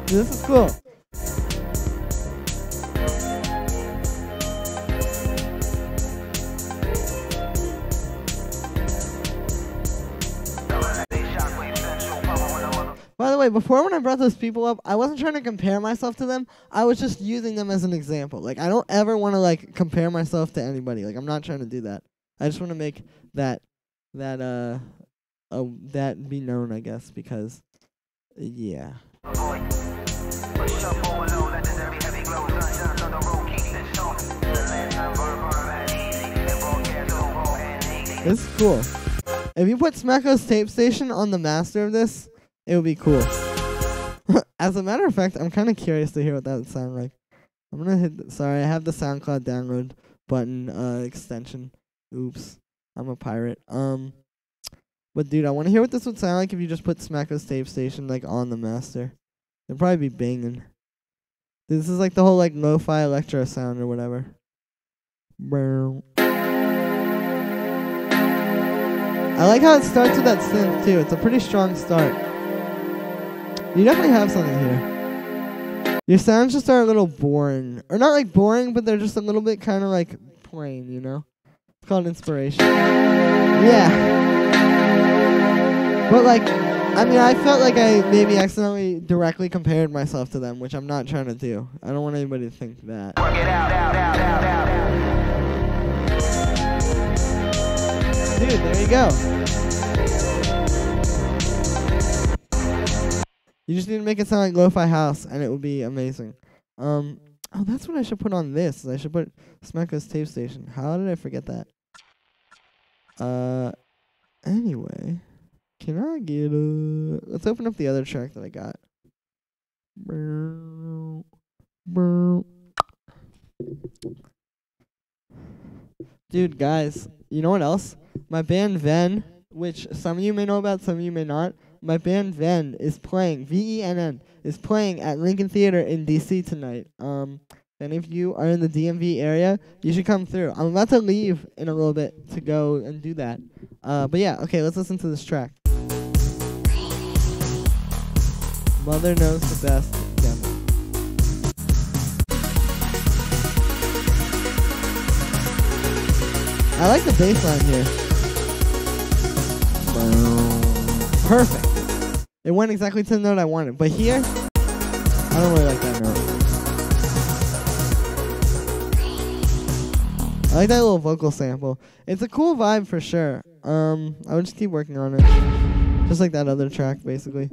S1: This is cool. By the way, before when I brought those people up, I wasn't trying to compare myself to them. I was just using them as an example. Like, I don't ever want to like compare myself to anybody. Like, I'm not trying to do that. I just want to make that be known, I guess, because yeah. This is cool. If you put Smecco's tape station on the master of this, it would be cool. As a matter of fact, I'm kind of curious to hear what that would sound like. I'm gonna hit. Sorry, I have the SoundCloud download button extension. Oops, I'm a pirate. But dude, I want to hear what this would sound like if you just put Smecco's tape station like on the master. It'd probably be banging. This is like the whole like lo-fi electro sound or whatever. I like how it starts with that synth too. It's a pretty strong start. You definitely have something here. Your sounds just are a little boring. Or not like boring, but they're just a little bit kind of like plain, you know? It's called inspiration. Yeah. But like, I mean, I felt like I maybe accidentally directly compared myself to them, which I'm not trying to do. I don't want anybody to think that.
S6: Work it out.
S1: Dude, there you go. You just need to make it sound like lo-fi house, and it would be amazing. Oh, that's what I should put on this. I should put Smecco's tape station. How did I forget that? Anyway, can I get let's open up the other track that I got. Dude, guys, you know what else? My band Venn, which some of you may know about, some of you may not. My band Venn is playing, VENN, is playing at Lincoln Theater in DC tonight. If any of you are in the DMV area, you should come through. I'm about to leave in a little bit to go and do that. But yeah, okay, let's listen to this track. Mother knows the best demo. I like the bass line here. Perfect. It went exactly to the note I wanted. But here, I don't really like that note. I like that little vocal sample. It's a cool vibe for sure. I would just keep working on it. Just like that other track, basically.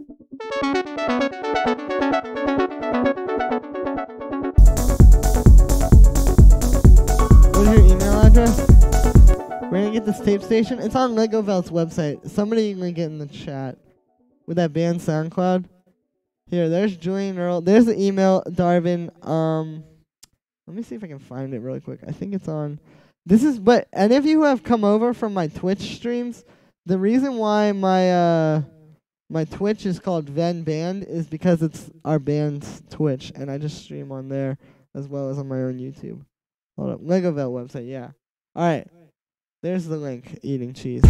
S1: What is your email address? We're gonna get this tape station. It's on Lego Velt's website. Somebody link it in the chat with that band SoundCloud. Here, there's Julian Earl. There's the email, Darvin. Let me see if I can find it really quick. I think it's on. This is, but any of you who have come over from my Twitch streams, the reason why my my Twitch is called Ven Band is because it's our band's Twitch, and I just stream on there as well as on my own YouTube. Hold up, Lego Vel website, yeah. All right. There's the link, eating cheese. The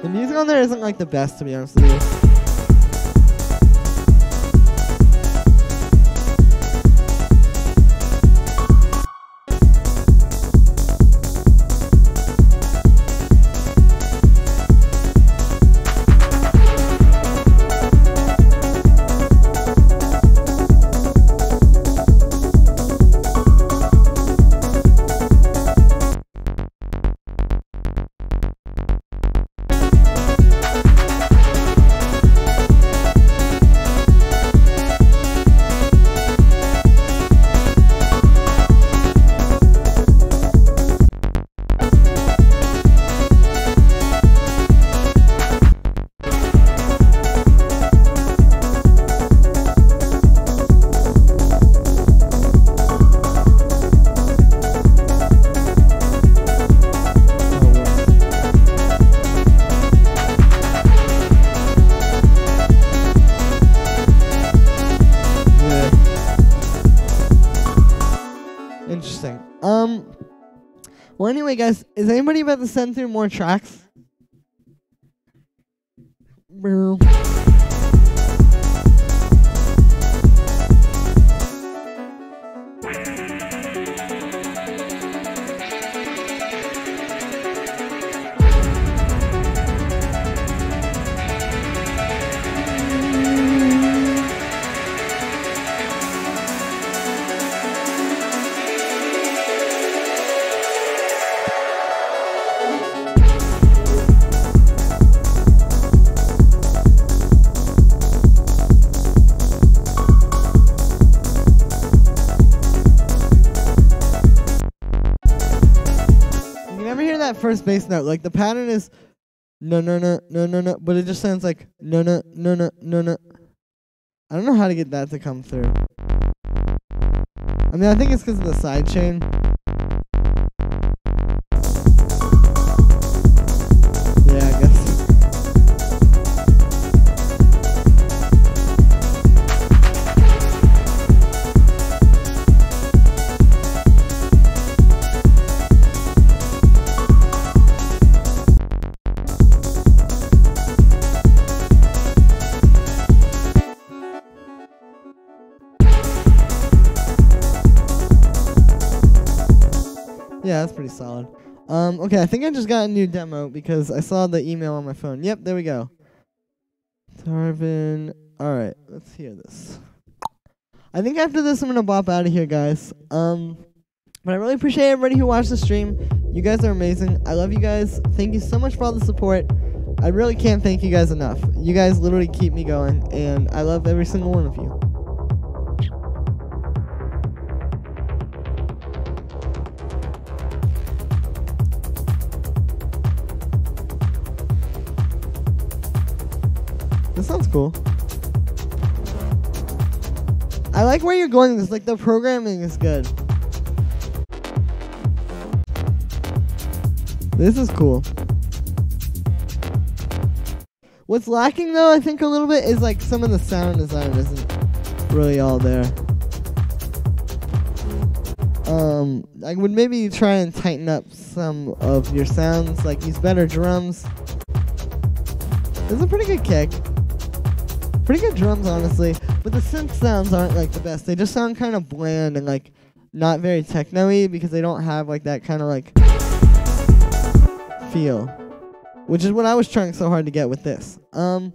S1: music on there isn't like the best, to be honest with you. Interesting. Well, anyway, guys, is anybody about to send through more tracks? Bro. That first bass note, like the pattern is no, but it just sounds like no. I don't know how to get that to come through. I mean, I think it's because of the side chain. Yeah, I guess. Yeah, that's pretty solid. Okay, I think I just got a new demo because I saw the email on my phone. Yep, there we go. Tarvin. Alright, let's hear this. I think after this I'm gonna bop out of here, guys. But I really appreciate everybody who watched the stream. You guys are amazing. I love you guys. Thank you so much for all the support. I really can't thank you guys enough. You guys literally keep me going, and I love every single one of you. This sounds cool. I like where you're going with this. Like, the programming is good. This is cool. What's lacking, though, I think a little bit, is like some of the sound design isn't really all there. I would maybe try and tighten up some of your sounds, like use better drums. It's a pretty good kick. Pretty good drums, honestly. But the synth sounds aren't like the best. They just sound kind of bland and like not very techno-y because they don't have like that kind of like feel. Which is what I was trying so hard to get with this. But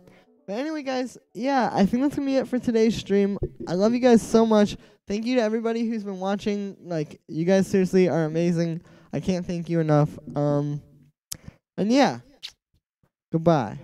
S1: anyway, guys, yeah, I think that's gonna be it for today's stream. I love you guys so much. Thank you to everybody who's been watching. Like, you guys seriously are amazing. I can't thank you enough. And yeah, goodbye.